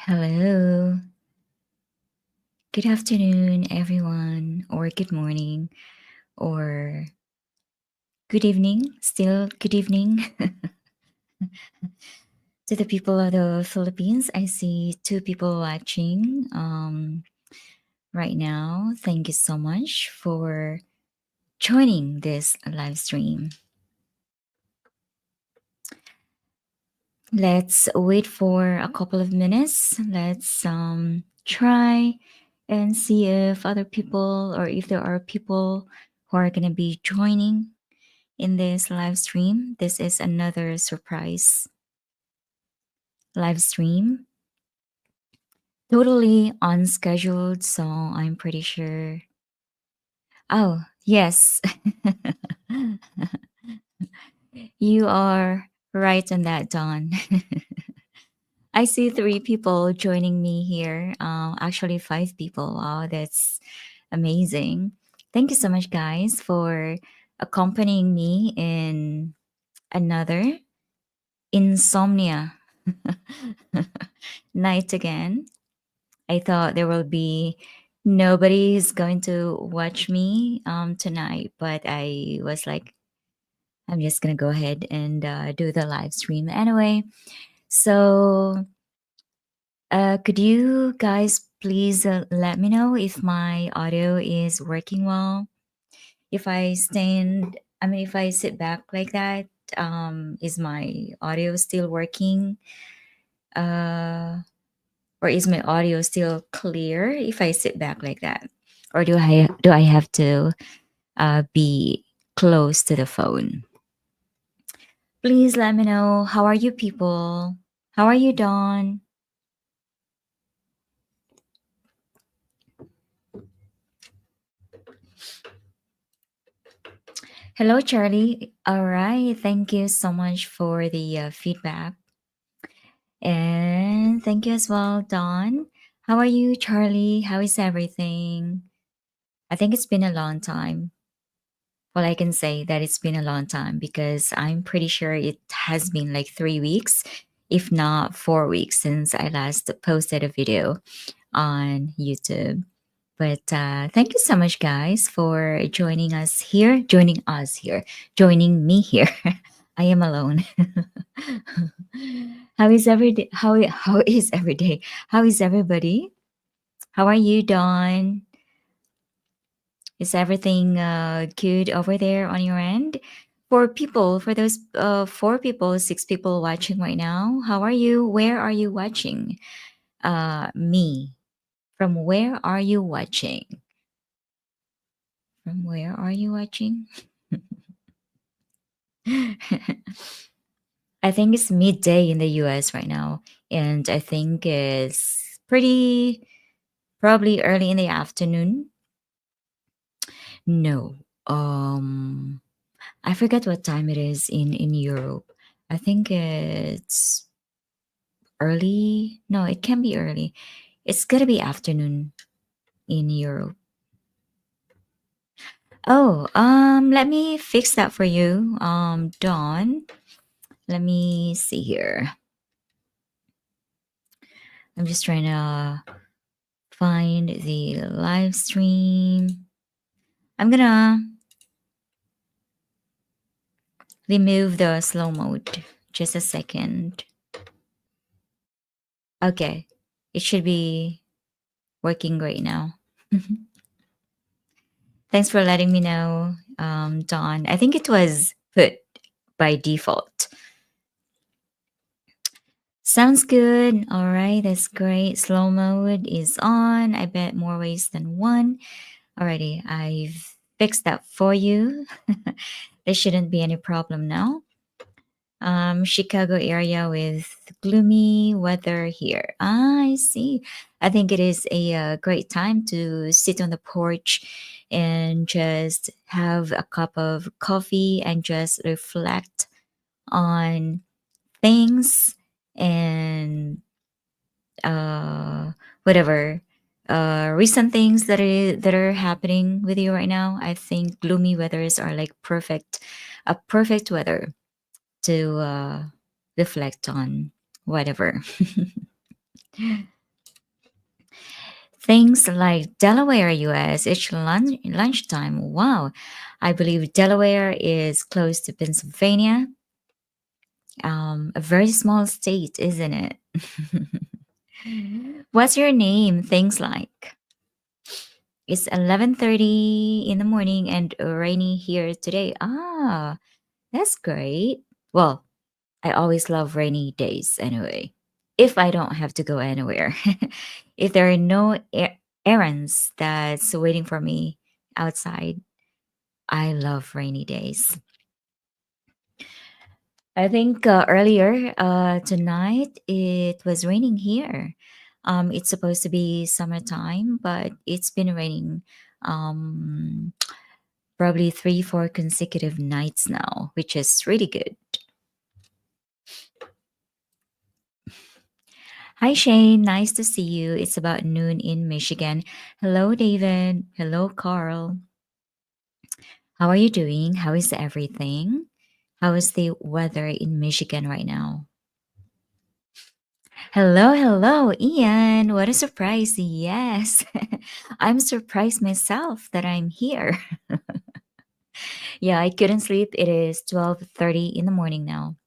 Hello. Good afternoon, everyone, or good morning, or good evening. Still, good evening to the people of the Philippines. I see two people watching right now. Thank you so much for joining this live stream. Let's wait for a couple of minutes. Let's try and see if other people or if there are people who are going to be joining in this live stream. This is another surprise live stream, totally unscheduled. So I'm pretty sure. Oh, yes. You are right on that, Dawn. I see three people joining me here. Actually, five people. Wow, that's amazing. Thank you so much, guys, for accompanying me in another insomnia night again. I thought there will be nobody is going to watch me tonight, but I was like, I'm just gonna go ahead and do the live stream anyway. So, could you guys please let me know if my audio is working well? If I stand, I mean, if I sit back like that, is my audio still working? Uh, or is my audio still clear if I sit back like that? Or do I have to be close to the phone? Please let me know. How are you people? How are you, Dawn? Hello, Charlie. All right. Thank you so much for the feedback. And thank you as well, Dawn. How are you, Charlie? How is everything? I think it's been a long time. Well, I can say that it's been a long time because I'm pretty sure it has been like 3 weeks, if not 4 weeks, since I last posted a video on YouTube. But thank you so much, guys, for joining me here. I am alone. How is every day? How is every day? How is everybody? How are you, Dawn? Is everything good over there on your end? For those four people, six people watching right now, how are you? Where are you watching? Me. From where are you watching? From where are you watching? I think it's midday in the US right now. And I think it's pretty probably early in the afternoon. No. I forget what time it is in Europe. I think it's early. No, it can be early. It's gonna be afternoon in Europe. Oh, let me fix that for you, Dawn. Let me see here. I'm just trying to find the live stream. I'm gonna remove the slow mode. Just a second. Okay, it should be working great now. Thanks for letting me know, Dawn. I think it was put by default. Sounds good. All right, that's great. Slow mode is on. I bet more ways than one. Alrighty, I've fixed that for you. There shouldn't be any problem now. Chicago area with gloomy weather here. I see. I think it is a great time to sit on the porch and just have a cup of coffee and just reflect on things and uh, whatever recent things that are happening with you right now. I think gloomy weathers are like a perfect weather to reflect on whatever. Things like Delaware, US, it's lunchtime. Wow. I believe Delaware is close to Pennsylvania, a very small state, isn't it? What's your name? Things like it's 11:30 in the morning and rainy here today. Ah, that's great. Well, I always love rainy days anyway. If I don't have to go anywhere, if there are no errands that's waiting for me outside, I love rainy days. I think earlier tonight it was raining here. It's supposed to be summertime, but it's been raining um, probably 3, 4 consecutive nights now, which is really good. Hi, Shane. Nice to see you. It's about noon in Michigan. Hello, David. Hello, Carl. How are you doing? How is everything? How is the weather in Michigan right now? Hello, hello, Ian. What a surprise. Yes, I'm surprised myself that I'm here. Yeah, I couldn't sleep. It is 12:30 in the morning now.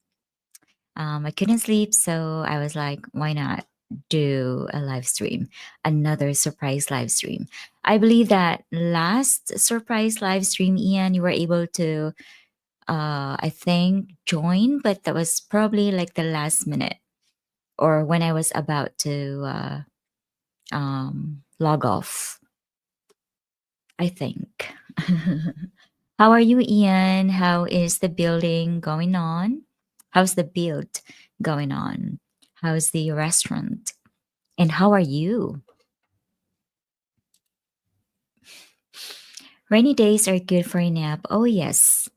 I couldn't sleep, so I was like, why not do a live stream, another surprise live stream? I believe that last surprise live stream, Ian, you were able to, I think, join, but that was probably like the last minute or when I was about to log off, I think. How are you, Ian? How is the building going on? How's the build going on? How's the restaurant? And how are you? Rainy days are good for a nap. Oh, yes.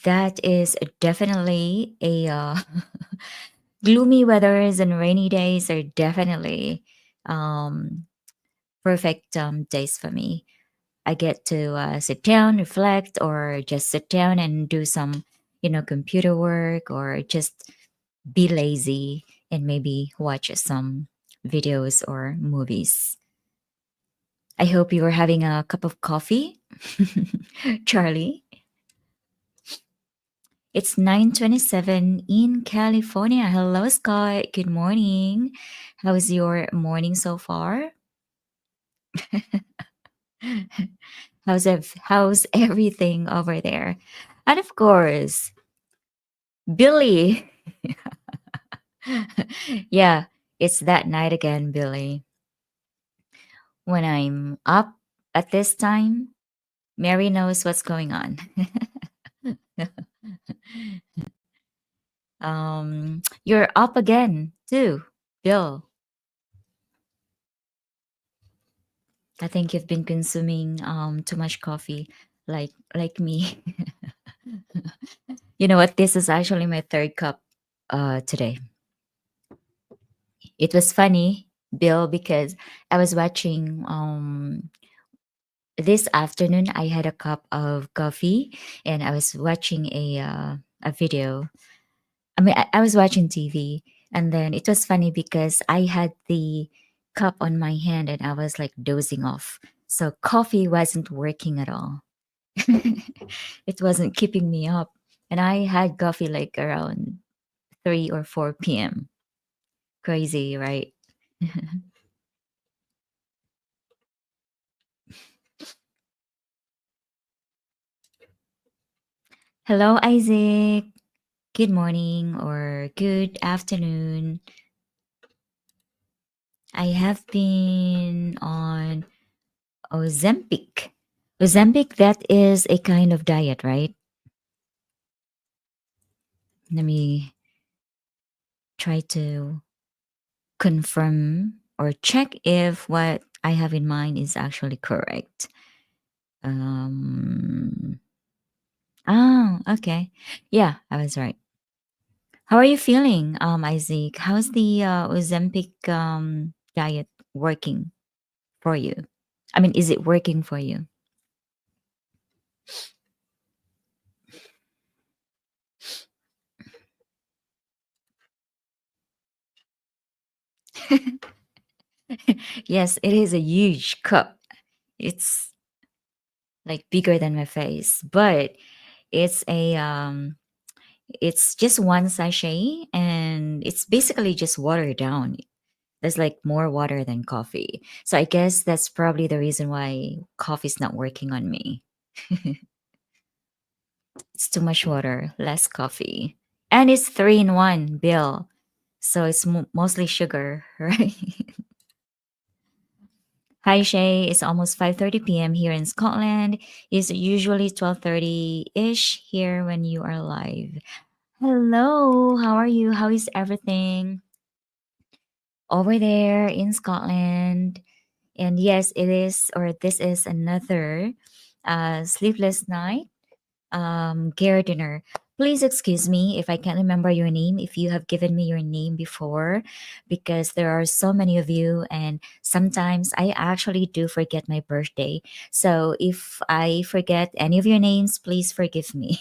That is definitely a gloomy weathers and rainy days are definitely um, perfect days for me. I get to sit down, reflect, or just sit down and do some, computer work or just be lazy and maybe watch some videos or movies. I hope you are having a cup of coffee, Charlie. It's 9:27 in California. Hello, Scott. Good morning. How's your morning so far? How's everything over there? And of course, Billy. Yeah, it's that night again, Billy. When I'm up at this time, Mary knows what's going on. You're up again too, Bill. I think you've been consuming too much coffee, like me. You know what? This is actually my third cup today. It was funny, Bill, because I was watching this afternoon. I had a cup of coffee, and I was watching a video. I mean, I was watching TV, and then it was funny because I had the cup on my hand, and I was like dozing off. So coffee wasn't working at all. It wasn't keeping me up, and I had coffee like around 3 or 4 p.m. Crazy, right? Hello, Isaac. Good morning or good afternoon. I have been on Ozempic. Ozempic, that is a kind of diet, right? Let me try to confirm or check if what I have in mind is actually correct. Um, okay. Yeah, I was right. How are you feeling, Isaac? How's the Ozempic diet working for you? I mean, is it working for you? Yes, it is a huge cup. It's like bigger than my face, but it's a it's just one sachet and it's basically just watered down. There's like more water than coffee. So I guess that's probably the reason why coffee's not working on me. It's too much water, less coffee. And it's 3 in 1, Bill. So it's mostly sugar, right? Hi Shay, it's almost 5:30 p.m. here in Scotland. It's usually 12:30-ish here when you are live. Hello, how are you? How is everything over there in Scotland? And yes, it is, or this is another sleepless night gardener. Please excuse me if I can't remember your name, if you have given me your name before, because there are so many of you, and sometimes I actually do forget my birthday. So if I forget any of your names, please forgive me.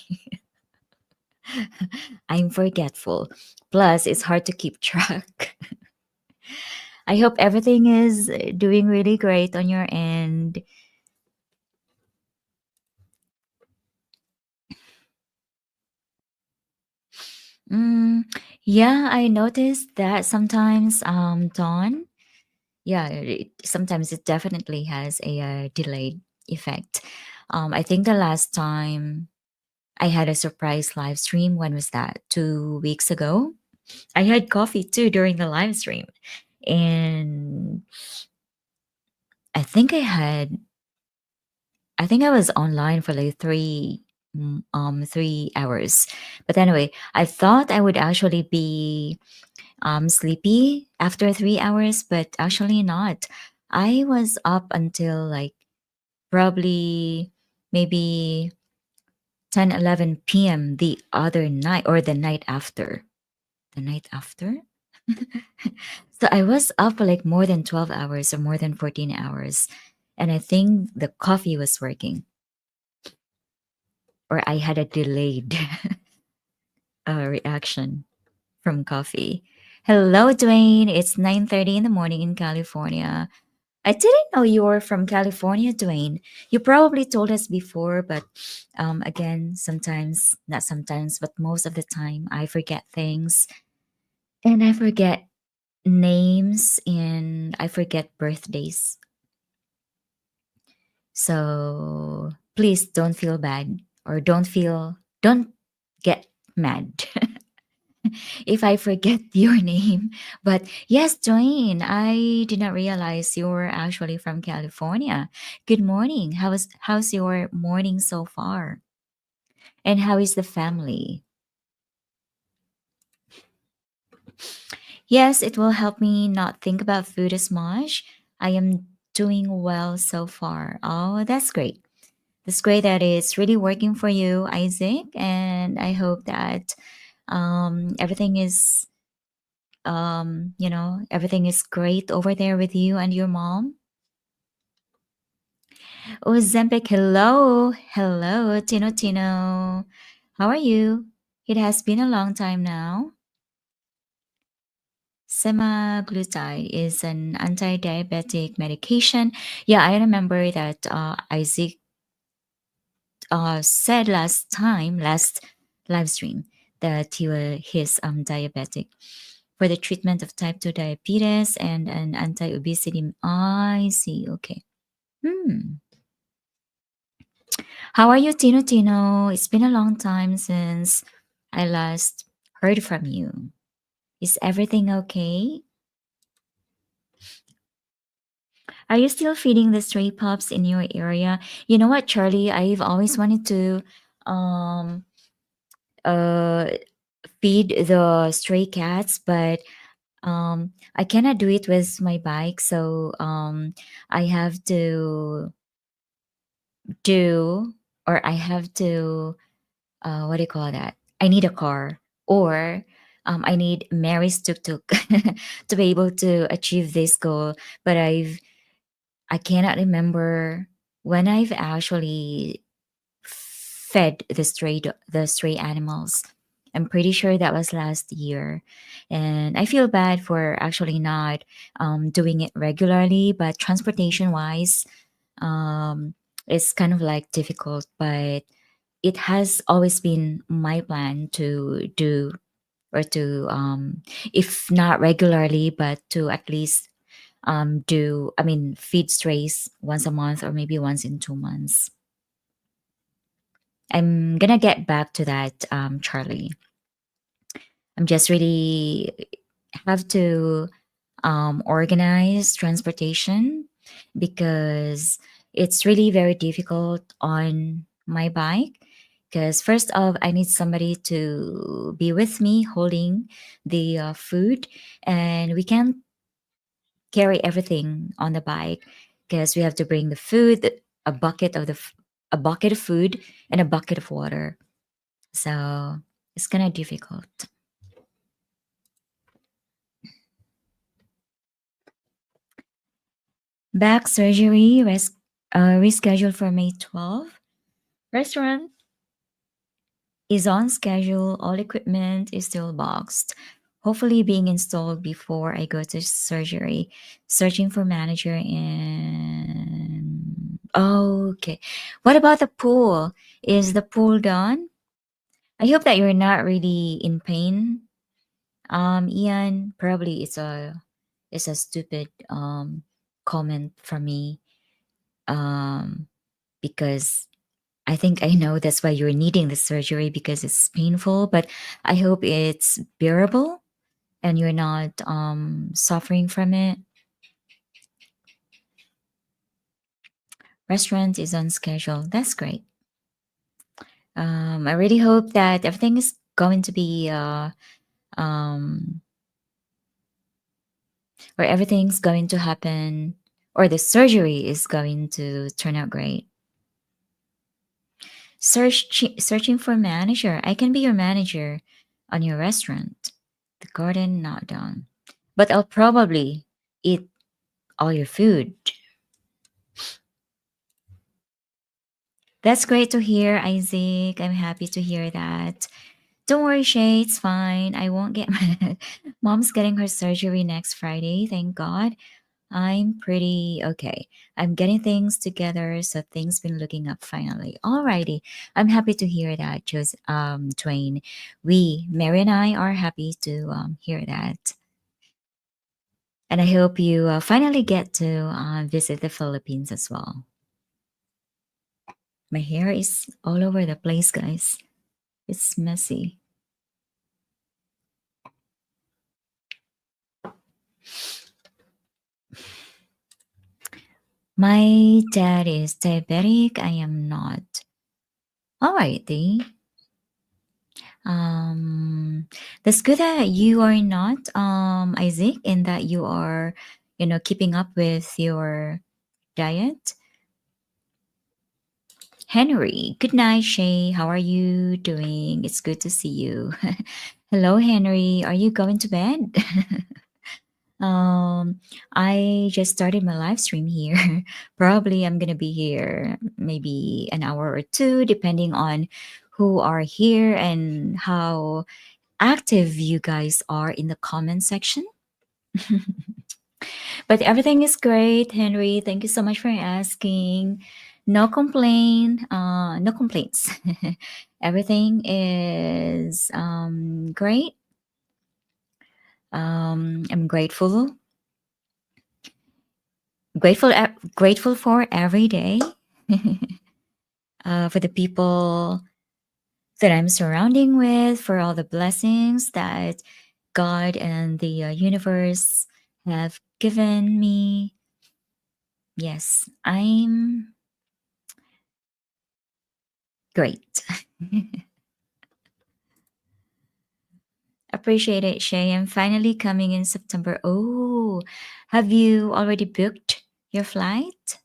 I'm forgetful. Plus, it's hard to keep track. I hope everything is doing really great on your end. Mm, yeah, I noticed that sometimes, Dawn, yeah, sometimes it definitely has a delayed effect. I think the last time I had a surprise live stream, when was that? 2 weeks ago. I had coffee too during the live stream. And I think I think I was online for like 3 hours. But anyway, I thought I would actually be sleepy after 3 hours, but actually not. I was up until like probably maybe 10, 11 p.m. the other night, or the night after. The night after? So I was up for like more than 12 hours or more than 14 hours. And I think the coffee was working, or I had a delayed reaction from coffee. Hello, Dwayne. It's 9:30 in the morning in California. I didn't know you were from California, Dwayne. You probably told us before, but again, sometimes, not sometimes, but most of the time, I forget things, and I forget names, and I forget birthdays. So please don't feel bad, or don't get mad if I forget your name. But yes, Joanne, I did not realize you were actually from California. Good morning. How's your morning so far? And how is the family? Yes, it will help me not think about food as much. I am doing well so far. Oh, that's great. That's great that it's really working for you, Isaac. And I hope that everything is everything is great over there with you and your mom. Ozempic, hello. Hello, Tino Tino. How are you? It has been a long time now. Semaglutide is an anti-diabetic medication. Yeah, I remember that Isaac said last live stream, that he's diabetic for the treatment of type 2 diabetes and an anti-obesity. I see. Okay. Hmm. How are you, Tino Tino? It's been a long time since I last heard from you. Is everything okay? Are you still feeding the stray pups in your area? You know what, Charlie? I've always wanted to um uh feed the stray cats, but I cannot do it with my bike, so I have to do or I have to what do you call that? I need a car, or I need Mary's tuk tuk to be able to achieve this goal. But I cannot remember when I've actually fed the stray animals. I'm pretty sure that was last year. And I feel bad for actually not doing it regularly, but transportation wise, um, it's kind of like difficult, but it has always been my plan to do or to, if not regularly, but to at least feed strays once a month or maybe once in 2 months. I'm gonna get back to that, Charlie. I'm just really have to organize transportation because it's really very difficult on my bike. Because first off, I need somebody to be with me holding the food, and we can't carry everything on the bike because we have to bring the food, a bucket of a bucket of food, and a bucket of water. So it's kind of difficult. Back surgery rescheduled for May 12th. Restaurant is on schedule. All equipment is still boxed. Hopefully being installed before I go to surgery. Searching for manager and okay. What about the pool? Is the pool done? I hope that you're not really in pain. Ian, probably it's a stupid comment from me. Um because I think I know that's why you're needing the surgery because it's painful, but I hope it's bearable and you're not suffering from it. Restaurant is on schedule. That's great. I really hope that everything is going to be um, or everything's going to happen, or the surgery is going to turn out great. Searching for manager. I can be your manager on your restaurant. The garden not done, but I'll probably eat all your food. That's great to hear, Isaac. I'm happy to hear that. Don't worry, Shay. It's fine. I won't get mad. Mom's getting her surgery next Friday. Thank God. I'm pretty okay. I'm getting things together, so things been looking up finally. Alrighty, I'm happy to hear that, Dwayne. Mary and I, are happy to hear that, and I hope you finally get to visit the Philippines as well. My hair is all over the place, guys. It's messy. My dad is diabetic. I am not. Alrighty. Um, that's good that you are not, Isaac, and that you are, keeping up with your diet. Henry, good night, Shay. How are you doing? It's good to see you. Hello, Henry. Are you going to bed? um, I just started my live stream here. Probably I'm gonna be here maybe an hour or two, depending on who are here and how active you guys are in the comment section. But everything is great, Henry. Thank you so much for asking. No complaints. Everything is great. I'm grateful for every day, for the people that I'm surrounding with, for all the blessings that God and the universe have given me. Yes, I'm great. Appreciate it, Shay. I'm finally coming in September. Oh, have you already booked your flight?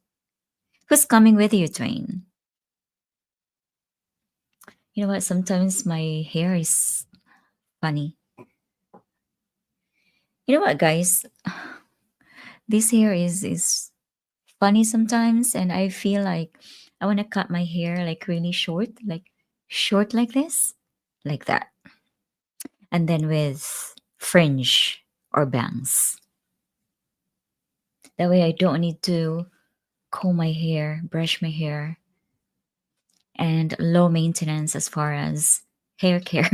Who's coming with you, Twain? You know what? Sometimes my hair is funny. You know what, guys? This hair is funny sometimes, and I feel like I want to cut my hair like really short, like this, like that. and then with fringe or bangs. That way I don't need to comb my hair, brush my hair, and low maintenance as far as hair care.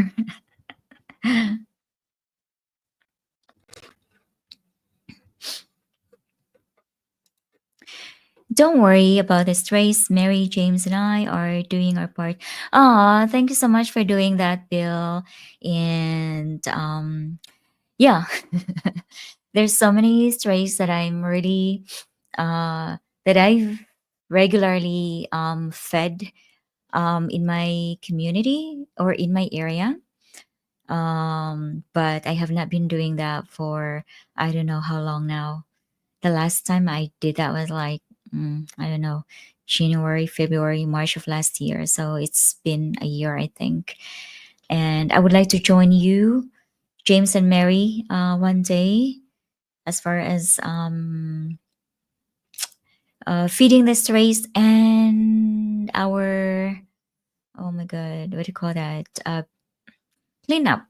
Don't worry about the strays. Mary, James, and I are doing our part. Ah, thank you so much for doing that, Bill. And yeah, there's so many strays that I'm really that I've regularly fed in my community or in my area. But I have not been doing that for I don't know how long now. The last time I did that was like, I don't know, January, February, March of last year. So it's been a year, I think. And I would like to join you, James and Mary, one day as far as feeding the strays and our, oh my God, what do you call that? Cleanup,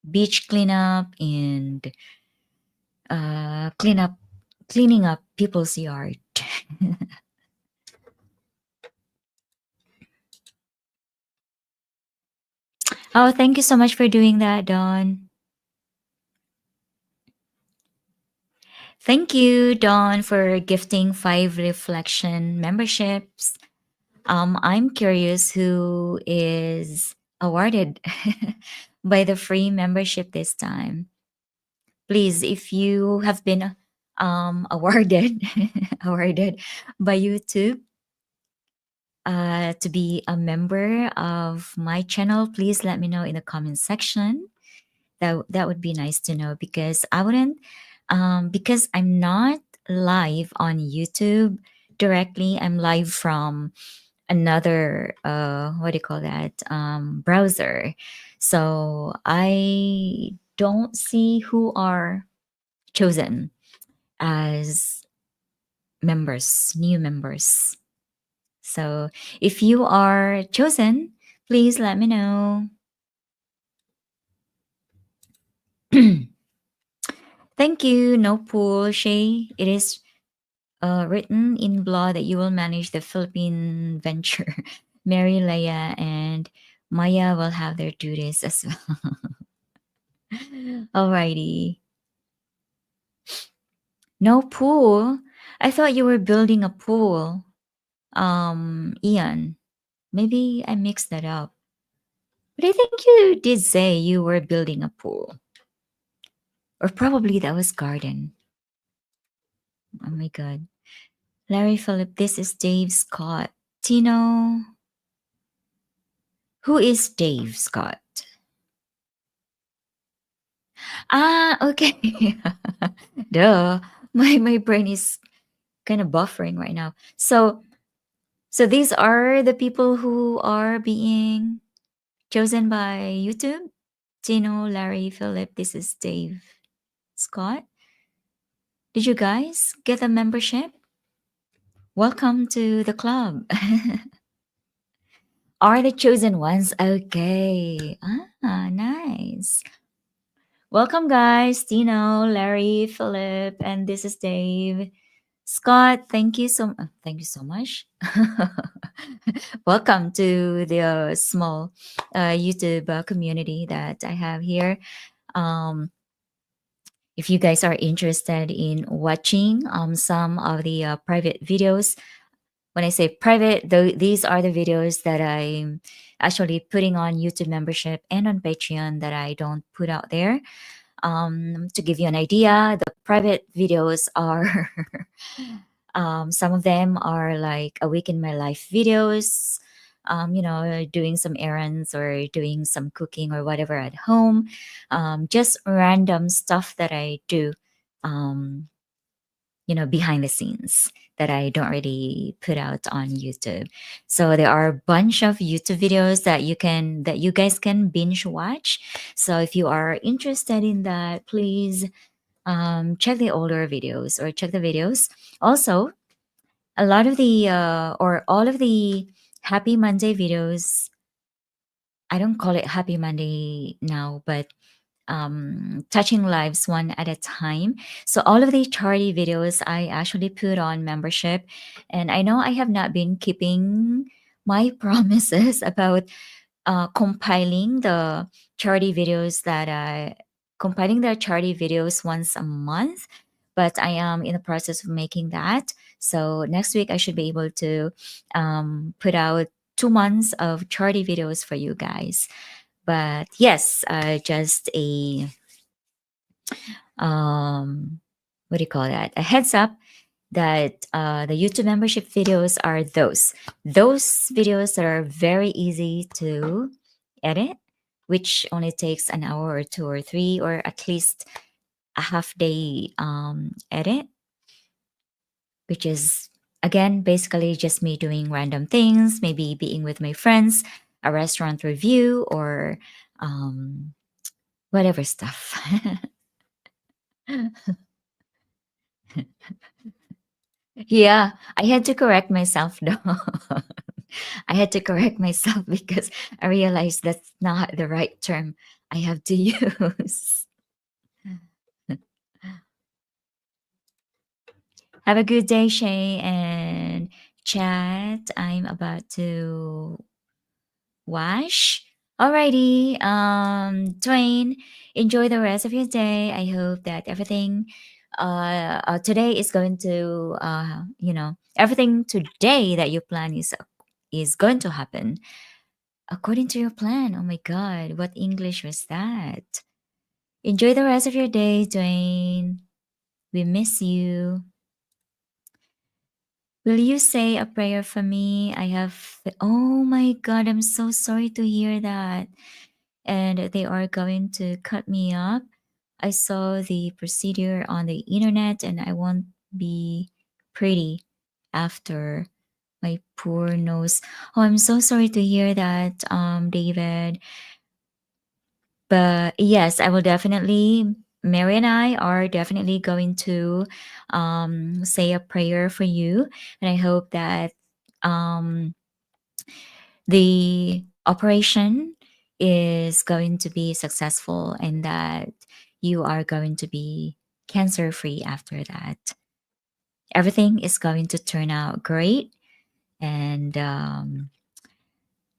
beach cleanup, and cleaning up people's yard. Oh, thank you so much for doing that, Dawn. Thank you, Dawn, for gifting 5 reflection memberships. I'm curious who is awarded by the free membership this time. Please, if you have been awarded awarded by YouTube to be a member of my channel, please let me know in the comment section. That would be nice to know because I wouldn't because I'm not live on YouTube directly. I'm live from another what do you call that browser. So I don't see who are chosen as members, new members. So if you are chosen, please let me know. Thank you. No pool, Shay. It is written in blood that you will manage the Philippine venture. Mary, Leia, and Maya will have their duties as well. Alrighty. No pool. I thought you were building a pool. Ian. Maybe I mixed that up. But I think you did say you were building a pool. Or probably that was garden. Oh my god. Larry Phillip, this is Dave Scott. Tino. Who is Dave Scott? Ah, okay. Duh. My brain is kind of buffering right now. So these are the people who are being chosen by YouTube. Tino, Larry, Philip, this is Dave Scott. Did you guys get a membership? Welcome to the club. Are the chosen ones? Okay. Ah, nice. Welcome, guys. Tino, Larry, Philip, and this is Dave. Scott, thank you so much. Welcome to the small YouTube community that I have here. Um, if you guys are interested in watching some of the private videos, when I say private, these are the videos that I'm actually putting on YouTube membership and on Patreon that I don't put out there. To give you an idea, the private videos are some of them are like a week in my life videos, doing some errands or doing some cooking or whatever at home, just random stuff that I do, um, behind the scenes that I don't really put out on YouTube. So there are a bunch of YouTube videos that you guys can binge watch. So if you are interested in that, please check the older videos or check the videos. Also, a lot of the or all of the Happy Monday videos. I don't call it Happy Monday now, but touching lives one at a time. So all of the charity videos I actually put on membership, and I know I have not been keeping my promises about compiling the charity videos that I compiling the charity videos once a month, but I am in the process of making that. So next week I should be able to put out 2 months of charity videos for you guys. But yes, just a what do you call that? A heads up that the YouTube membership videos are those videos that are very easy to edit, which only takes an hour or two or three, or at least a half day edit, which is again basically just me doing random things, maybe being with my friends, a restaurant review, or um, whatever stuff. Yeah, I had to correct myself though. I had to correct myself because I realized that's not the right term I have to use. Have a good day, Shay and chat. I'm about to wash. Alrighty, Dwayne, enjoy the rest of your day. I hope that everything today is going to everything today that you plan is going to happen according to your plan. Oh my god, what English was that? Enjoy the rest of your day, Dwayne. We miss you. Will you say a prayer for me? Oh my god, I'm so sorry to hear that. And they are going to cut me up. I saw the procedure on the internet and I won't be pretty after my poor nose. Oh, I'm so sorry to hear that, David. But yes, I will definitely. Mary and I are definitely going to say a prayer for you, and I hope that um, the operation is going to be successful and that you are going to be cancer free after that. Everything is going to turn out great, and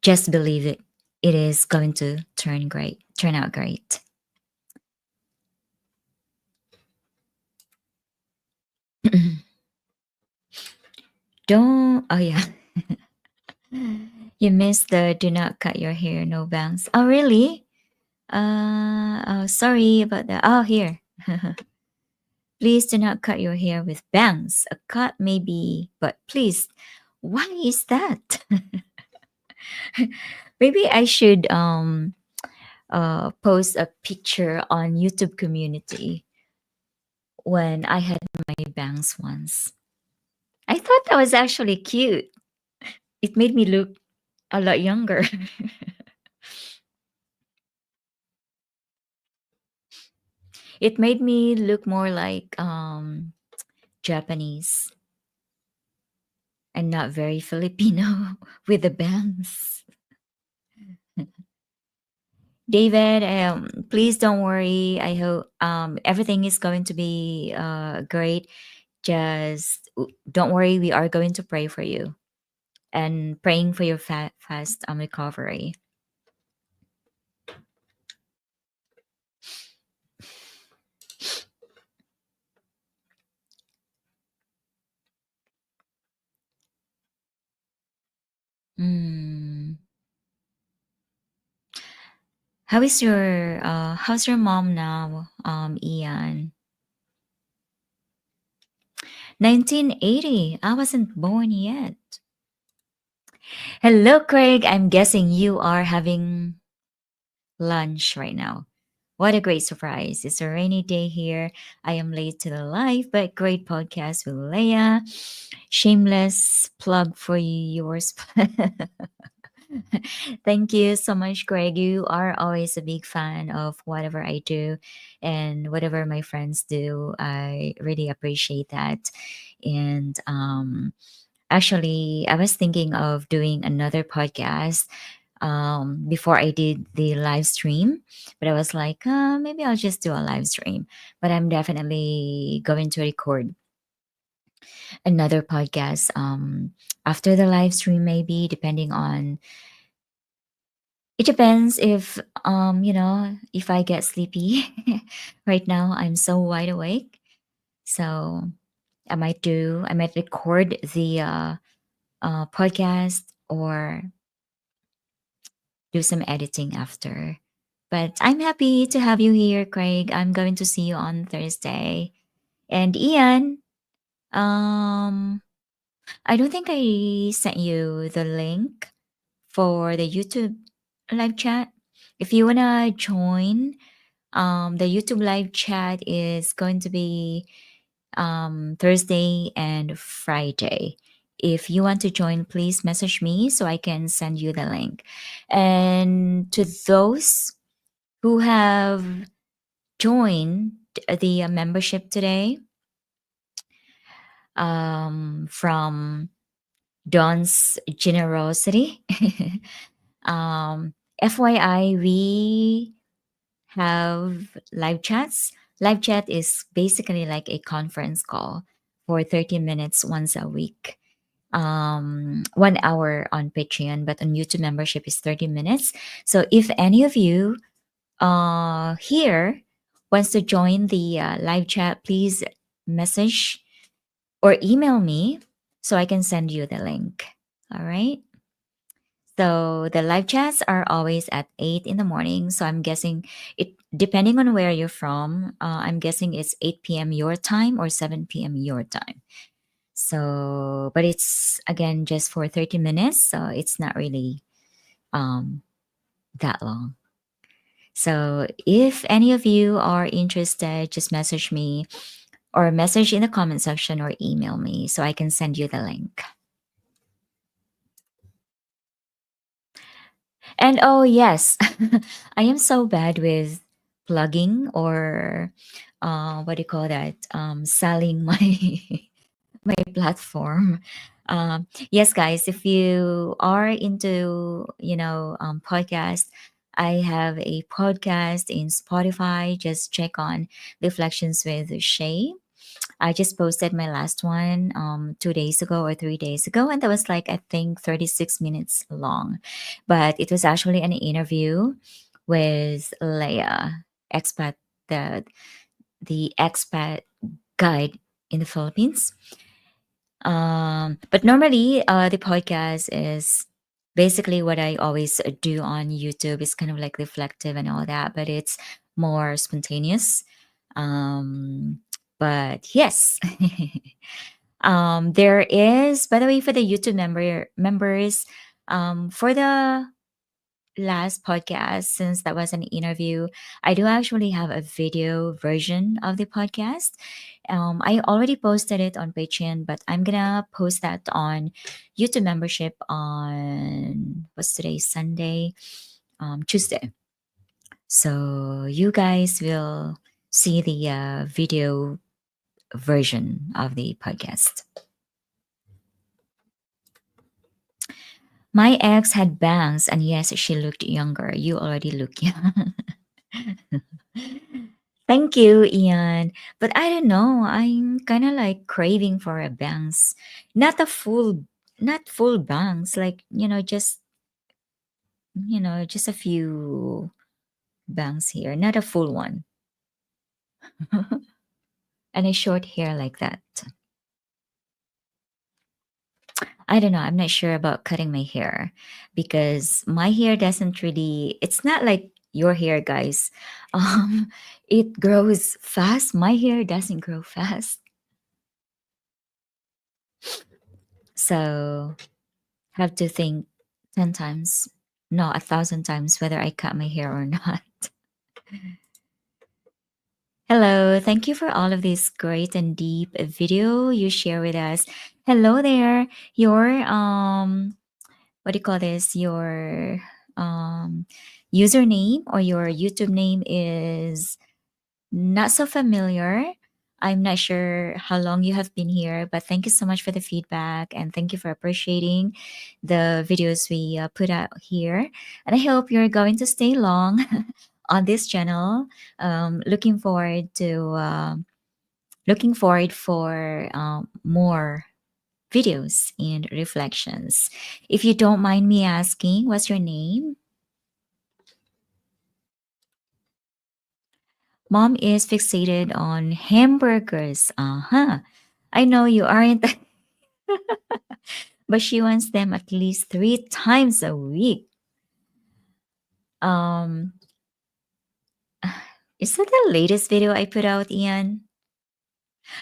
just believe it. It is going to turn out great. Don't. Oh yeah. You missed the do not cut your hair, no bangs. Oh really? Oh sorry about that. Oh here. Please do not cut your hair with bangs. A cut maybe, but please. Why is that? Maybe I should post a picture on YouTube community when I had my bangs once. I thought that was actually cute. It made me look a lot younger. It made me look more like Japanese and not very Filipino with the bangs. David, please don't worry. I hope everything is going to be great. Just don't worry. We are going to pray for you and praying for your fast recovery. Mm. How's your mom now, Ian? 1980. I wasn't born yet. Hello, Craig. I'm guessing you are having lunch right now. What a great surprise. It's a rainy day here. I am late to the live, but great podcast with Leia. Shameless plug for yours. Thank you so much, Greg. You are always a big fan of whatever I do and whatever my friends do. I really appreciate that. And actually, I was thinking of doing another podcast before I did the live stream. But I was like, maybe I'll just do a live stream. But I'm definitely going to record another podcast after the live stream, maybe depending on. It depends if if I get sleepy. Right now, I'm so wide awake, so I might record the podcast or do some editing after. But I'm happy to have you here, Craig. I'm going to see you on Thursday. And Ian, um, I don't think I sent you the link for the YouTube live chat. If you wanna join, the YouTube live chat is going to be Thursday and Friday. If you want to join, please message me so I can send you the link. And to those who have joined the membership today, from Don's generosity, um, FYI, we have live chats. Live chat is basically like a conference call for 30 minutes once a week. 1 hour on Patreon, but on YouTube membership is 30 minutes. So if any of you here wants to join the live chat, please message or email me so I can send you the link. All right. So the live chats are always at 8 in the morning. So I'm guessing it, depending on where you're from, I'm guessing it's 8 p.m. your time or 7 p.m. your time. So, but it's again just for 30 minutes. So it's not really um, that long. So if any of you are interested, just message me or message in the comment section or email me so I can send you the link. And oh, yes, I am so bad with plugging or what do you call that? Selling my my platform. Yes, guys, if you are into podcast, I have a podcast in Spotify. Just check on Reflections with Shay. I just posted my last one 2 days ago or 3 days ago, and that was like I think 36 minutes long. But it was actually an interview with Leia, expat the the expat guide in the Philippines. But normally, the podcast is basically what I always do on YouTube. It's kind of like reflective and all that, but it's more spontaneous. Um, but yes, there is. By the way, for the YouTube members, for the last podcast, since that was an interview, I do actually have a video version of the podcast. I already posted it on Patreon, but I'm gonna post that on YouTube membership on what's today, Sunday, Tuesday. So you guys will see the video version of the podcast. My ex had bangs, and yes, she looked younger. You already look young. Thank you, Ian. But I don't know. I'm kind of like craving for a bangs, not a full, not full bangs. Like just a few bangs here, not a full one, and a short hair like that. I don't know. I'm not sure about cutting my hair because my hair doesn't really. It's not like your hair, guys. Um, it grows fast. My hair doesn't grow fast, so have to think 10 times, no, 1,000 times whether I cut my hair or not. Hello, thank you for all of this great and deep video you share with us. Hello there. Your what do you call this? Your um username or your YouTube name is not so familiar. I'm not sure how long you have been here, but thank you so much for the feedback and thank you for appreciating the videos we put out here. And I hope you're going to stay long on this channel. Looking forward to looking forward for more videos and reflections. If you don't mind me asking, what's your name? Mom is fixated on hamburgers. Uh huh. I know you aren't, but she wants them at least 3 times a week. Um, is that the latest video I put out, Ian?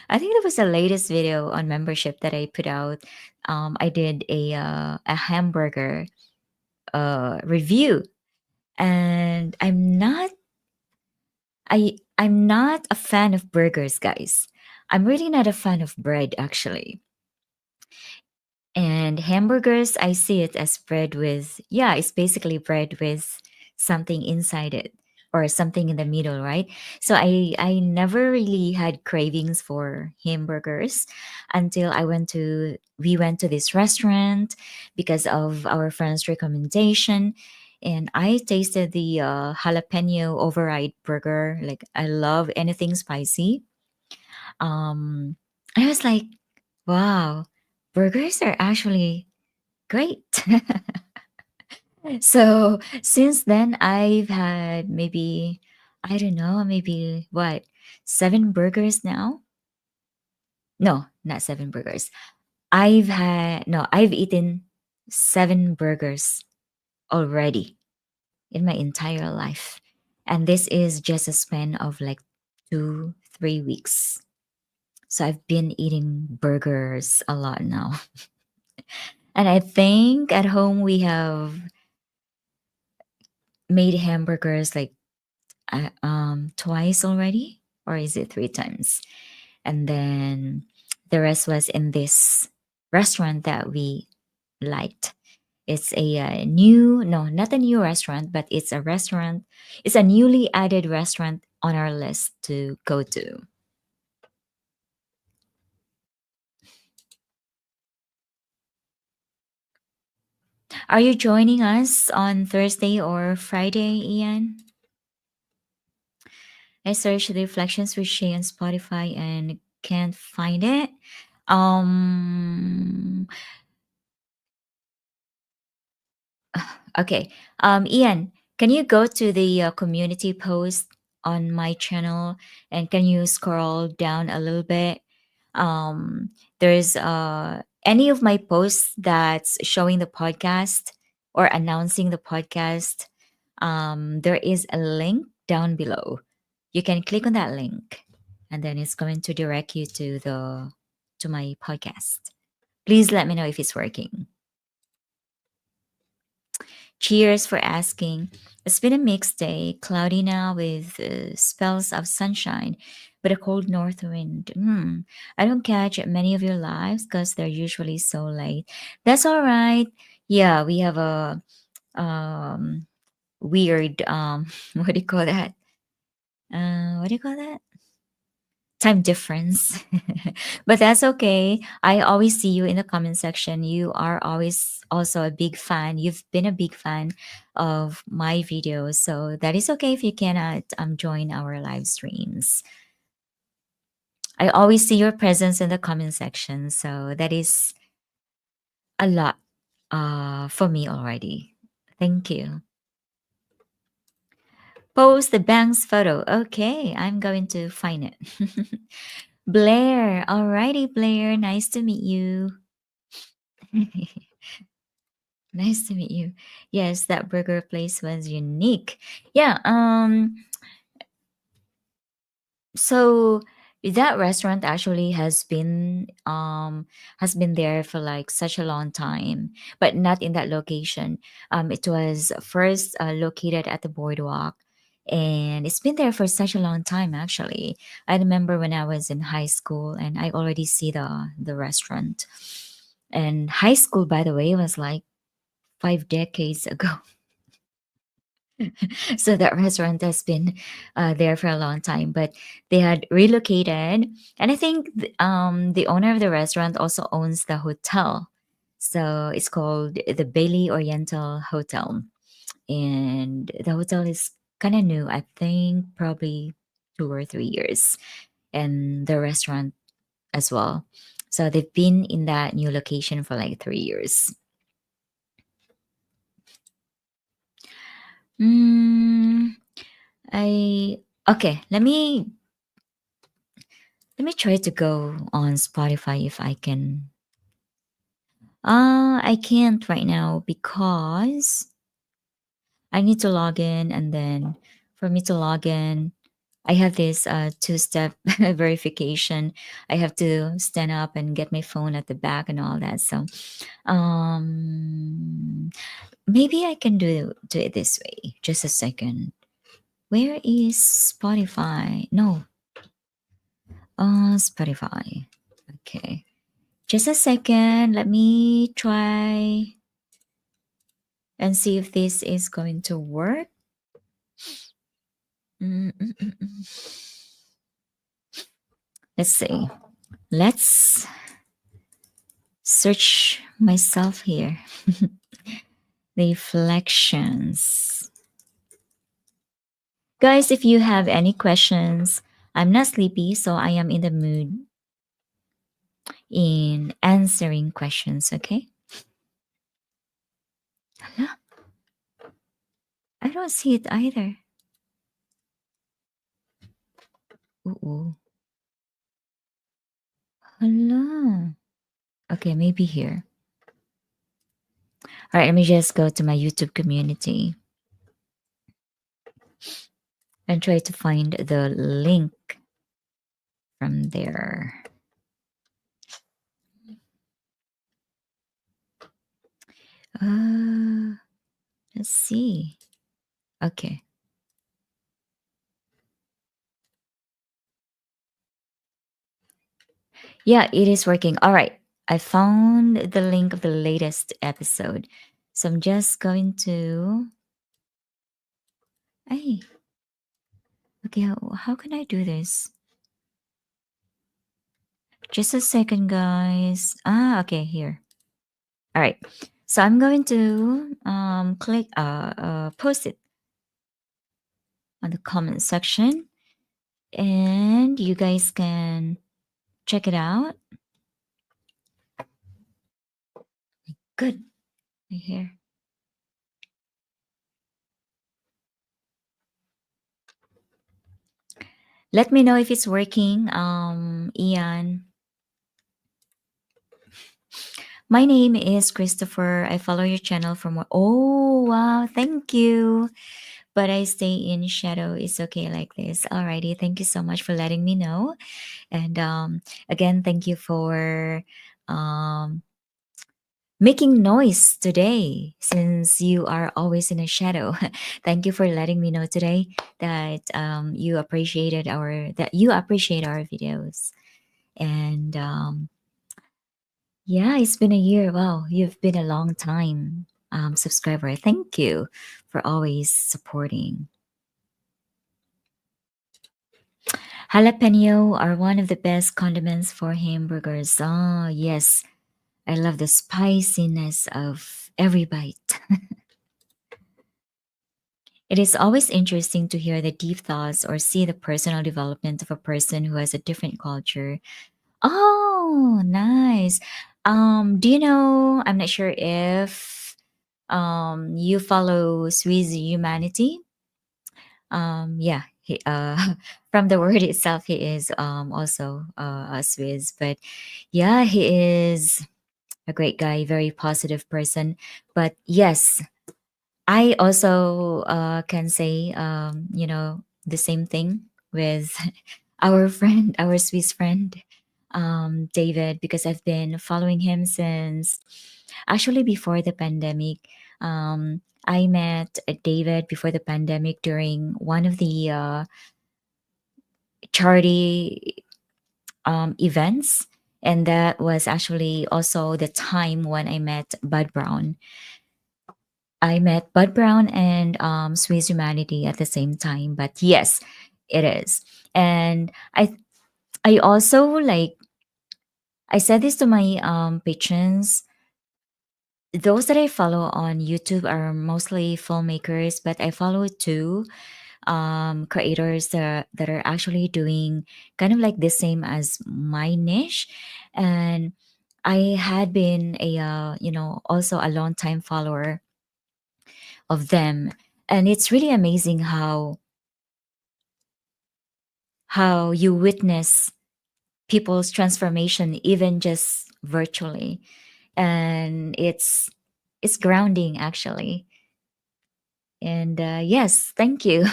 I think that was the latest video on membership that I put out. I did a hamburger review, and I'm not a fan of burgers, guys. I'm really not a fan of bread, actually. And hamburgers, I see it as bread with, yeah, it's basically bread with something inside it or something in the middle, right? So I never really had cravings for hamburgers until we went to this restaurant because of our friend's recommendation. And I tasted the jalapeno override burger. Like, I love anything spicy. Um, I was like, wow, burgers are actually great. So since then, I've had maybe, I don't know, maybe what, 7 burgers now? No, not 7 burgers. No, I've eaten 7 burgers already in my entire life. And this is just a span of like 2, 3 weeks. So I've been eating burgers a lot now. And I think at home we have made hamburgers like twice already, or is it 3 times? And then the rest was in this restaurant that we liked. It's a new, no, not a new restaurant, but it's a restaurant. It's a newly added restaurant on our list to go to. Are you joining us on Thursday or Friday, Ian? I searched the Reflections with Shay on Spotify and can't find it. Um, okay. Ian, can you go to the community post on my channel and can you scroll down a little bit? There's any of my posts that's showing the podcast or announcing the podcast. There is a link down below. You can click on that link, and then it's going to direct you to my podcast. Please let me know if it's working. Cheers for asking. It's been a mixed day, cloudy now with spells of sunshine, but a cold north wind. I don't catch many of your lives because they're usually so late. That's all right. Yeah, we have a weird what do you call that? What do you call that? Time difference. But that's okay. I always see you in the comment section. You are always also a big fan. You've been a big fan of my videos. So that is okay if you cannot join our live streams. I always see your presence in the comment section. So that is a lot for me already. Thank you. Post the bank's photo. Okay, I'm going to find it. Blair. Alrighty, Blair. Nice to meet you. Nice to meet you. Yes, that burger place was unique. Yeah, so that restaurant actually has been there for like such a long time, but not in that location. It was first located at the boardwalk, and it's been there for such a long time actually. I remember when I was in high school and I already see the restaurant. And high school, by the way, was like 5 decades ago. So that restaurant has been there for a long time, but they had relocated, and I think the owner of the restaurant also owns the hotel. So it's called the Bailey Oriental Hotel, and the hotel is kind of new. I think probably 2 or 3 years, and the restaurant as well. So they've been in that new location for like 3 years. Mm, I okay. Let me try to go on Spotify if I can. I can't right now because I need to log in, and then for me to log in, I have this two-step verification. I have to stand up and get my phone at the back and all that. So, um, maybe I can do it this way. Just a second. Where is Spotify? No, Spotify. Okay. Just a second. Let me try and see if this is going to work. Mm, mm, mm, mm. Let's see. Let's search myself here. Reflections. Guys, if you have any questions, I'm not sleepy, so I am in the mood in answering questions, okay? Hala, I don't see it either. Ooh. Hala. Okay, maybe here. All right, let me just go to my YouTube community and try to find the link from there. Uh, let's see. Okay. Yeah, it is working. All right. I found the link of the latest episode. So I'm just going to. Hey, okay, how can I do this? Just a second, guys. Okay, here. All right. So I'm going to click post it on the comment section, and you guys can check it out. Good. Right here. Let me know if it's working, Ian. My name is Christopher. I follow your channel for more. Oh, wow. Thank you. But I stay in shadow. It's okay like this. Alrighty. Thank you so much for letting me know. And again, thank you for um, making noise today since you are always in a shadow. Thank you for letting me know today that that you appreciate our videos. And yeah, it's been a year. Wow, you've been a long time subscriber. Thank you for always supporting. Jalapeno are one of the best condiments for hamburgers. Oh, yes. I love the spiciness of every bite. It is always interesting to hear the deep thoughts or see the personal development of a person who has a different culture. Oh, nice. Do you know, I'm not sure if you follow Swiss Humanity. Yeah, from the word itself, he is also a Swiss, but yeah, he is a great guy, very positive person. But yes, I also can say, the same thing with our friend, our Swiss friend, David, because I've been following him since actually before the pandemic. I met David before the pandemic during one of the charity events. And that was actually also the time when I met Bud Brown. I met Bud Brown and Swiss Humanity at the same time. But yes, it is. And I also like I said this to my patrons. Those that I follow on YouTube are mostly filmmakers, but I follow two creators that are actually doing kind of like the same as my niche. And I had been a also a long time follower of them, and it's really amazing how you witness people's transformation even just virtually, and it's grounding actually. And yes, thank you.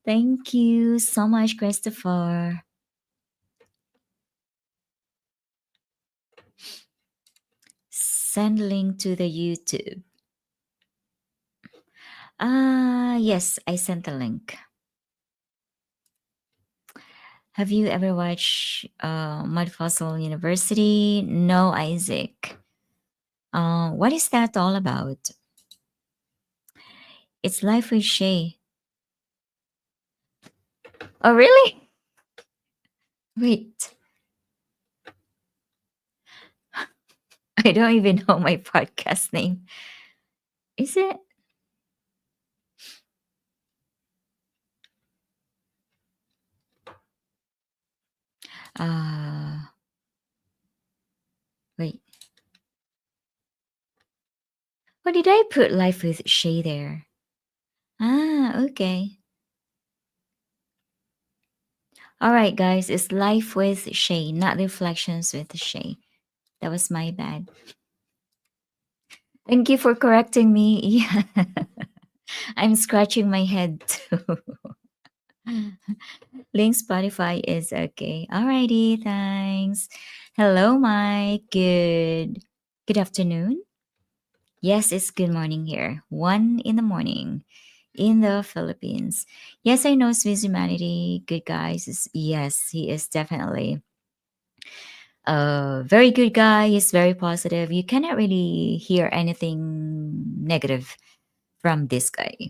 Thank you so much, Christopher. Send link to the YouTube. Yes, I sent the link. Have you ever watched Mud Fossil University? No, Isaac. What is that all about? It's Life with Shay. Oh, really? Wait, I don't even know my podcast name. Is it? Uh, Wait. What did I put Life with Shay there? Okay. All right, guys, it's Life with Shay, not Reflections with Shay. That was my bad. Thank you for correcting me. Yeah. I'm scratching my head too. Link Spotify is okay. Alrighty, thanks. Hello, Mike. Good afternoon. Yes, it's good morning here. 1 in the morning in the Philippines. Yes, I know Swiss Humanity. Good guys. Yes, he is definitely a very good guy. He's very positive. You cannot really hear anything negative from this guy.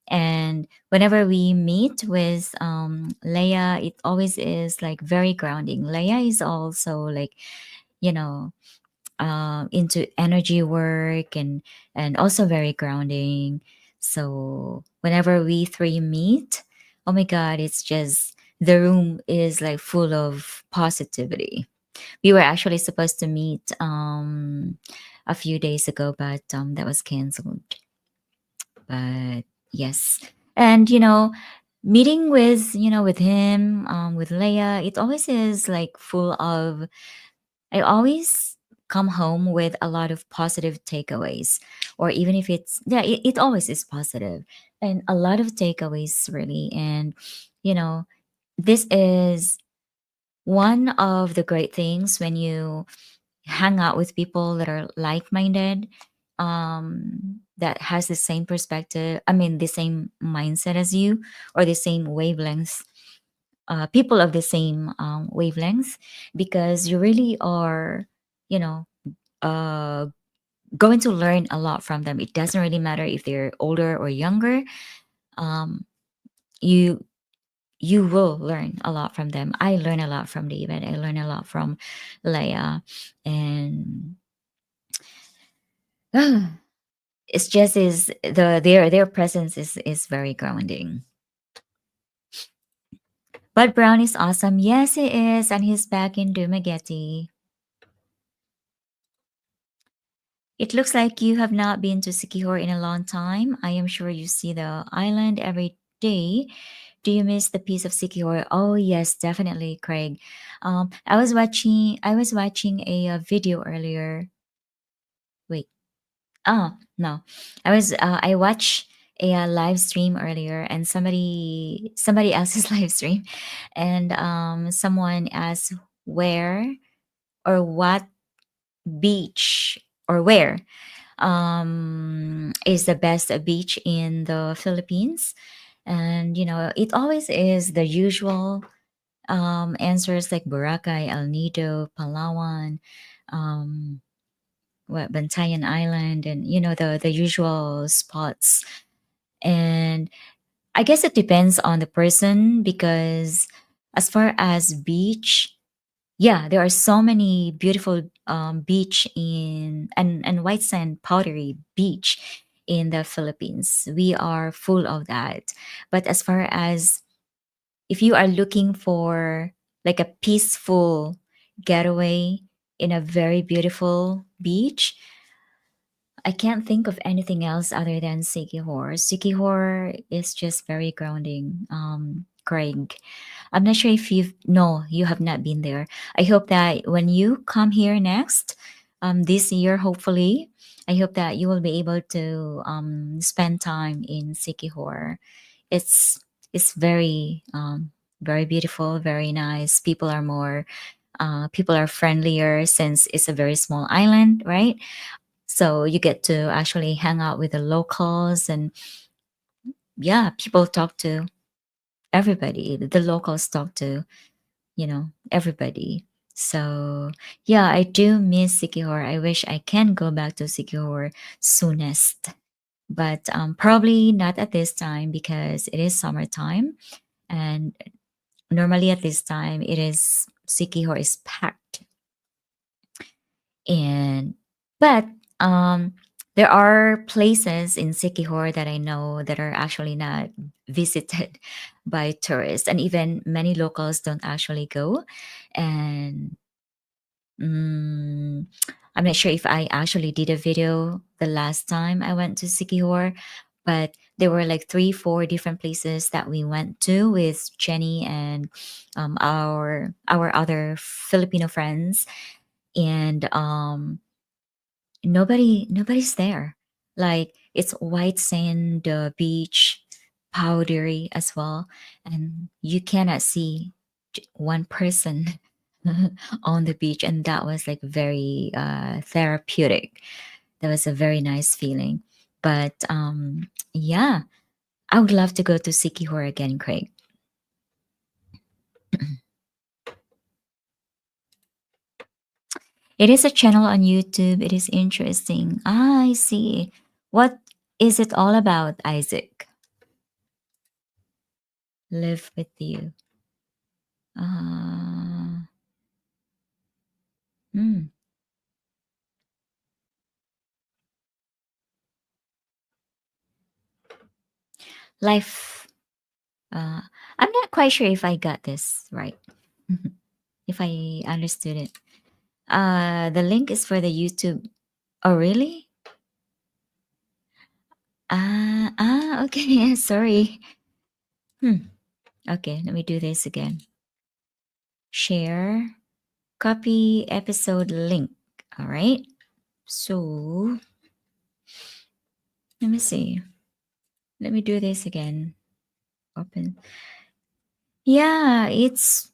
And whenever we meet with Leia, it always is like very grounding. Leia is also like, you know, into energy work and also very grounding. So whenever we three meet, oh my God, it's just the room is like full of positivity. We were actually supposed to meet a few days ago, but that was canceled. But yes, and meeting with with him, with Leia, it always is like full of. I always come home with a lot of positive takeaways, or even if it's yeah, it always is positive, and a lot of takeaways really. And you know, this is one of the great things when you hang out with people that are like-minded, that has the same perspective, I mean the same mindset as you, or the same wavelengths, people of the same wavelengths, because you really are, you know uh, going to learn a lot from them. It doesn't really matter if they're older or younger. um, you you will learn a lot from them. I learn a lot from David. I learn a lot from Leia. And it's just is their presence is very grounding. But Brown is awesome. Yes, he is, and he's back in Dumaguete. It looks like you have not been to Sikihor in a long time. I am sure you see the island every day. Do you miss the peace of Sikihor? Oh yes, definitely, Craig. I was watching a video earlier. Wait. Oh no, I watched a live stream earlier, and somebody else's live stream, and someone asked where or what beach or where is the best beach in the Philippines. And it always is the usual answers like Boracay, El Nido, Palawan, um, what, Bantayan Island, and the usual spots. And I guess it depends on the person, because as far as beach, yeah, there are so many beautiful beach in and white sand powdery beach in the Philippines. We are full of that. But as far as if you are looking for like a peaceful getaway in a very beautiful beach, I can't think of anything else other than Sikihor. Sikihor is just very grounding. Craig, I'm not sure if you've no, you have not been there. I hope that when you come here next, this year hopefully, I hope that you will be able to spend time in Sikihor. It's it's very beautiful, very nice. People are friendlier since it's a very small island, right? So you get to actually hang out with the locals, and yeah, people talk to everybody. The locals talk to, everybody. So yeah, I do miss Sikihor. I wish I can go back to Sikihor soonest. But probably not at this time because it is summertime, and normally at this time it is Sikihor is packed. And but um there are places in Sikihor that I know that are actually not visited by tourists, and even many locals don't actually go. And mm, I'm not sure if I actually did a video the last time I went to Sikihor, but there were like 3 4 different places that we went to with Jenny and our other Filipino friends. And nobody's there. Like it's white sand, beach, powdery as well, and you cannot see one person on the beach, and that was like very therapeutic. That was a very nice feeling. But yeah, I would love to go to Sikihor again, Craig. It is a channel on YouTube. It is interesting. Ah, I see. What is it all about, Isaac? Live with you. Uh, hmm. Life. Uh, I'm not quite sure if I got this right. If I understood it. The link is for the YouTube. Oh, really? Okay. Sorry. Hmm. Okay, let me do this again. Share, copy episode link. All right. So let me see. Let me do this again. Open. Yeah, it's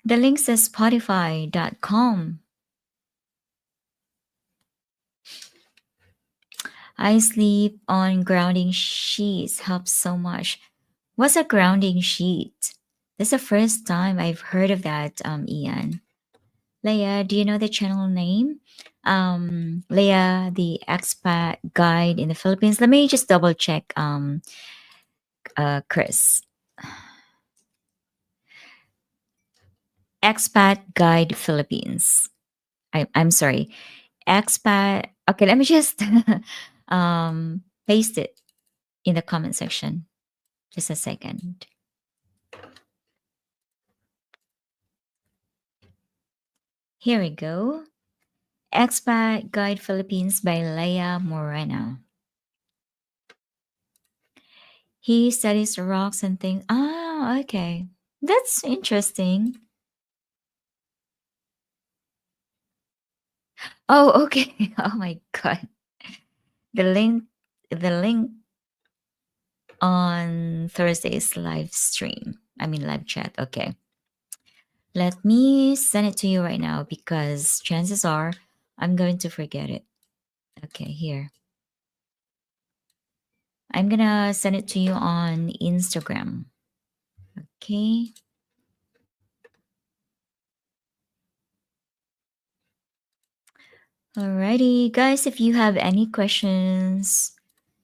the link says Spotify.com. I sleep on grounding sheets. Helps so much. What's a grounding sheet? That's the first time I've heard of that, Ian. Leia, do you know the channel name? Leia, the expat guide in the Philippines. Let me just double check, Chris. Expat Guide Philippines. I'm sorry. Expat. Okay, let me just paste it in the comment section. Just a second. Here we go. Expat Guide Philippines by Leia Moreno. He studies rocks and things. Ah, okay. That's interesting. Oh, okay. Oh my god. The link the link on Thursday's live stream. I mean live chat. Okay. Let me send it to you right now because chances are I'm going to forget it. Okay, here. I'm gonna send it to you on Instagram. Okay. Alrighty, guys, if you have any questions,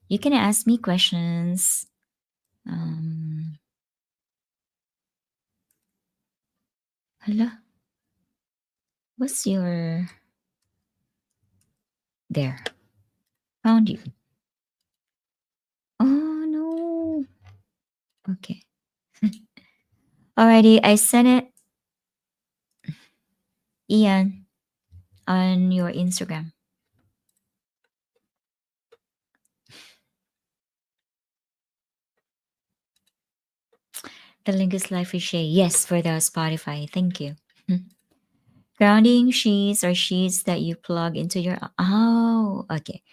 you can ask me questions. Um, Hello, what's your. There, found you. Oh no. Okay. Alrighty, I sent it, Ian, on your Instagram. The link is live for share. Yes, for the Spotify. Thank you. Grounding sheets are sheets that you plug into your. Oh, okay.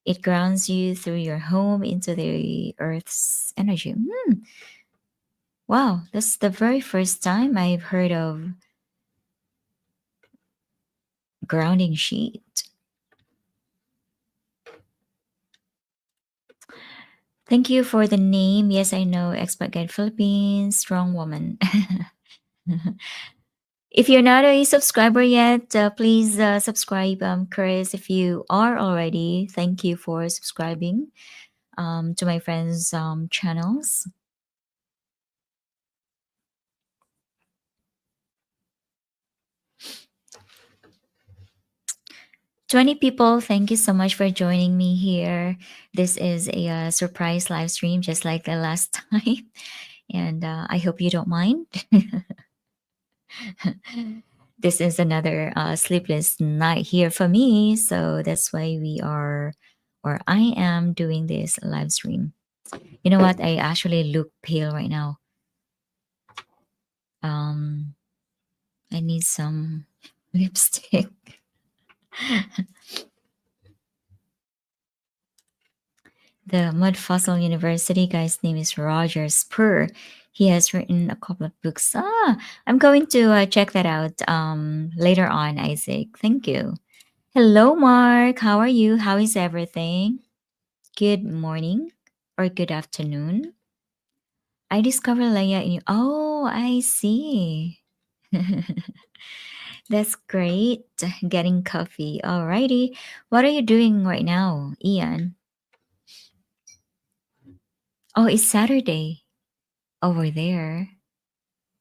It grounds you through your home into the earth's energy. Wow, that's the very first time I've heard of grounding sheet. Thank you for the name. Yes, I know. Expat Guide Philippines, strong woman. If you're not a subscriber yet, please subscribe, Chris. If you are already, thank you for subscribing to my friends' channels. 20 people, thank you so much for joining me here. This is a surprise live stream, just like the last time. And I hope you don't mind. This is another sleepless night here for me. So that's why we are, or I am doing this live stream. You know what? I actually look pale right now. Um, I need some lipstick. The Mud Fossil University guy's name is Roger Spur. He has written a couple of books. I'm going to check that out later on, Isaac. Thank you. Hello, Mark. How are you? How is everything? Good morning or good afternoon. I discovered Leia in you. Oh, I see. That's great. Getting coffee. Alrighty. What are you doing right now, Ian? Oh, it's Saturday over there,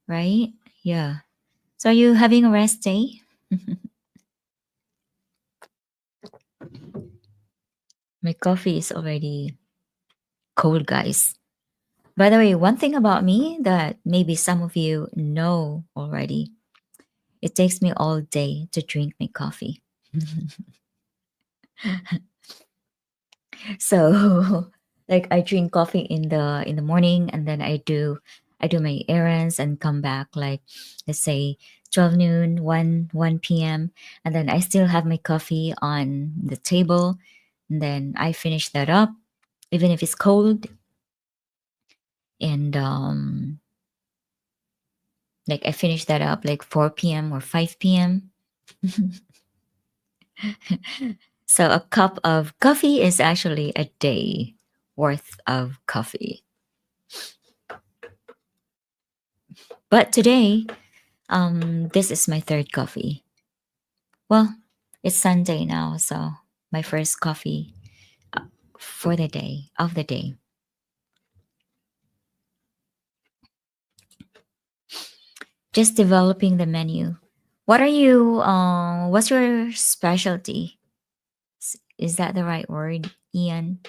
right? Yeah. So are you having a rest day? My coffee is already cold, guys. By the way, one thing about me that maybe some of you know already, it takes me all day to drink my coffee. So like I drink coffee in the morning, and then I do my errands and come back like, let's say, 12 noon, 1 p.m., and then I still have my coffee on the table, and then I finish that up even if it's cold, and like I finish that up like 4 p.m. or 5 p.m. So a cup of coffee is actually a day worth of coffee. But today, this is my third coffee. Well, it's Sunday now, so my first coffee for the day of the day. Just developing the menu. What are you? What's your specialty? Is that the right word, Ian?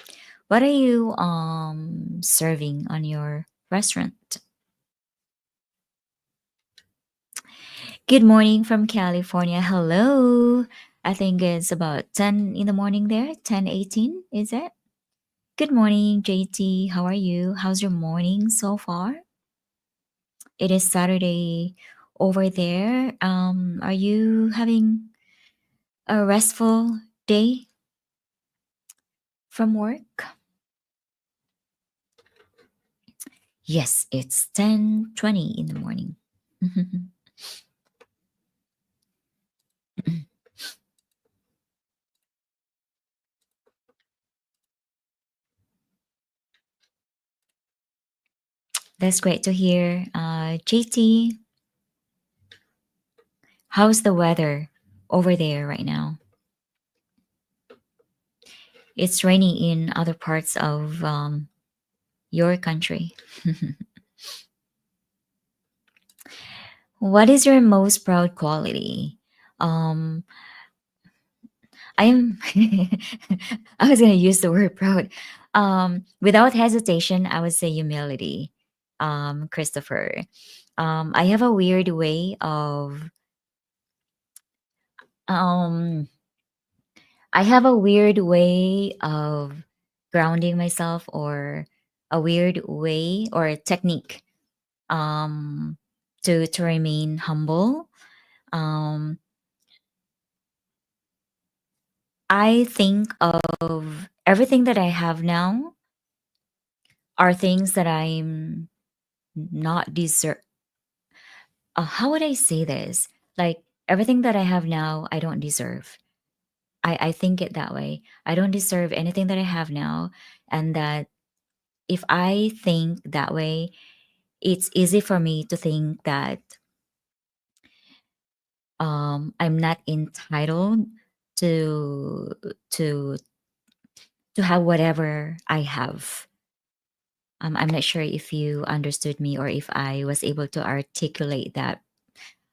What are you serving on your restaurant? Good morning from California. Hello. I think it's about 10 in the morning there. 10:18, is it? Good morning, JT. How are you? How's your morning so far? It is Saturday over there. Are you having a restful day from work? Yes, it's 10:20 in the morning. That's great to hear. JT, how's the weather over there right now? it's rainy in other parts of your country. What is your most proud quality? Um, I'm. I was gonna use the word proud. Without hesitation, I would say humility. Christopher. I have a weird way of um I have a weird way of grounding myself, or a weird way or technique um to remain humble. Um I think of everything that I have now are things that I'm not deserve. How would I say this? Like, everything that I have now, I don't deserve. I think it that way. I don't deserve anything that I have now, and that if I think that way, it's easy for me to think that I'm not entitled to to to have whatever I have. I'm not sure if you understood me, or if I was able to articulate that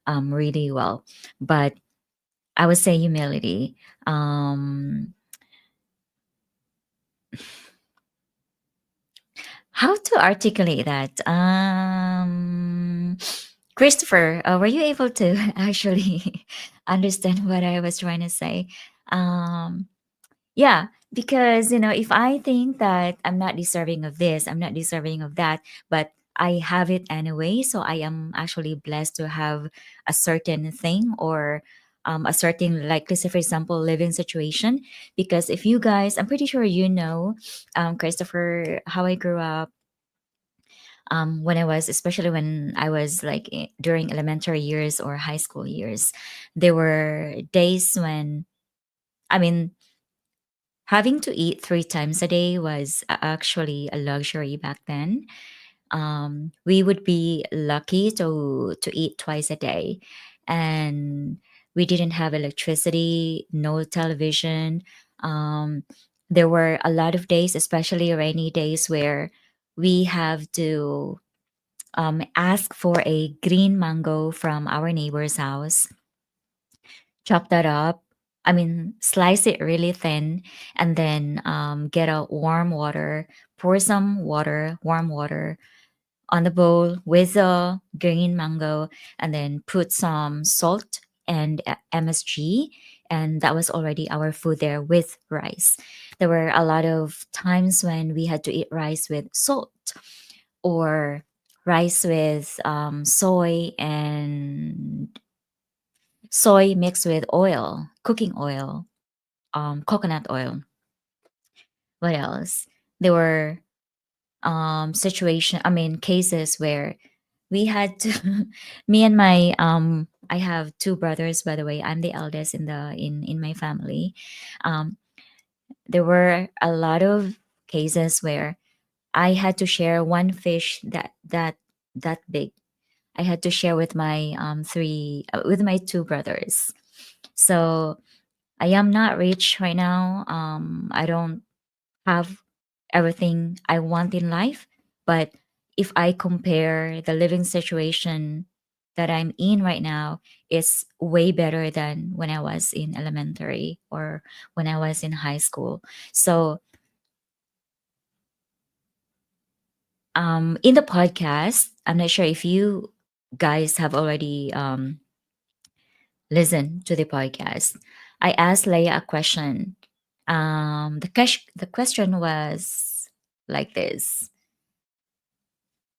really well, but I would say humility. Um, how to articulate that? Christopher, were you able to actually understand what I was trying to say? Um, Yeah, because if I think that I'm not deserving of this, I'm not deserving of that, but I have it anyway, so I am actually blessed to have a certain thing, or a certain, like, let's say for example, living situation. Because if you guys, I'm pretty sure Christopher, how I grew up. When I was, especially when I was like during elementary years or high school years, there were days when, I mean, having to eat three times a day was actually a luxury back then. We would be lucky to eat twice a day, and we didn't have electricity, no television. Um, there were a lot of days, especially rainy days, where we have to ask for a green mango from our neighbor's house, chop that up. I mean, slice it really thin, and then get a warm water, pour some water, warm water, on the bowl with the green mango, and then put some salt and MSG. And that was already our food there with rice. There were a lot of times when we had to eat rice with salt, or rice with soy mixed with oil, cooking oil, coconut oil. What else? There were cases where we had to me and my I have two brothers, by the way. I'm the eldest in my family. Um there were a lot of cases where I had to share one fish that big. I had to share with my three with my two brothers. So I am not rich right now. I don't have everything I want in life. But if I compare the living situation that I'm in right now, it's way better than when I was in elementary or when I was in high school. So in the podcast, I'm not sure if you guys have already listened to the podcast. I asked Leia a question. The question was like this: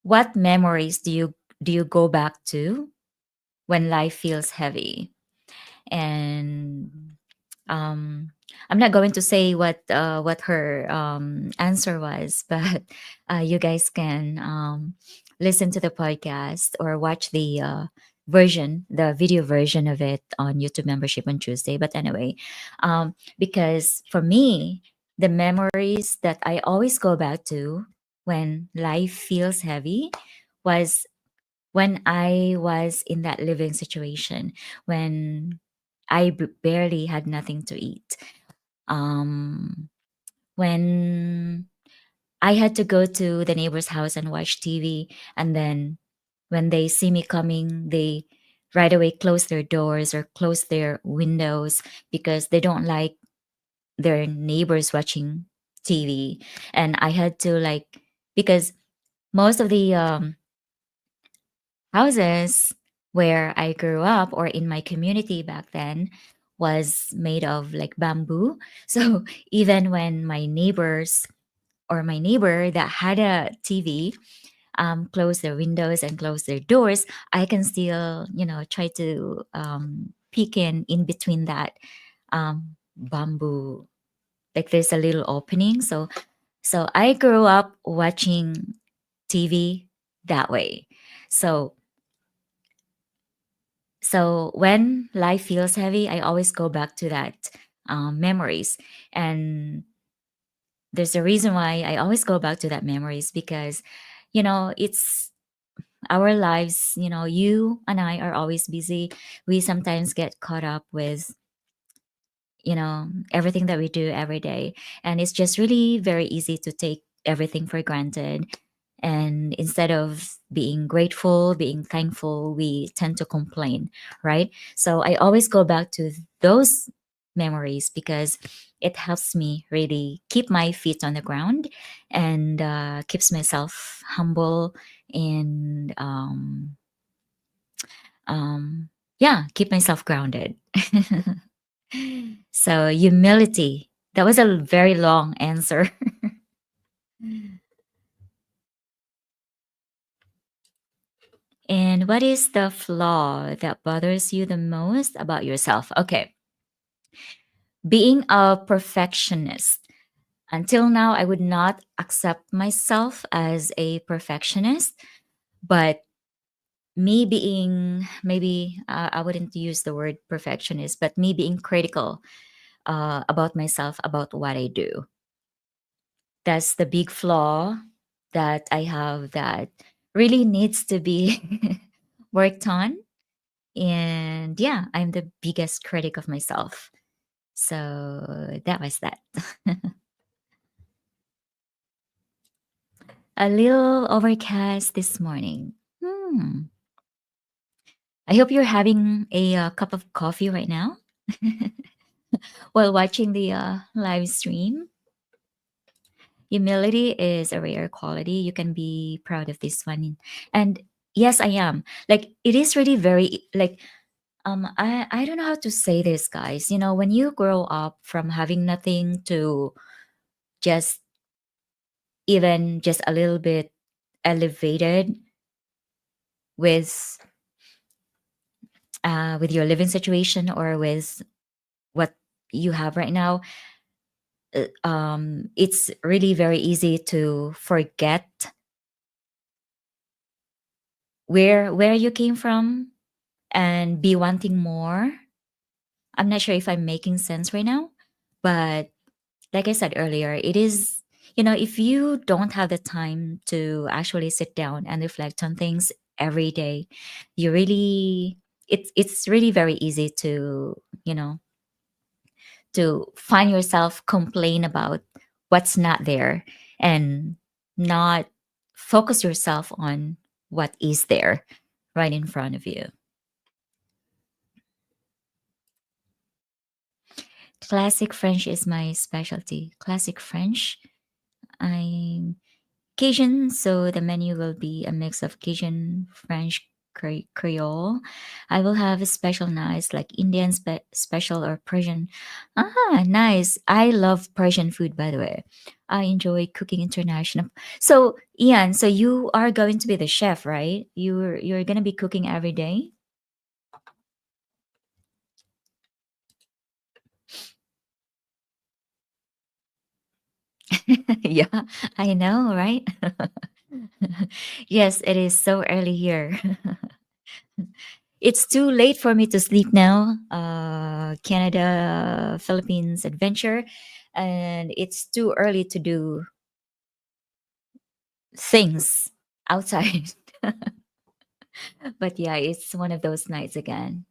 what memories do you go back to when life feels heavy? And um, I'm not going to say what her answer was, but you guys can listen to the podcast or watch the video version of it on YouTube membership on Tuesday. But anyway, because for me, the memories that I always go back to when life feels heavy was when I was in that living situation, when I barely had nothing to eat. Um, when I had to go to the neighbor's house and watch TV. And then when they see me coming, they right away close their doors or close their windows because they don't like their neighbors watching TV. And I had to like, because most of the houses where I grew up or in my community back then was made of like bamboo. So even when my neighbors or my neighbor that had a TV close their windows and close their doors, I can still, try to peek in between that bamboo. Like there's a little opening. So I grew up watching TV that way. So so when life feels heavy, I always go back to that memories. And there's a reason why I always go back to that memories because, it's our lives, you and I are always busy. We sometimes get caught up with, everything that we do every day. And it's just really very easy to take everything for granted. And instead of being grateful, being thankful, we tend to complain, right? So I always go back to those memories because it helps me really keep my feet on the ground and keeps myself humble and um, yeah, keep myself grounded. So humility. That was a very long answer. And what is the flaw that bothers you the most about yourself? Okay, being a perfectionist. Until now, I would not accept myself as a perfectionist, but me being maybe I wouldn't use the word perfectionist, but me being critical about myself, about what I do. That's the big flaw that I have that really needs to be worked on. And yeah, I'm the biggest critic of myself. So that was that. A little overcast this morning. I hope you're having a cup of coffee right now while watching the live stream. Humility is a rare quality. You can be proud of this one. And yes, I am. Like it is really very like I don't know how to say this, guys. When you grow up from having nothing to just even just a little bit elevated with with your living situation or with what you have right now, it's really very easy to forget where you came from and be wanting more. I'm not sure if I'm making sense right now, but like I said earlier, it is, if you don't have the time to actually sit down and reflect on things every day, you really, it's really very easy to, to find yourself complain about what's not there and not focus yourself on what is there right in front of you. Classic French is my specialty. Classic French. I'm Cajun, so the menu will be a mix of Cajun, French, Creole. I will have a special nice like Indian special or Persian. Ah, nice. I love Persian food, by the way. I enjoy cooking international. So, Ian, so you are going to be the chef, right? You're gonna be cooking every day. Yeah, I know, right? Yes, it is so early here. It's too late for me to sleep now. Canada, Philippines adventure, and it's too early to do things outside. But yeah, it's one of those nights again.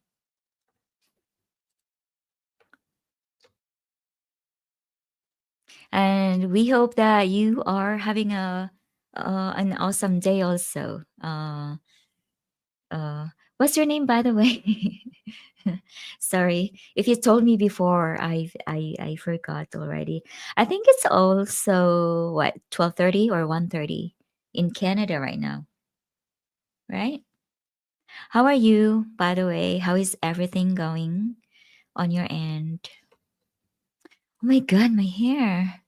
And we hope that you are having an awesome day also. Uh, what's your name, by the way? Sorry, if you told me before, I forgot already. I think it's also what 12:30 or 1:30 in Canada right now, right? How are you, by the way? How is everything going on your end? Oh my god, my hair.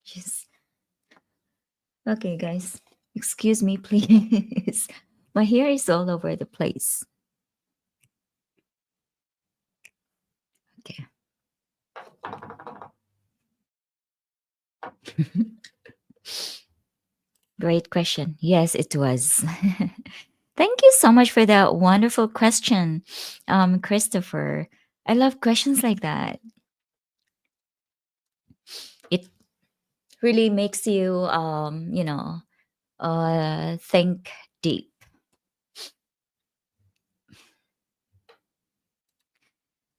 Just okay, guys. Excuse me, please. My hair is all over the place. Okay. Great question. Yes, it was. Thank you so much for that wonderful question, Christopher. I love questions like that. It really makes you, think deep.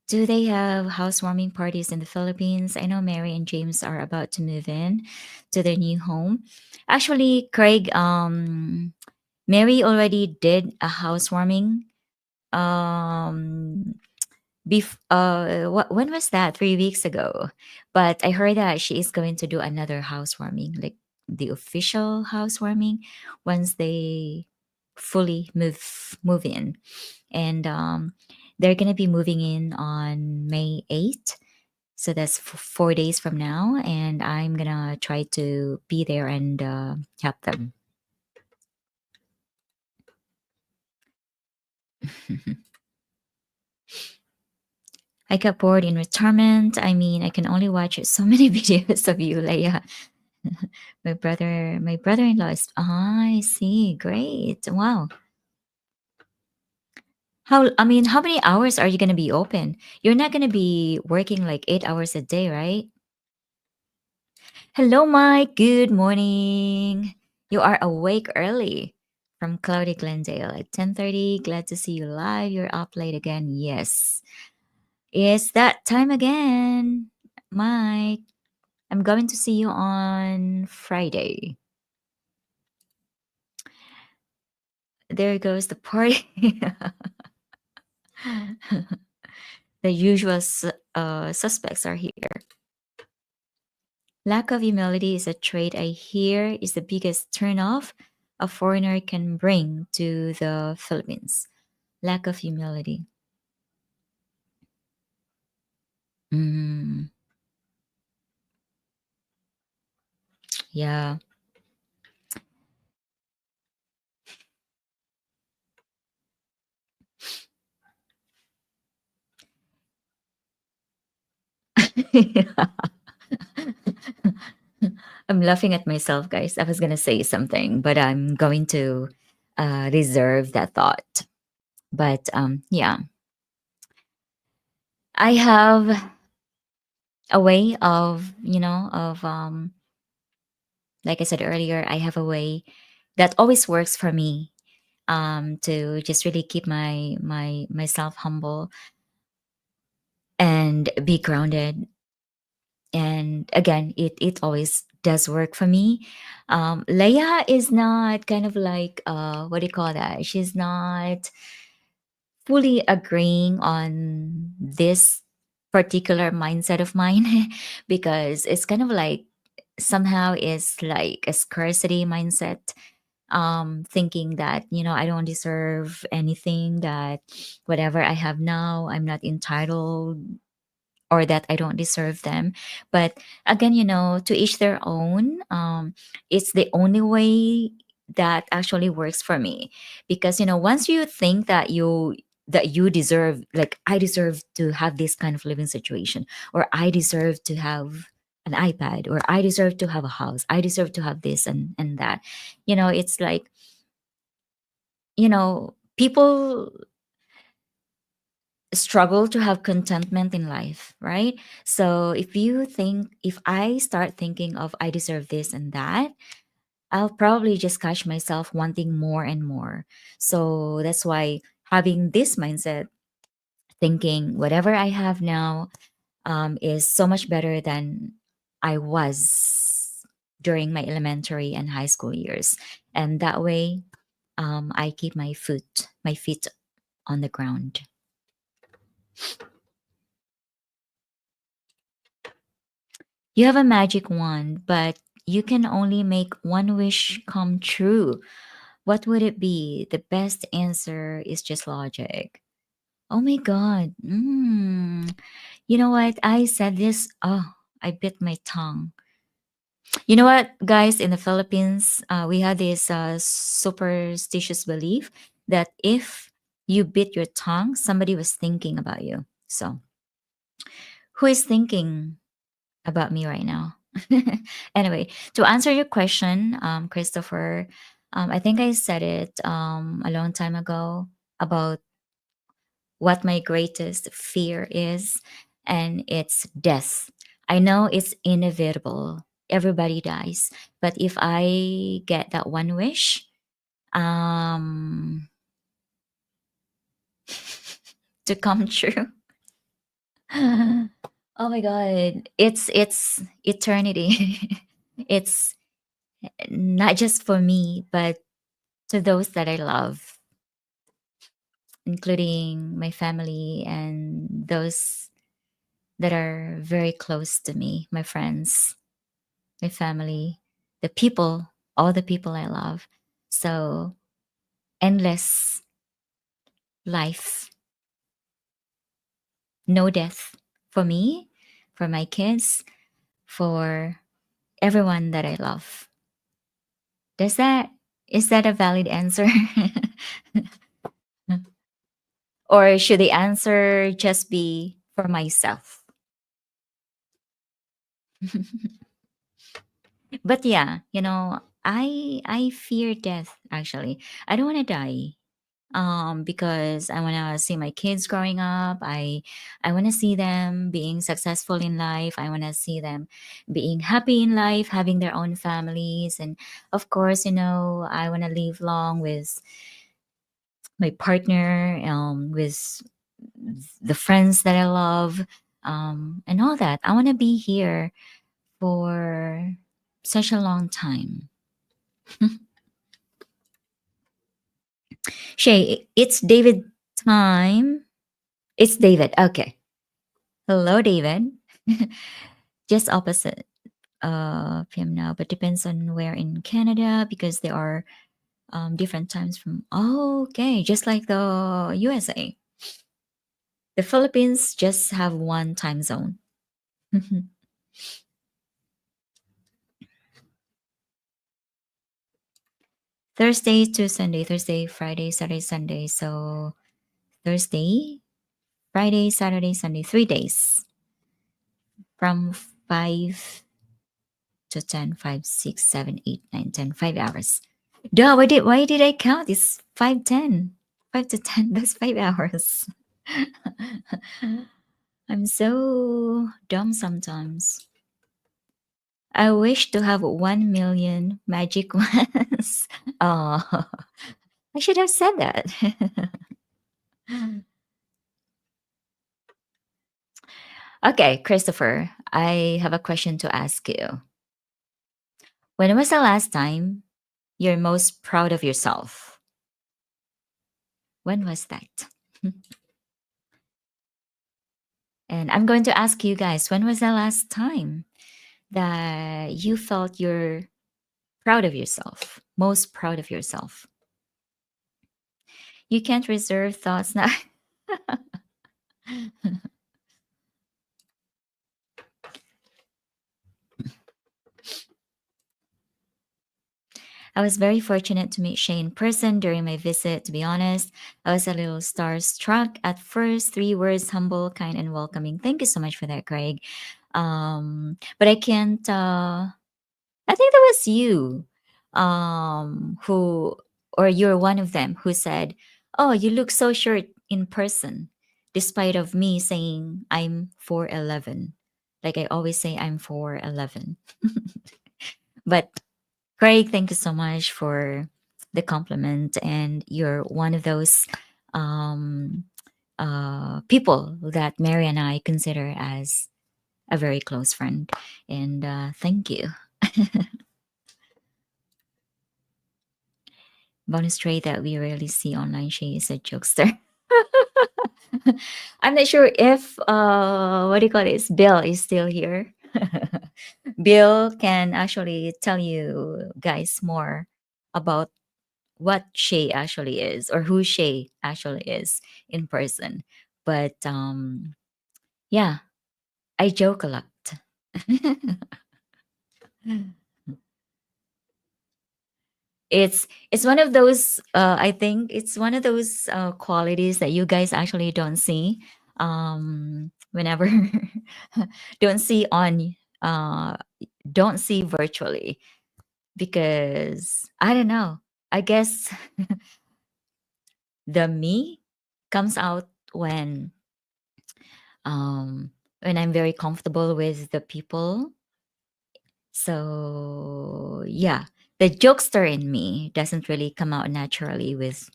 Do they have housewarming parties in the Philippines? I know Mary and James are about to move in to their new home. Actually, Craig, Mary already did a housewarming. When was that? 3 weeks ago. But I heard that she is going to do another housewarming, like the official housewarming, once they fully move in, and they're gonna be moving in on May 8th. So that's 4 days from now, and I'm gonna try to be there and help them. I got bored in retirement. I mean, I can only watch so many videos of you, Leia. My brother-in-law is. Ah, I see. Great. Wow. I mean, how many hours are you gonna be open? You're not gonna be working like 8 hours a day, right? Hello, Mike. Good morning. You are awake early from cloudy Glendale at 10:30. Glad to see you live. You're up late again. Yes. It's that time again, Mike. I'm going to see you on Friday. There goes the party. The usual suspects are here. Lack of humility is a trait I hear is the biggest turnoff a foreigner can bring to the Philippines. Lack of humility. Mm, yeah. I'm laughing at myself, guys. I was going to say something, but I'm going to reserve that thought. But yeah, I have a way of, like I said earlier, I have a way that always works for me, to just really keep myself humble and be grounded. And again, it always does work for me. Leia is not kind of like, what do you call that? She's not fully agreeing on this particular mindset of mine because it's kind of like somehow is like a scarcity mindset, thinking that I don't deserve anything, that whatever I have now I'm not entitled, or that I don't deserve them. But again, to each their own. It's the only way that actually works for me, because once you think that you deserve, like I deserve to have this kind of living situation, or I deserve to have an iPad, or I deserve to have a house, I deserve to have this and that. It's like, people struggle to have contentment in life, right? So if I start thinking of I deserve this and that, I'll probably just catch myself wanting more and more. So that's why having this mindset thinking whatever I have now is so much better than I was during my elementary and high school years. And that way, I keep my feet on the ground. You have a magic wand, but you can only make one wish come true. What would it be? The best answer is just logic. Oh my God. You know what? I said this. Oh, I bit my tongue. You know what, guys? In the Philippines, we had this superstitious belief that if you bit your tongue, somebody was thinking about you. So, who is thinking about me right now? Anyway, to answer your question, Christopher, I think I said it a long time ago about what my greatest fear is, and it's death. I know it's inevitable. Everybody dies. But if I get that one wish, um, to come true, oh my God, it's eternity. It's not just for me, but to those that I love, including my family and those that are very close to me, my friends, my family, the people, all the people I love. So, endless life, no death for me, for my kids, for everyone that I love. Does that is that a valid answer? Or should the answer just be for myself? But yeah, I fear death actually. I don't want to die. Because I want to see my kids growing up. I want to see them being successful in life. I want to see them being happy in life, having their own families, and of course, I want to live long with my partner, with the friends that I love, and all that. I want to be here for such a long time. Shay, it's David time. It's David. Okay. Hello, David. Just opposite of him now, but depends on where in Canada because there are different times from. Oh, okay, just like the USA. The Philippines just have one time zone. Thursday to Sunday, Thursday, Friday, Saturday, Sunday. So Thursday, Friday, Saturday, Sunday, 3 days from 5 to 10, 5, 6, 7, 8, 9, 10, 5 hours. Duh, why did I count? It's 5, 10, 5 to 10, that's 5 hours. I'm so dumb sometimes. I wish to have 1 million magic wands. Oh, I should have said that. Okay, Christopher, I have a question to ask you. When was the last time you're most proud of yourself? When was that? And I'm going to ask you guys, when was the last time that you felt you're proud of yourself, most proud of yourself? You can't reserve thoughts now. I was very fortunate to meet Shay in person during my visit, to be honest. I was a little starstruck at first. 3 words: humble, kind, and welcoming. Thank you so much for that, Craig. But I can't I think that was you, who, or you're one of them who said, "Oh, you look so short in person," despite of me saying I'm 4'11. Like I always say, I'm 4'11. But Craig, thank you so much for the compliment, and you're one of those um, people that Mary and I consider as a very close friend. And thank you. Bonus trait that we rarely see online, Shay is a jokester. I'm not sure if what do you call this? Bill is still here. Bill can actually tell you guys more about what Shay actually is or who Shay actually is in person. But yeah, I joke a lot. It's one of those I think it's one of those qualities that you guys actually don't see whenever don't see on uh don't see virtually because I don't know, I guess the me comes out um when I'm very comfortable with the people. So yeah, the jokester in me doesn't really come out naturally with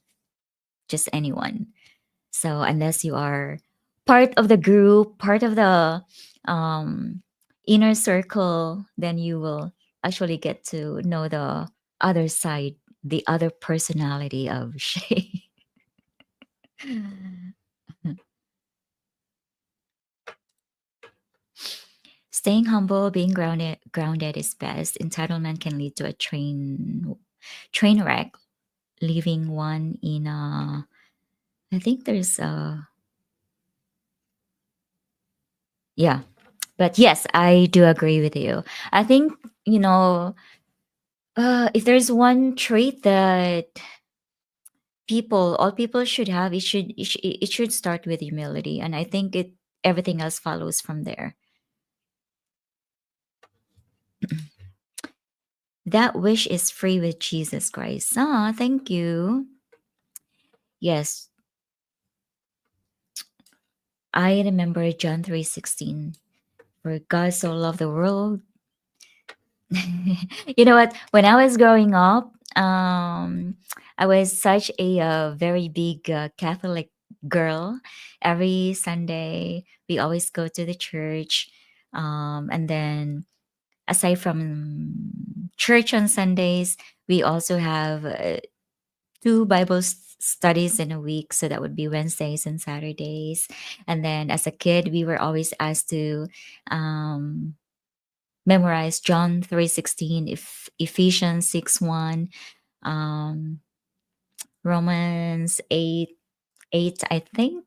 just anyone. So unless you are part of the group, part of the um, inner circle, then you will actually get to know the other side, the other personality of Shay. Staying humble, being grounded is best. Entitlement can lead to a train wreck, leaving one in a. I think there's a yeah, but yes, I do agree with you. I think you know if there's one trait that all people should have, it should start with humility, and I think it everything else follows from there. That wish is free with Jesus Christ. Ah, thank you. Yes, I remember John 3:16. For God so loved the world. You know what? When I was growing up, I was such a very big Catholic girl. Every Sunday, we always go to the church. And then, aside from church on Sundays, we also have two studies in a week. So that would be Wednesdays and Saturdays. And then, as a kid, we were always asked to um, memorize John 3:16, if Ephesians 6:1, um, Romans 8, I think.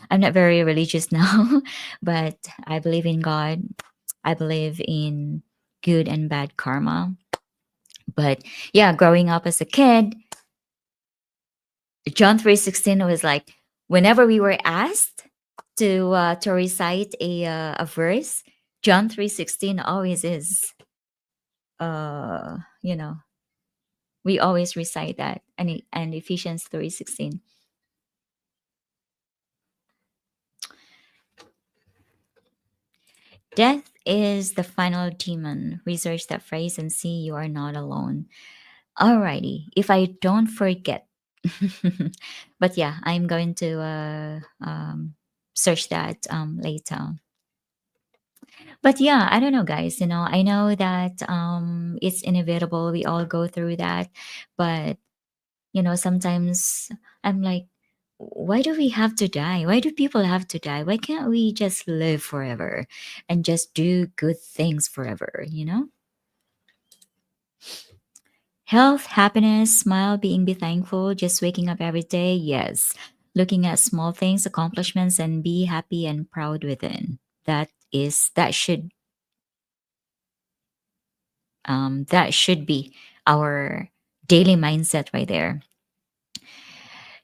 I'm not very religious now, but I believe in God. I believe in good and bad karma. But yeah, growing up as a kid, John 3:16 was like whenever we were asked to recite a verse, John 3:16 always is you know, we always recite that, and Ephesians 3:16. Death is the final demon. Research that phrase and see you are not alone. Alrighty, if I don't forget. But yeah, I'm going to search that later. But yeah, I don't know, guys. I know that it's inevitable. We all go through that, but sometimes I'm like, why do we have to die? Why do people have to die? Why can't we just live forever and just do good things forever? Health, happiness, smile, be thankful, just waking up every day. Yes. Looking at small things, accomplishments, and be happy and proud within. That should be our daily mindset right there.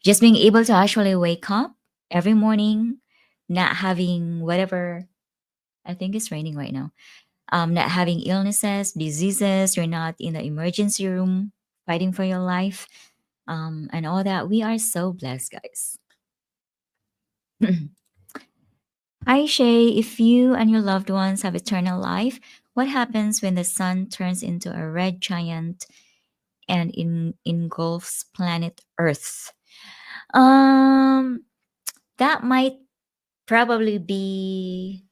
Just being able to actually wake up every morning, not having whatever. I think it's raining right now. Not having illnesses, diseases. You're not in the emergency room fighting for your life, and all that. We are so blessed, guys. Hi, Shay. If you and your loved ones have eternal life, what happens when the sun turns into a red giant and engulfs planet Earth? Um, That might probably be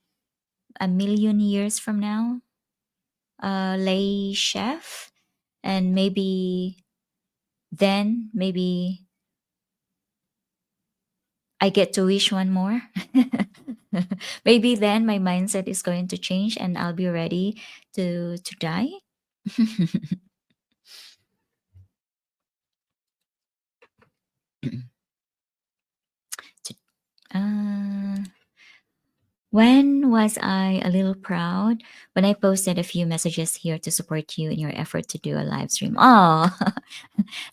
a million years from now, lay chef. And maybe then, maybe I get to wish one more. Maybe then my mindset is going to change and I'll be ready to die. To- uh, when was I a little proud? When I posted a few messages here to support you in your effort to do a live stream. Oh,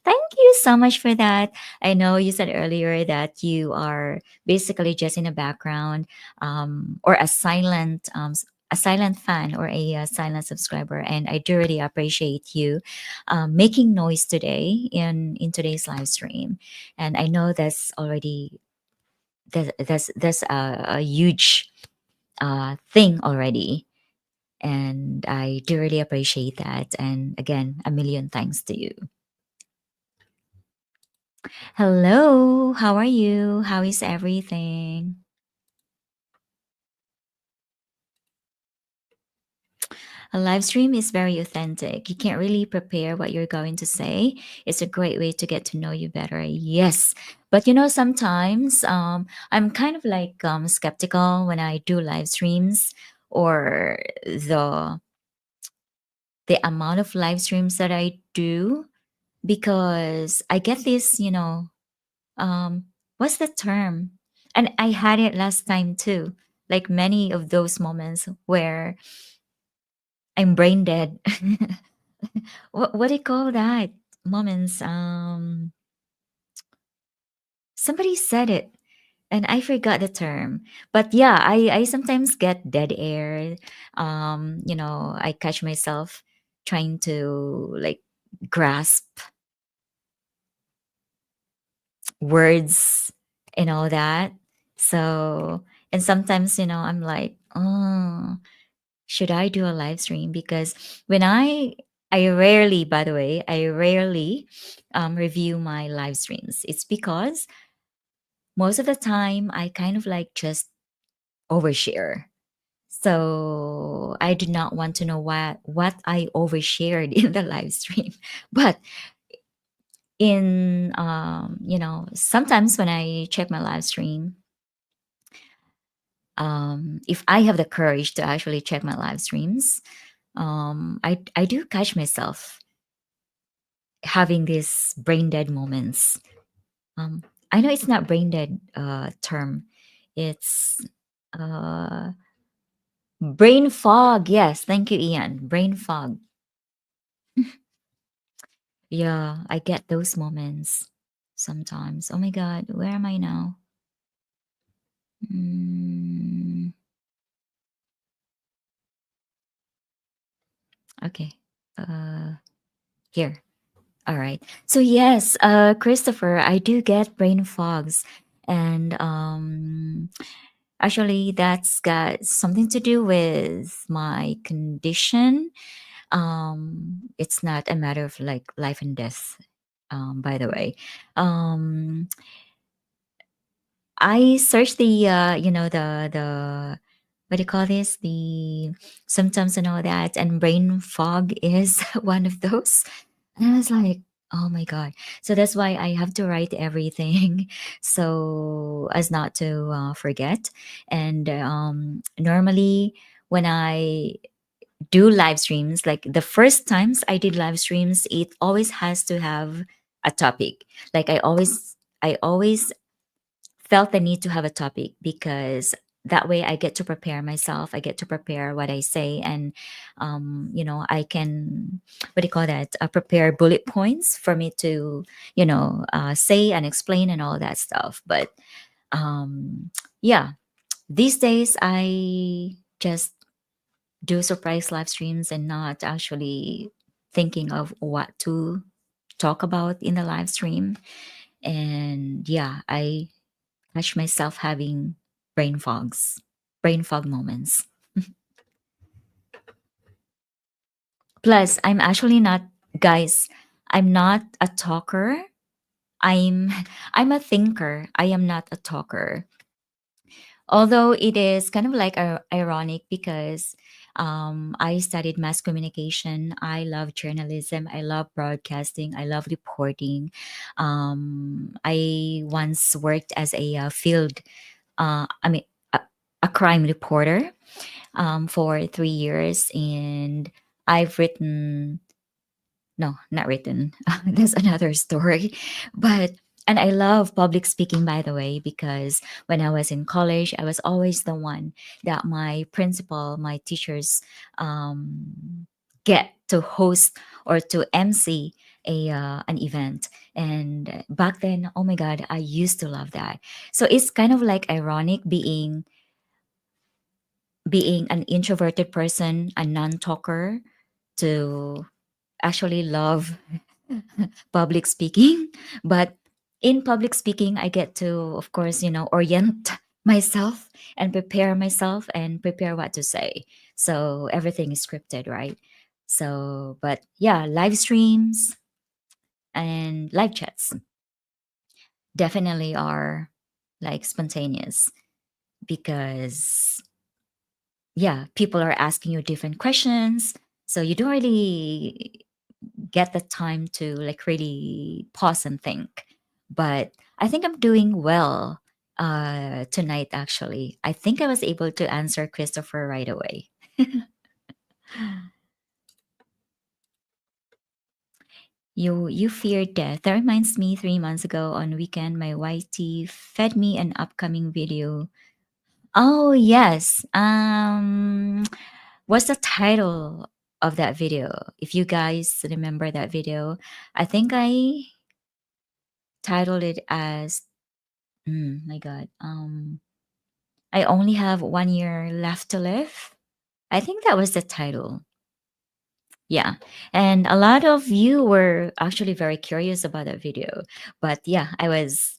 thank you so much for that. I know you said earlier that you are basically just in the background, or a silent fan or a silent subscriber, and I do really appreciate you making noise today in today's live stream. And I know that's already that's a huge thing already. And I do really appreciate that. And again, a million thanks to you. Hello, how are you? How is everything? A live stream is very authentic. You can't really prepare what you're going to say. It's a great way to get to know you better. Yes. But sometimes I'm kind of like skeptical when I do live streams, or the amount of live streams that I do, because I get this, what's the term? And I had it last time too. Like many of those moments where I'm brain dead. What do you call that? Moments. Somebody said it and I forgot the term. But yeah, I sometimes get dead air. I catch myself trying to like grasp words and all that. So, and sometimes, I'm like, oh, should I do a live stream? Because when I rarely, by the way, I rarely review my live streams. It's because most of the time I kind of like just overshare. So I do not want to know what I overshared in the live stream. But sometimes when I check my live stream, if I have the courage to actually check my live streams, I do catch myself having these brain dead moments. Um, I know it's not brain dead term. It's uh, brain fog. Yes, thank you, Ian. Brain fog. Yeah, I get those moments sometimes. Oh my God, where am I now? Mm, okay. Uh, Here. All right. So yes, Christopher, I do get brain fogs, and actually, that's got something to do with my condition. It's not a matter of like life and death. By the way, um, I searched the what do you call this, the symptoms and all that, and brain fog is one of those. And I was like, oh my God. So that's why I have to write everything so as not to forget. And normally, when I do live streams, like the first times I did live streams, it always has to have a topic. Like I always felt the need to have a topic, because that way I get to prepare myself. I get to prepare what I say, and I can, what do you call that? Prepare bullet points for me to, say and explain and all that stuff. But um, yeah, these days I just do surprise live streams and not actually thinking of what to talk about in the live stream. And yeah, I catch myself having brain fog moments. Plus, I'm actually not, guys, I'm not a talker. I'm I'm a thinker. I am not a talker. Although it is kind of like ironic because I studied mass communication. I love journalism. I love broadcasting. I love reporting. I once worked as a field, I mean, a, a crime reporter for 3 years, and I've written no, not written. That's another story. But and I love public speaking, by the way, because when I was in college, I was always the one that my principal, my teachers, get to host or to MC an event. And back then, oh my God, I used to love that. So it's kind of like ironic being an introverted person, a non-talker, to actually love public speaking. But in public speaking, I get to, of course, orient myself and prepare myself and prepare what to say. So everything is scripted, right? So, but yeah, live streams and live chats definitely are like spontaneous because, yeah, people are asking you different questions. So you don't really get the time to like really pause and think. But I think I'm doing well tonight, actually. I think I was able to answer Christopher right away. You fear death. That reminds me, 3 months ago on weekend, my YT fed me an upcoming video. Oh yes. What's the title of that video? If you guys remember that video, I think I titled it as my God. I only have 1 year left to live. I think that was the title. Yeah. And a lot of you were actually very curious about that video. But yeah, I was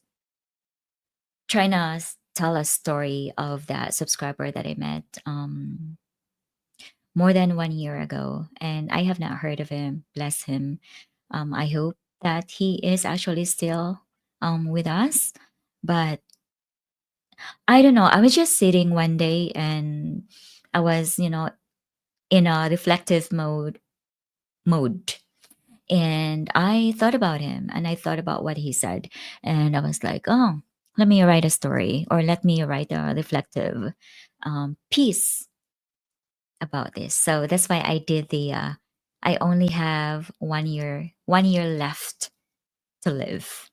trying to tell a story of that subscriber that I met more than 1 year ago. And I have not heard of him. Bless him. I hope that he is actually still with us. But I don't know. I was just sitting one day and I was, in a reflective mode. And I thought about him and I thought about what he said. And I was like, oh, let me write a story or let me write a reflective piece about this. So that's why I did I only have 1 year left to live.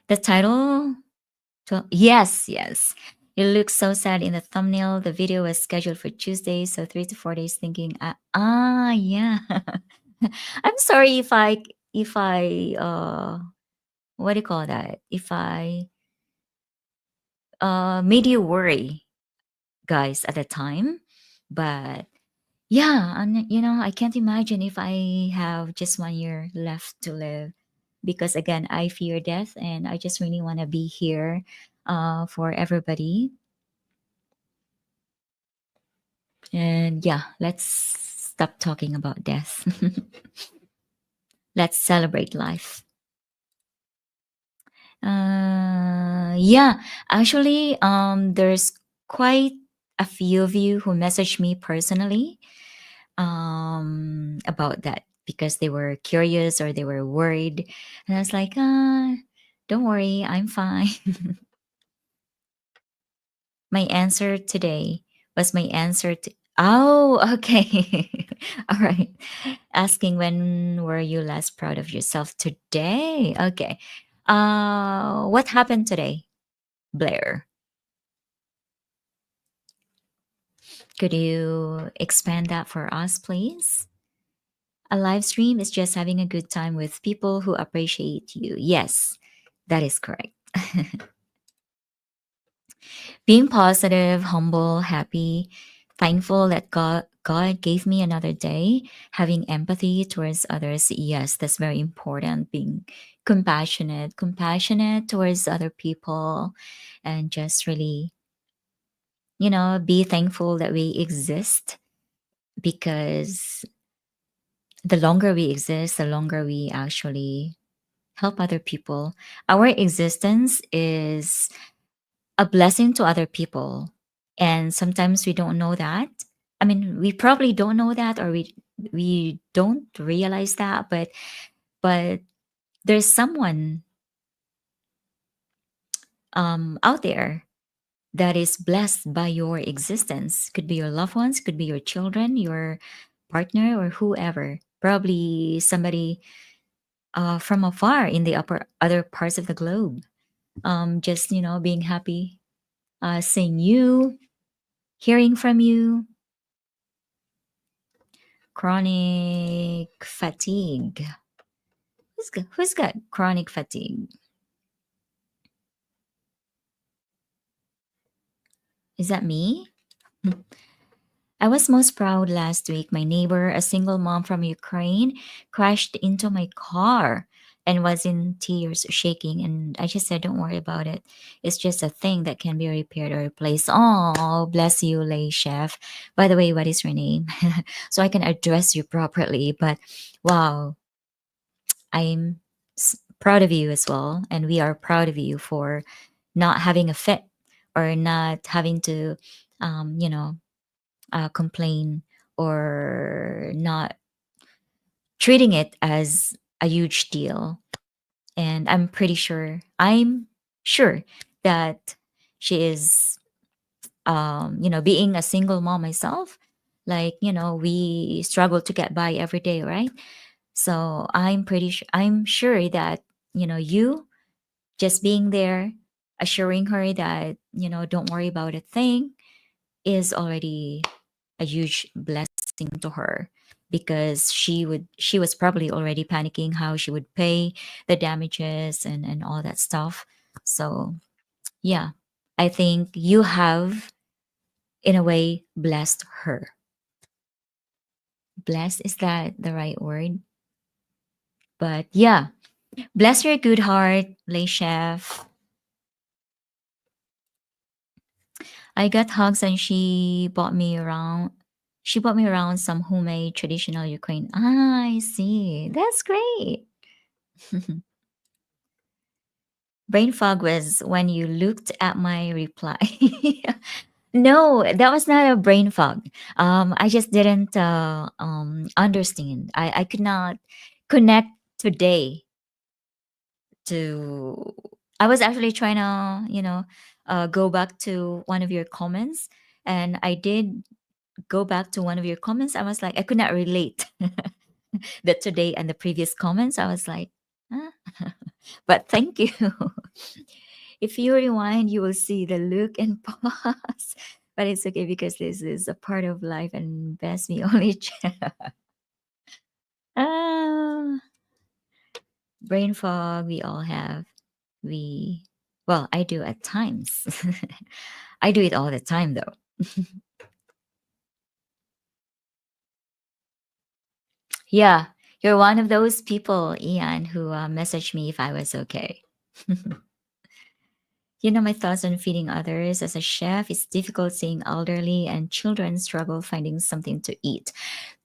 The title, yes, yes. It looks so sad in the thumbnail. The video was scheduled for Tuesday, so 3 to 4 days thinking, yeah. I'm sorry if I what do you call that? If I made you worry, guys, at the time. But yeah, and I can't imagine if I have just 1 year left to live because again, I fear death and I just really want to be here for everybody. And yeah, let's stop talking about death. Let's celebrate life. Yeah, actually, there's quite a few of you who messaged me personally about that because they were curious or they were worried. And I was like, don't worry, I'm fine. My answer today was my answer to. Oh, okay. All right. Asking when were you last proud of yourself today? Okay. What happened today, Blair? Could you expand that for us, please? A live stream is just having a good time with people who appreciate you. Yes, that is correct. Being positive, humble, happy, thankful that God gave me another day, having empathy towards others. Yes, that's very important. Being compassionate towards other people, and just really, be thankful that we exist because the longer we exist, the longer we actually help other people. Our existence is a blessing to other people. And sometimes we don't know that. I mean, we probably don't know that, or we don't realize that, but there's someone out there that is blessed by your existence. Could be your loved ones, could be your children, your partner, or whoever. Probably somebody from afar in the upper other parts of the globe. Just being happy, seeing you, hearing from you. Chronic fatigue. Who's got chronic fatigue? Is that me? I was most proud last week. My neighbor, a single mom from Ukraine, crashed into my car and was in tears, shaking. And I just said, "Don't worry about it. It's just a thing that can be repaired or replaced." Oh, bless you, Lay Chef. By the way, what is your name? So I can address you properly. But wow, I'm proud of you as well. And we are proud of you for not having a fit or not having to, um, you know, complain or not treating it as a huge deal. And I'm sure that she is, being a single mom myself, like, we struggle to get by every day, right? So I'm sure that, you just being there, assuring her that, don't worry about a thing is already a huge blessing to her, because she was probably already panicking how she would pay the damages and all that stuff. So yeah, I think you have, in a way, blessed her. Blessed, is that the right word? But yeah, bless your good heart, Lay Chef. I got hugs and she bought me around some homemade traditional Ukraine. Ah, I see. That's great. Brain fog was when you looked at my reply. No, that was not a brain fog. I just didn't understand. I could not connect today to. I was actually trying to, go back to one of your comments, and I did go back to one of your comments. I was like, I could not relate that today and the previous comments. I was like, huh? But thank you. If you rewind, you will see the look and pause. But it's okay because this is a part of life and best me only. Ah, brain fog, we all have. We, well, I do at times. I do it all the time though. Yeah, you're one of those people, Ian, who messaged me if I was okay. My thoughts on feeding others as a chef. It's difficult seeing elderly and children struggle finding something to eat.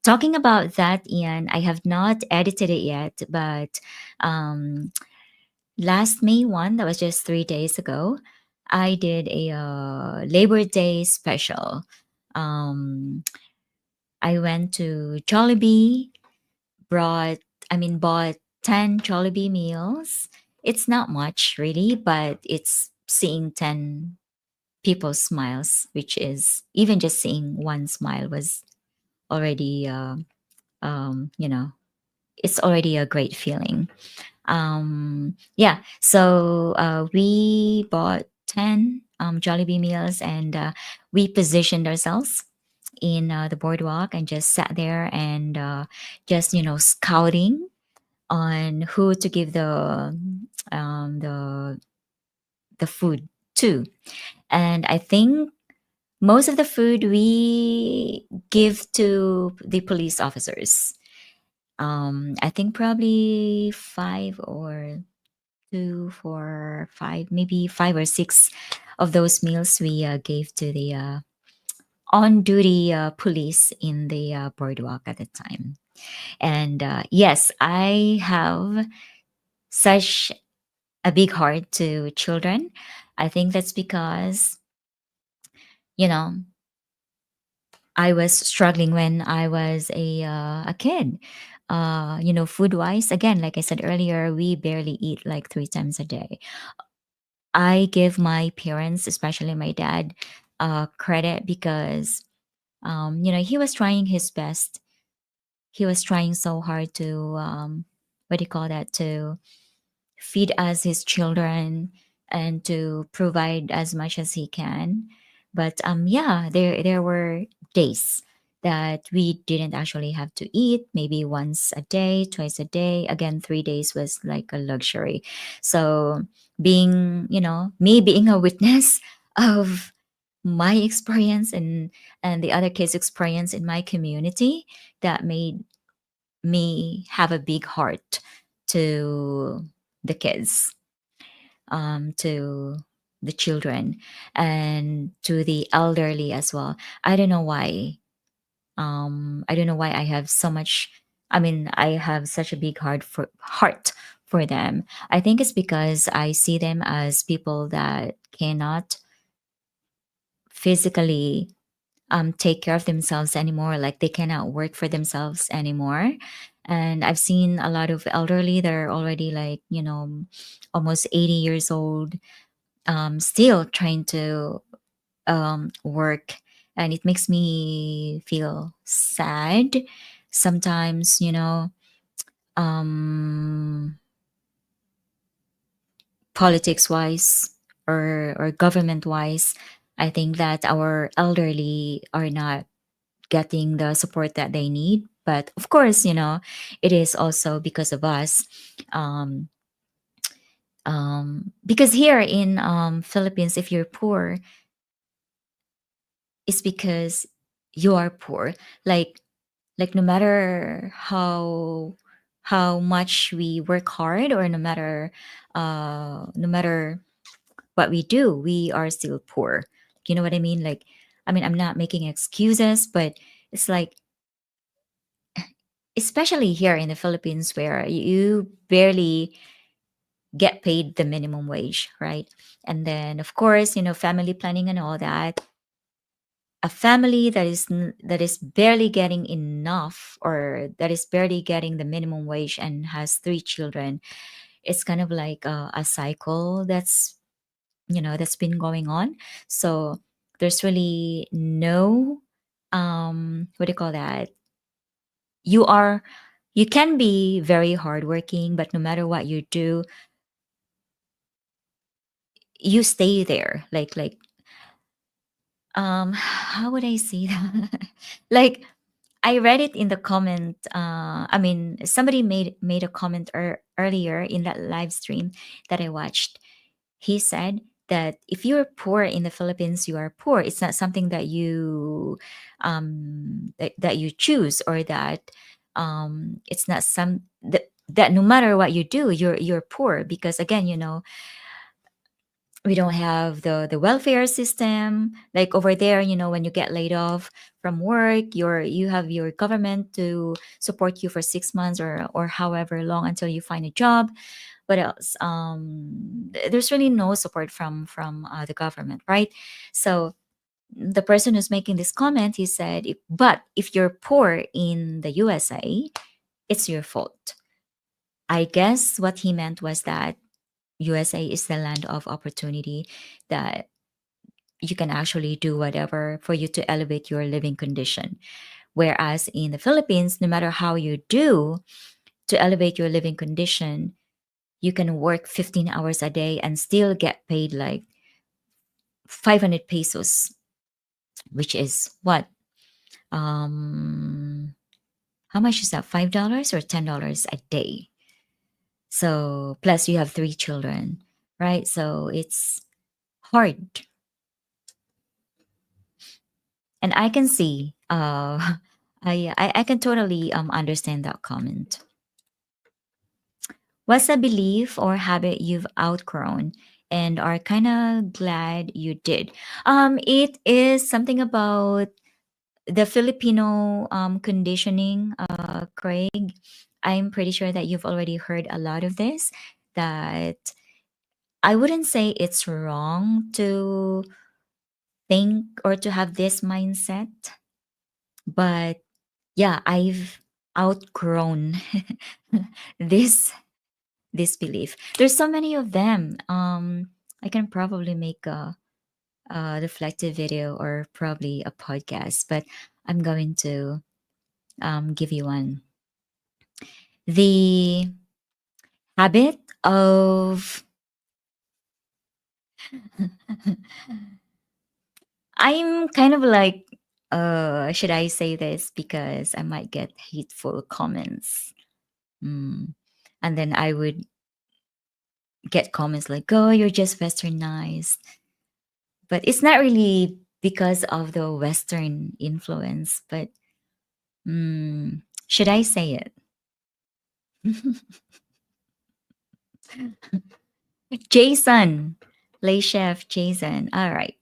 Talking about that, Ian, I have not edited it yet, but um, last May 1, that was just 3 days ago, I did a Labor Day special. Um, I went to Jollibee, brought, bought 10 Jollibee meals. It's not much really, but it's seeing 10 people's smiles, which is even just seeing one smile was already, you know, it's already a great feeling. Yeah, so we bought 10 Jollibee meals, and we positioned ourselves in the boardwalk and just sat there and just, scouting on who to give um, the the food to. And I think most of the food we give to the police officers. I think probably five or two, four, five, maybe five or six of those meals we gave to the on duty police in the boardwalk at the time. And yes, I have such a big heart to children. I think that's because, you know, I was struggling when I was a kid. Food wise, again, like I said earlier, we barely eat like 3 times a day. I give my parents, especially my dad, credit because, he was trying his best. He was trying so hard to, what do you call that, to feed us his children and to provide as much as he can. But yeah, there were days that we didn't actually have to eat, maybe once a day, twice a day. Again, 3 days was like a luxury. So me being a witness of my experience and the other kids' experience in my community, that made me have a big heart to the kids, to the children, and to the elderly as well. I don't know why. I don't know why I have so much. I mean, I have such a big heart for them. I think it's because I see them as people that cannot physically take care of themselves anymore. Like they cannot work for themselves anymore. And I've seen a lot of elderly that are already like, almost 80 years old, still trying to work. And it makes me feel sad sometimes, um, politics wise or government wise. I think that our elderly are not getting the support that they need. But of course, it is also because of us. Um, because here in Philippines, if you're poor, it's because you are poor. Like no matter how much we work hard, or no matter what we do, we are still poor. You know what I mean? Like, I mean, I'm not making excuses, but it's like, especially here in the Philippines, where you barely get paid the minimum wage, right? And then, of course, family planning and all that. A family that is barely getting enough, or that is barely getting the minimum wage and has 3 children, it's kind of like a cycle that's been going on. So there's really no, what do you call that? You are you can be very hardworking, but no matter what you do, you stay there. Like how would I say that? Like, I read it in the comment. I mean, somebody made a comment earlier in that live stream that I watched. He said that if you're poor in the Philippines, you are poor. It's not something that you choose, or that it's not that no matter what you do, you're poor, because again, we don't have the welfare system like over there. When you get laid off from work, you have your government to support you for 6 months, or however long, until you find a job. What else? There's really no support from the government, right? So the person who's making this comment, he said, but if you're poor in the USA, it's your fault. I guess what he meant was that USA is the land of opportunity, that you can actually do whatever for you to elevate your living condition. Whereas in the Philippines, no matter how you do to elevate your living condition, you can work 15 hours a day and still get paid like 500 pesos, which is what? Um, how much is that? $5 or $10 a day. So, plus you have 3 children, right? So it's hard. And I can see, I can totally understand that comment. What's a belief or habit you've outgrown and are kind of glad you did? It is something about the Filipino conditioning, Craig, I'm pretty sure that you've already heard a lot of this. That I wouldn't say it's wrong to think or to have this mindset, but yeah, I've outgrown this this belief. There's so many of them. I can probably make a reflective video or probably a podcast, but I'm going to give you one. The habit of I'm kind of like, should I say this because I might get hateful comments. Mm. And then I would get comments like, "Oh, you're just westernized." But it's not really because of the Western influence, but should I say it? Jason, Lay Chef Jason. All right.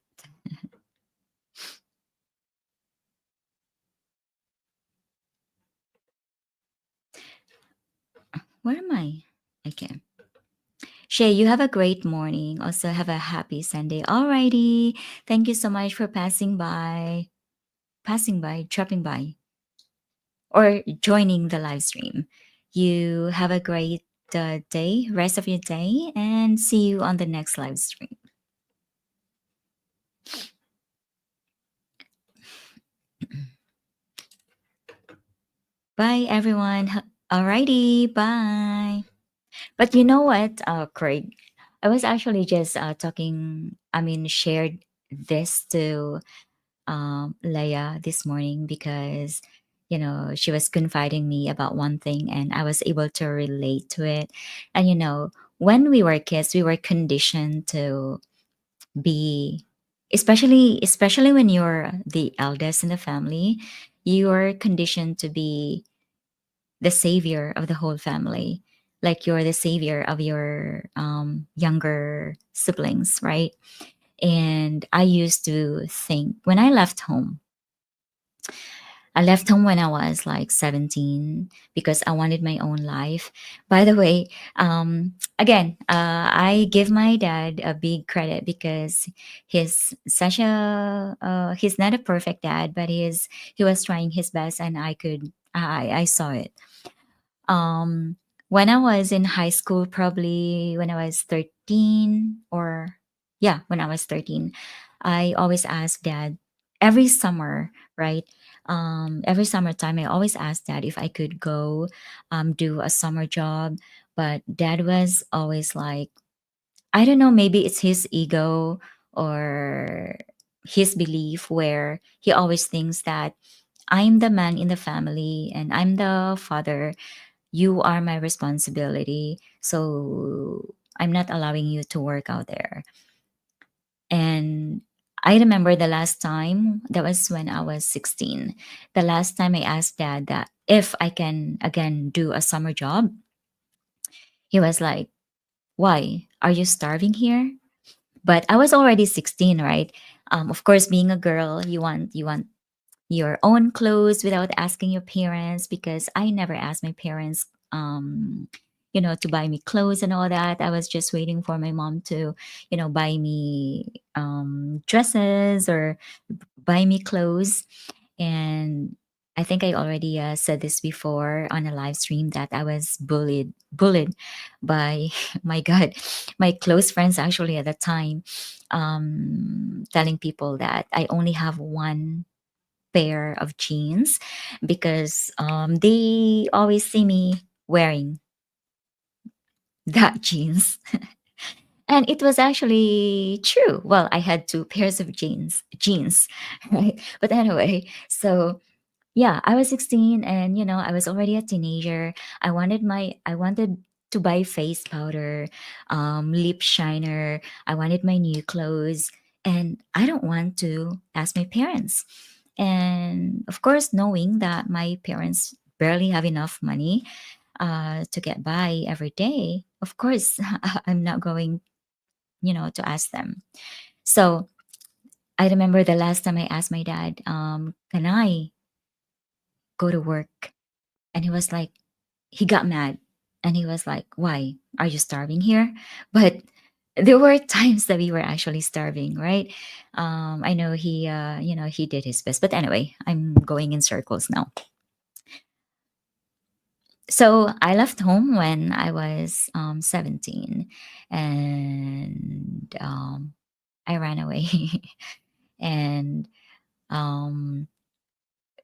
Where am I? Okay. Shay, you have a great morning. Also, have a happy Sunday. Alrighty. Thank you so much for dropping by, or joining the live stream. You have a great day, rest of your day, and see you on the next live stream. Bye, everyone. Alrighty. Bye. But you know what, Craig? I was actually just shared this to Leia this morning because, she was confiding me about one thing and I was able to relate to it. And, when we were kids, we were conditioned to be, especially when you're the eldest in the family, you're conditioned to be the savior of the whole family. Like you're the savior of your younger siblings, right? And I used to think when I left home when I was like 17 because I wanted my own life. By the way, again, I give my dad a big credit because he's not a perfect dad, but he was trying his best, and I saw it. Um, when I was in high school, probably when I was 13, or yeah, when I was 13, I always asked dad every summer, right? Every summertime, I always asked dad if I could go do a summer job. But dad was always like, I don't know, maybe it's his ego or his belief where he always thinks that I'm the man in the family and I'm the father, you are my responsibility. So I'm not allowing you to work out there. And I remember the last time, that was when I was 16. The last time I asked dad that if I can again do a summer job, he was like, "Why? Are you starving here?" But I was already 16, right? Of course, being a girl, you want your own clothes without asking your parents, because I never asked my parents to buy me clothes and all that. I was just waiting for my mom to buy me dresses or buy me clothes. And I think I already said this before on a live stream that I was bullied by my god, my close friends actually at the time, telling people that I only have one pair of jeans because they always see me wearing that jeans. And it was actually true. Well, I had two pairs of jeans, right? But anyway, so yeah, I was 16, and I was already a teenager. I wanted to buy face powder, lip shiner. I wanted my new clothes, and I don't want to ask my parents. And of course, knowing that my parents barely have enough money to get by every day, of course, I'm not going, to ask them. So I remember the last time I asked my dad, can I go to work? And he was like, he got mad and he was like, why? Are you starving here? But there were times that we were actually starving, right? I know he did his best. But anyway, I'm going in circles now. So I left home when I was 17 and I ran away. And um,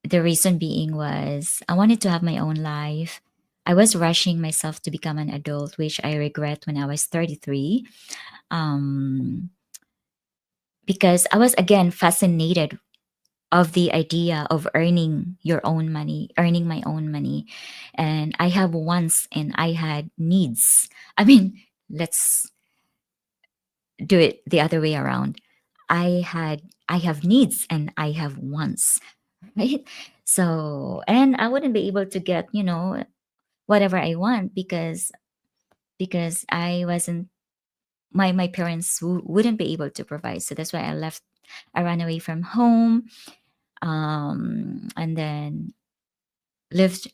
the reason being was I wanted to have my own life. I was rushing myself to become an adult, which I regret when I was 33. Um, because I was again fascinated of the idea of earning your own money, earning my own money. And I have wants and I had needs. I mean, let's do it the other way around. I have needs and I have wants, right? So, and I wouldn't be able to get, whatever I want because I wasn't my parents wouldn't be able to provide. So that's why I left. I ran away from home, and then lived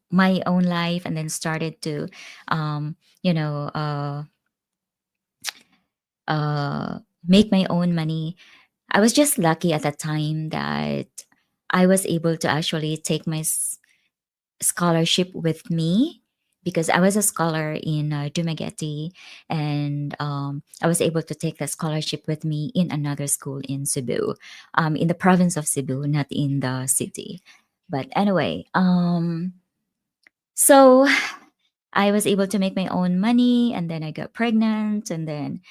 my own life, and then started to, um, you know, uh, make my own money. I was just lucky at the time that I was able to actually take my scholarship with me because I was a scholar in Dumaguete, and I was able to take that scholarship with me in another school in Cebu, in the province of Cebu, not in the city. But anyway, so I was able to make my own money, and then I got pregnant, and then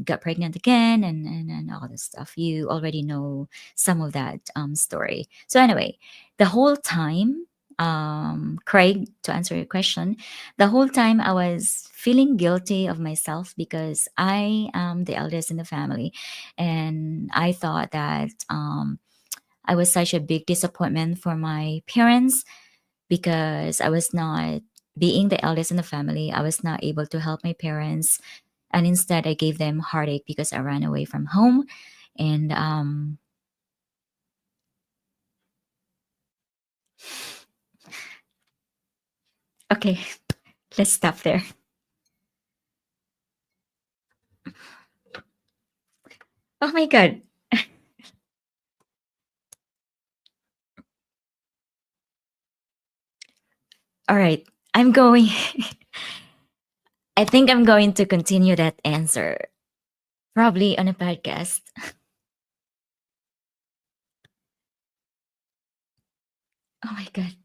got pregnant again, and all this stuff. You already know some of that story. So anyway, the whole time, Craig, to answer your question, the whole time I was feeling guilty of myself because I am the eldest in the family, and I thought that I was such a big disappointment for my parents because I was not being the eldest in the family. I was not able to help my parents, and instead I gave them heartache because I ran away from home. And okay, let's stop there. Oh my god! All right, I'm going. I think I'm going to continue that answer probably on a podcast. Oh my god.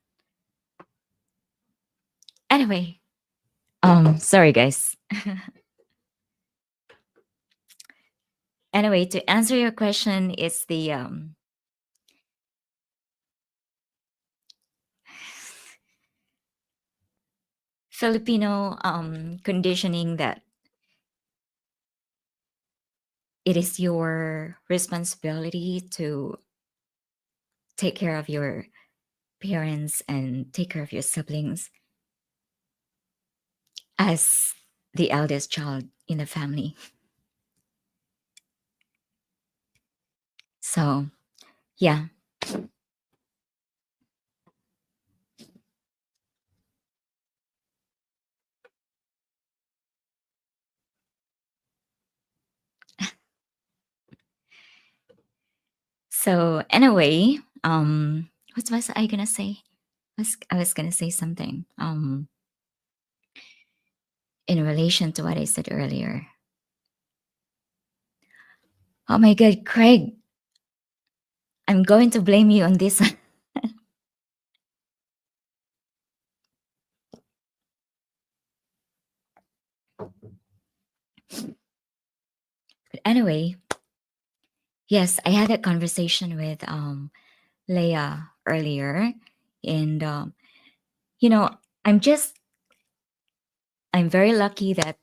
Anyway, sorry guys. Anyway, to answer your question, it's the Filipino conditioning that it is your responsibility to take care of your parents and take care of your siblings as the eldest child in the family. So, yeah. So, anyway, what was I gonna say? I was gonna say something in relation to what I said earlier. Oh my God, Craig, I'm going to blame you on this. But anyway, yes, I had a conversation with Leia earlier, and you know, I'm just I'm very lucky that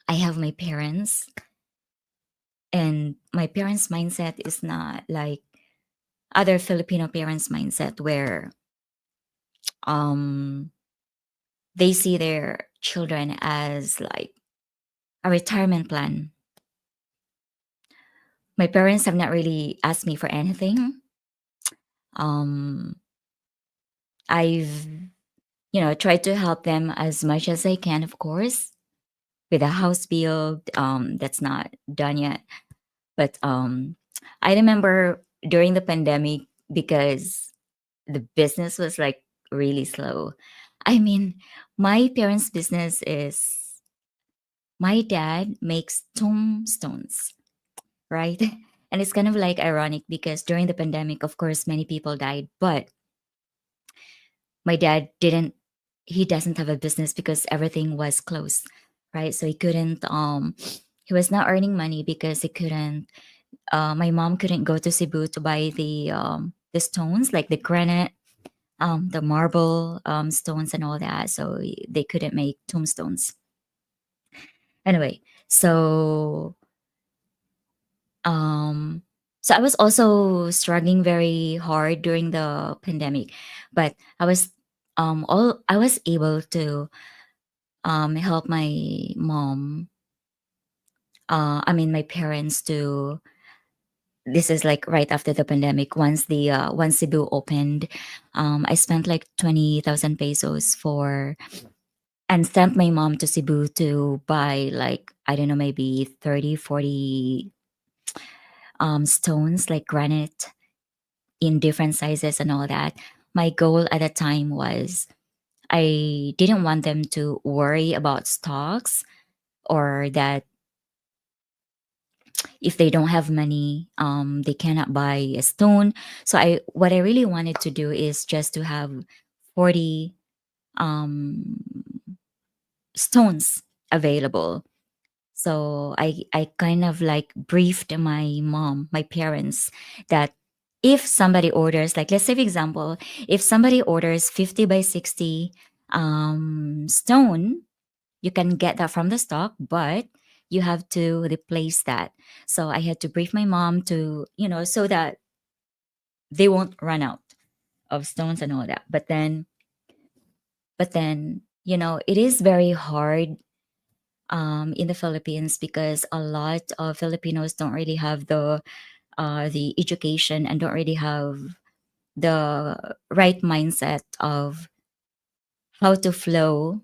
I have my parents, and my parents' mindset is not like other Filipino parents' mindset where um they see their children as like a retirement plan. My parents have not really asked me for anything. Um, I've, tried to help them as much as I can, of course, with a house bill. That's not done yet. But I remember during the pandemic, because the business was like really slow. I mean, my parents' business is, my dad makes tombstones, right? And it's kind of like ironic because during the pandemic, of course, many people died, but my dad didn't, he doesn't have a business because everything was closed, right? So he couldn't, he was not earning money because he couldn't, my mom couldn't go to Cebu to buy the stones, like the granite, the marble stones and all that. So they couldn't make tombstones. Anyway, um, so I was also struggling very hard during the pandemic, but I was able to help my mom. I mean, my parents to. This is like right after the pandemic. Once Cebu opened, I spent like 20,000 pesos for, and sent my mom to Cebu to buy like, I don't know, maybe 30, 40 stones like granite in different sizes and all that. My goal at the time was I didn't want them to worry about stocks, or that if they don't have money, they cannot buy a stone. So what I really wanted to do is just to have 40 um, stones available. So I kind of like briefed my mom, my parents, that if somebody orders, like let's say for example, if somebody orders 50 by 60 stone, you can get that from the stock, but you have to replace that. So I had to brief my mom to, so that they won't run out of stones and all that. But then, it is very hard in the Philippines because a lot of Filipinos don't really have the education and don't really have the right mindset of how to flow,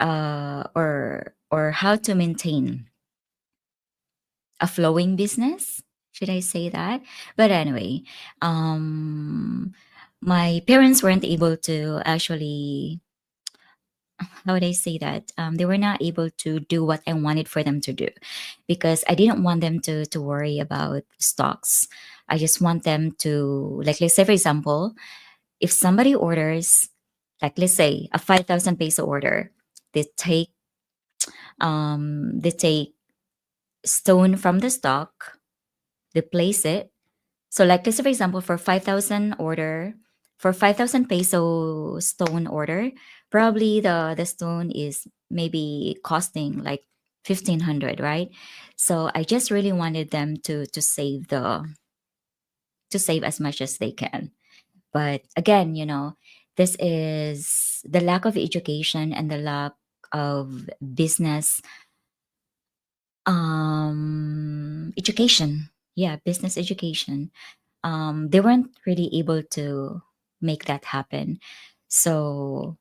or how to maintain a flowing business. Should I say that? But anyway, um, my parents weren't able to actually, how would I say that? They were not able to do what I wanted for them to do, because I didn't want them to worry about stocks. I just want them to, like, let's say, for example, if somebody orders, like, let's say, a 5,000 peso order, they take, they take stone from the stock, they place it. So, like, let's say, for example, for 5,000 peso stone order, probably the stone is maybe costing like 1,500, right? So I just really wanted them to save as much as they can. But again, this is the lack of education and the lack of business education. Yeah, business education. They weren't really able to make that happen. So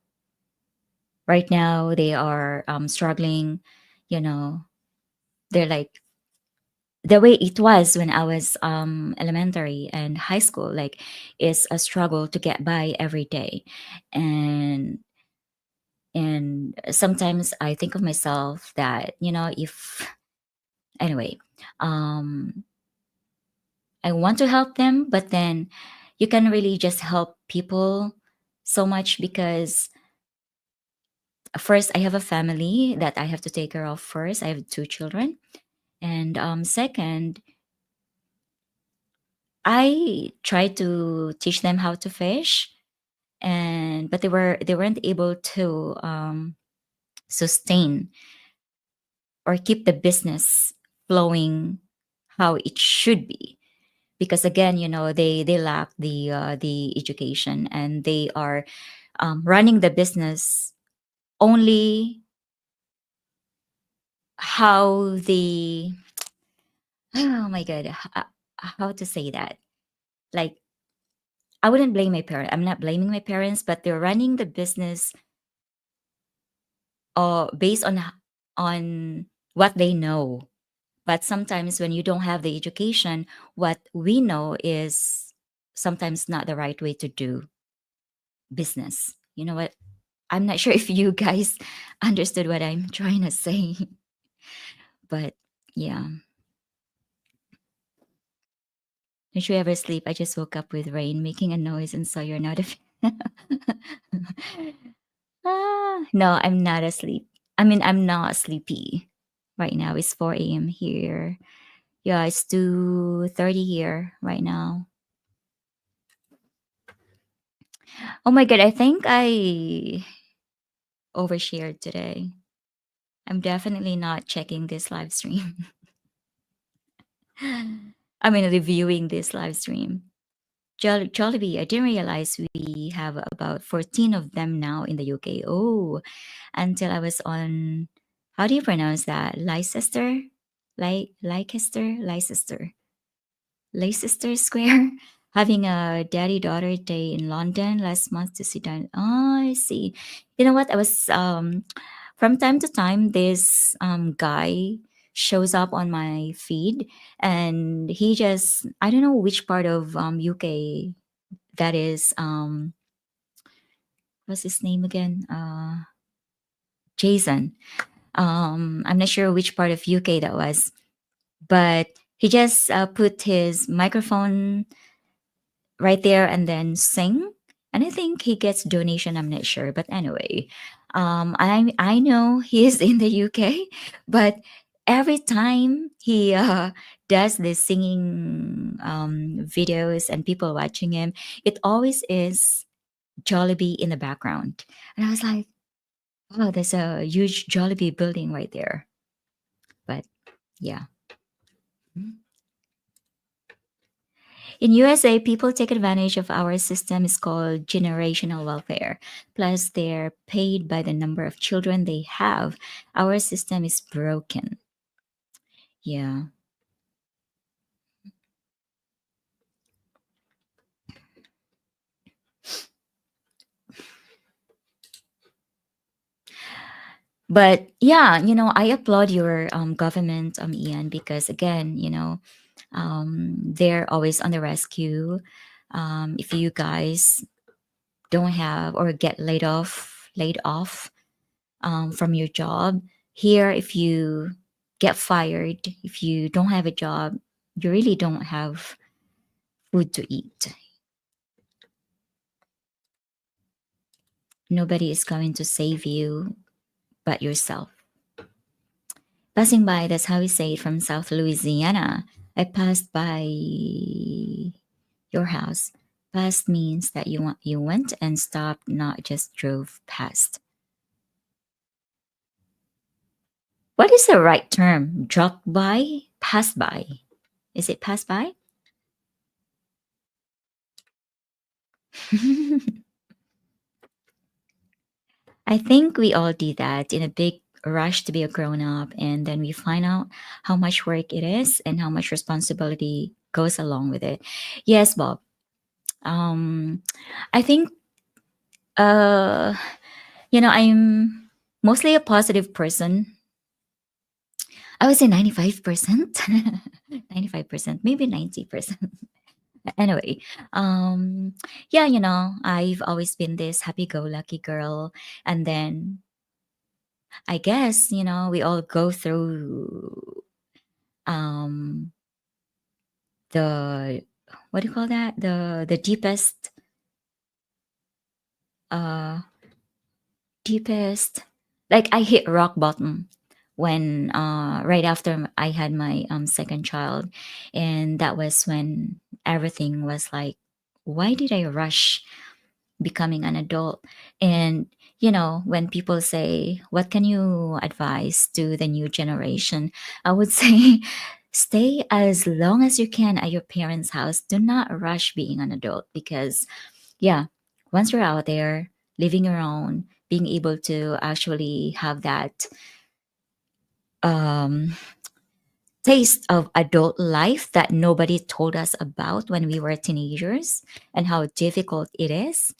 right now they are struggling. You know, they're like the way it was when I was elementary and high school. Like, it's a struggle to get by every day, and sometimes I think of myself that, if, anyway, um I want to help them, but then you can really just help people so much because first, I have a family that I have to take care of first. I have two children. And second, I tried to teach them how to fish, and but they weren't able to sustain or keep the business flowing how it should be, because again, they lack the education, and they are running the business only how the oh my god, how to say that? Like, I wouldn't blame my parents. I'm not blaming my parents, but they're running the business based on what they know. But sometimes when you don't have the education, what we know is sometimes not the right way to do business. You know what? I'm not sure if you guys understood what I'm trying to say, but yeah. Did you ever sleep? I just woke up with rain making a noise and saw your notification. No, I'm not asleep. I mean, I'm not sleepy. Right now it's 4 a.m. here. Yeah, it's 2:30 here right now. Oh my god, I think I overshared today. I'm definitely not checking this live stream. I mean, reviewing this live stream. Jollibee, I didn't realize we have about 14 of them now in the UK. Oh, until I was on, how do you pronounce that? Leicester? Leicester? Leicester Square? Having a daddy daughter day in London last month to see that. Oh, I see. You know what? I was, from time to time, this guy shows up on my feed and he just, I don't know which part of UK that is. What's his name again? Jason. I'm not sure which part of UK that was, but he just put his microphone right there and then sing. And I think he gets donation. I'm not sure, but anyway, I know he is in the UK, but every time he does this singing videos and people watching him, it always is Jollibee in the background, and I was like, oh, there's a huge Jollibee building right there. But yeah. In USA, people take advantage of our system. It's called generational welfare. Plus, they're paid by the number of children they have. Our system is broken. Yeah. But yeah, I applaud your government, Ian, because again, they're always on the rescue. If you guys don't have or get laid off from your job. Here, if you get fired, if you don't have a job, you really don't have food to eat. Nobody is going to save you but yourself. Passing by, that's how we say it from South Louisiana. I passed by your house. Passed means that you went and stopped, not just drove past. What is the right term? Drop by? Pass by? Is it pass by? I think we all do that in a big rush to be a grown up, and then we find out how much work it is and how much responsibility goes along with it. Yes, Bob. Um, I think, uh, I'm mostly a positive person. I would say 95%, 95%, maybe 90%. Anyway, yeah, I've always been this happy go lucky girl. And then I guess, we all go through um the what do you call that? The uh deepest, like I hit rock bottom when right after I had my second child, and that was when everything was like, why did I rush becoming an adult? And when people say, what can you advise to the new generation, I would say, stay as long as you can at your parents house. Do not rush being an adult, because yeah, once you're out there living your own, being able to actually have that um, taste of adult life that nobody told us about when we were teenagers and how difficult it is.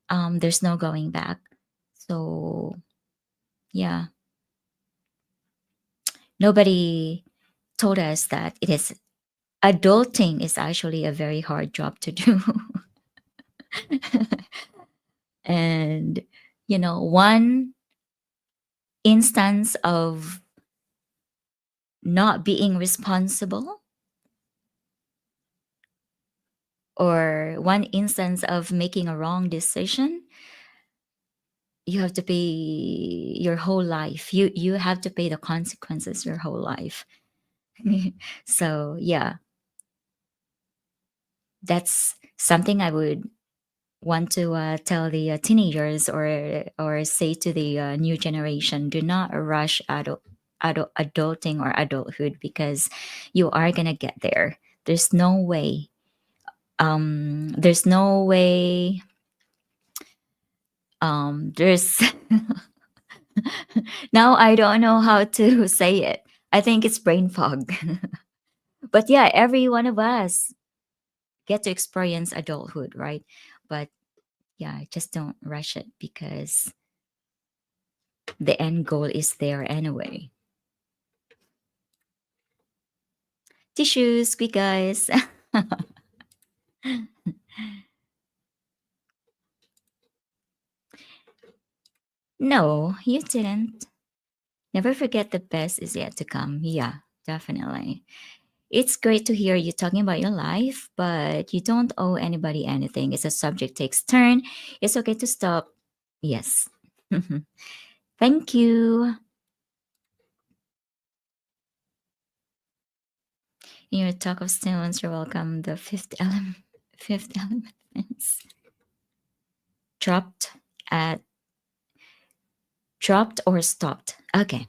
There's no going back. So, yeah, nobody told us that it is adulting is actually a very hard job to do. And, one instance of not being responsible or one instance of making a wrong decision, you have to pay your whole life. You have to pay the consequences your whole life. So yeah, that's something I would want to tell the teenagers or say to the new generation: do not rush adulting or adulthood, because you are gonna get there. There's no way. There's no way. There's Now I don't know how to say it. I think it's brain fog. But yeah, every one of us get to experience adulthood, right? But yeah, just don't rush it, because the end goal is there anyway. Tissues, quick guys. No, you didn't. Never forget the best is yet to come. Yeah, definitely. It's great to hear you talking about your life, but you don't owe anybody anything. It's a subject takes turn. It's okay to stop. Yes. Thank you. In your talk of stones, you're welcome. The fifth element, fifth element is dropped at dropped or stopped. Okay.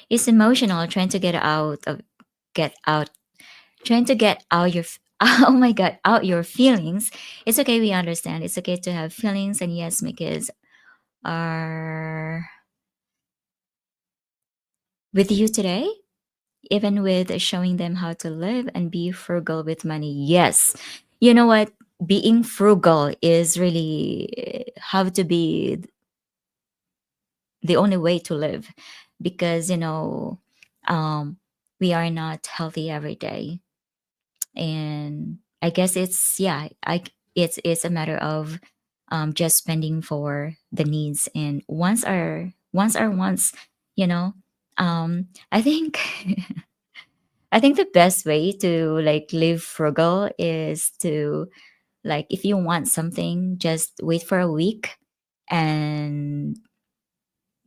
It's emotional, trying to get out trying to get out your oh my god, out your feelings. It's okay, we understand. It's okay to have feelings, and yes, my kids are with you today, even with showing them how to live and be frugal with money. Yes. You know what? Being frugal is really have to be the only way to live, because um we are not healthy every day. And I guess it's yeah, it's a matter of just spending for the needs, and once you know I think I think the best way to like live frugal is to, like, if you want something, just wait for a week, and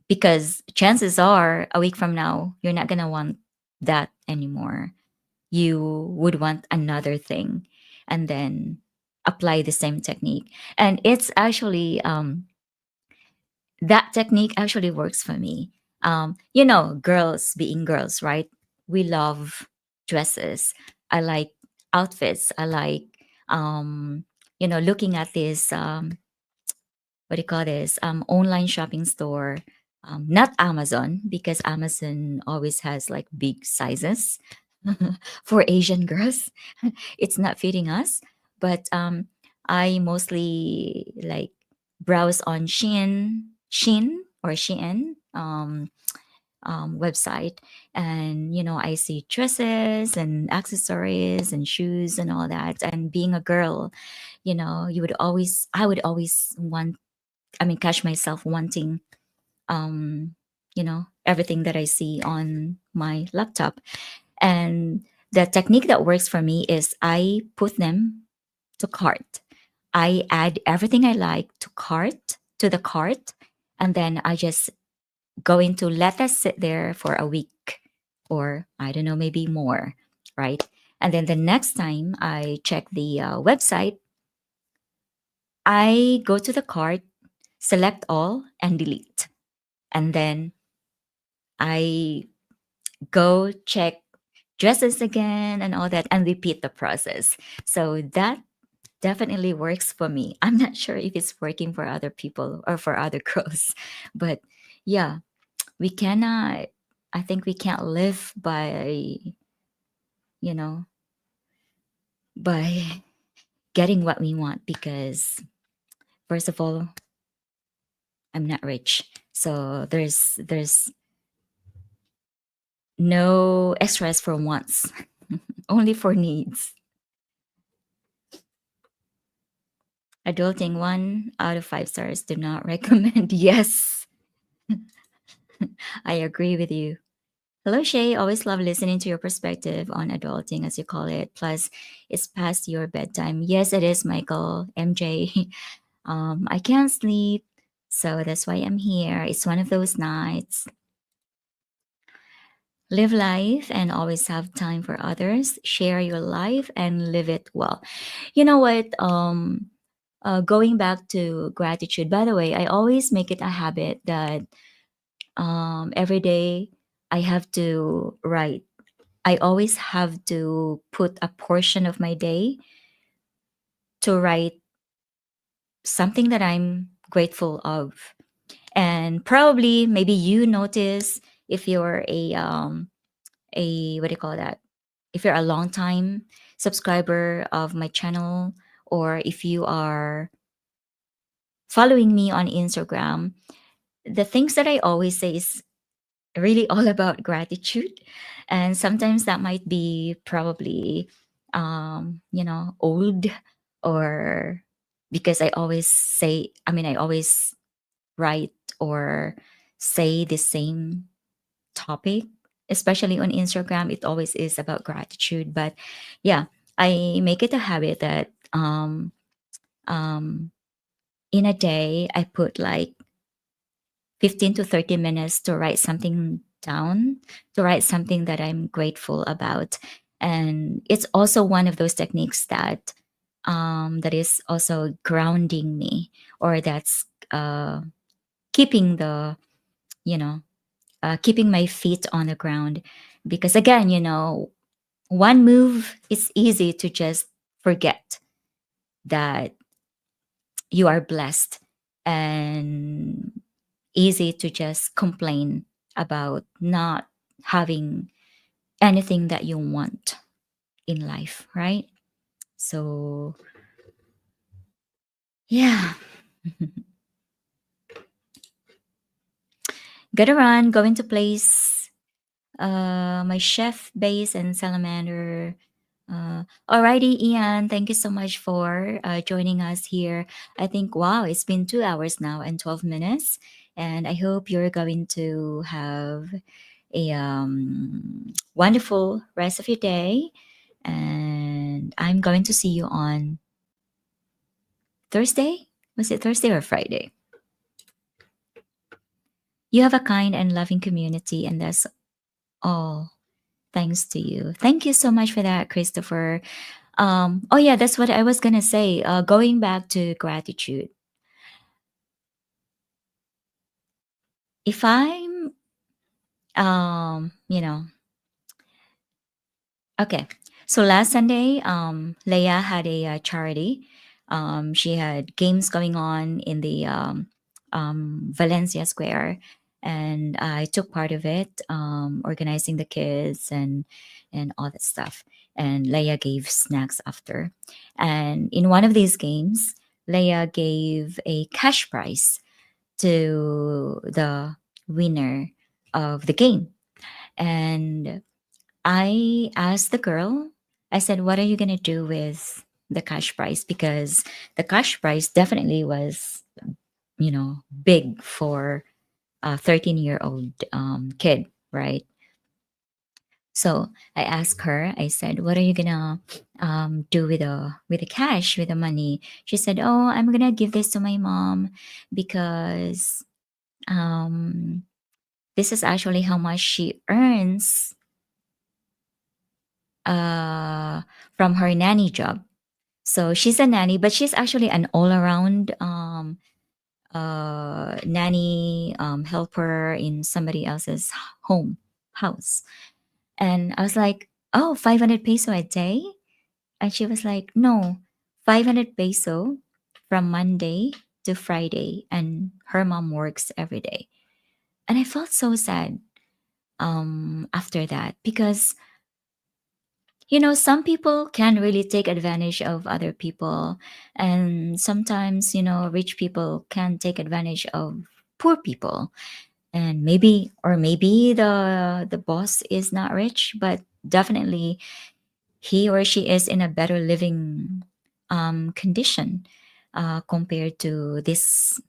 because chances are a week from now you're not gonna want that anymore. You would want another thing, and then apply the same technique. And it's actually that technique actually works for me. Girls being girls, right? We love dresses. I like outfits. I like looking at this what do you call this online shopping store. Not Amazon, because Amazon always has like big sizes for Asian girls. It's not fitting us. But I mostly like browse on Shein or Shein website, and I see dresses and accessories and shoes and all that. And being a girl, I would always catch myself wanting everything that I see on my laptop. And the technique that works for me is I put them to cart. I add everything I like to the cart, and then I just going to let us sit there for a week, or I don't know, maybe more, right? And then the next time I check the website, I go to the cart, select all, and delete. And then I go check dresses again and all that, and repeat the process. So that definitely works for me. I'm not sure if it's working for other people or for other girls, but yeah, we cannot, I think we can't live by, you know, by getting what we want because, first of all, I'm not rich. So there's no extras for wants, only for needs. Adulting 1 out of 5 stars. Do not recommend. Yes, I agree with you. Hello, Shay. Always love listening to your perspective on adulting, as you call it. Plus, it's past your bedtime. Yes, it is, Michael. MJ. I can't sleep, so that's why I'm here. It's one of those nights. Live life and always have time for others. Share your life and live it well. You know what? Going back to gratitude. By the way, I always make it a habit that every day I have to write. I always have to put a portion of my day to write something that I'm grateful of. And probably maybe you notice if you're a what do you call that? If you're a long time subscriber of my channel, or if you are following me on Instagram, the things that I always say is really all about gratitude. And sometimes that might be probably old, or because I always say, I mean, I always write or say the same topic, especially on Instagram. It always is about gratitude. But yeah, I make it a habit that um, in a day, I put like 15 to 30 minutes to write something down, to write something that I'm grateful about. And it's also one of those techniques that is also grounding me, or that's keeping the, you know, keeping my feet on the ground. Because again, one move is easy to just forget that you are blessed, and easy to just complain about not having anything that you want in life, right? So, yeah, gotta run, going to place my chef base and salamander. Alrighty, Ian, thank you so much for joining us here. I think, wow, it's been 2 hours now and 12 minutes. And I hope you're going to have a wonderful rest of your day. And I'm going to see you on Thursday. Was it Thursday or Friday? You have a kind and loving community, and that's all thanks to you. Thank you so much for that, Christopher. Oh yeah, that's what I was gonna say. Going back to gratitude. If I'm, you know, okay. So last Sunday, Leia had a charity. She had games going on in the Valencia Square, and I took part of it, organizing the kids and all that stuff. And Leia gave snacks after. And in one of these games, Leia gave a cash prize to the winner of the game. And I asked the girl, I said, what are you going to do with the cash prize? Because the cash prize definitely was, big for a 13-year-old kid, right? So I asked her, I said, what are you going to do with the cash, with the money? She said, oh, I'm going to give this to my mom because um, this is actually how much she earns uh, from her nanny job. So she's a nanny, but she's actually an all around nanny helper in somebody else's home house. And I was like, oh, 500 peso a day? And she was like, no, 500 peso from Monday to Friday, and her mom works every day. And I felt so sad after that because, some people can really take advantage of other people. And sometimes, rich people can take advantage of poor people. And maybe the boss is not rich, but definitely he or she is in a better living condition compared to this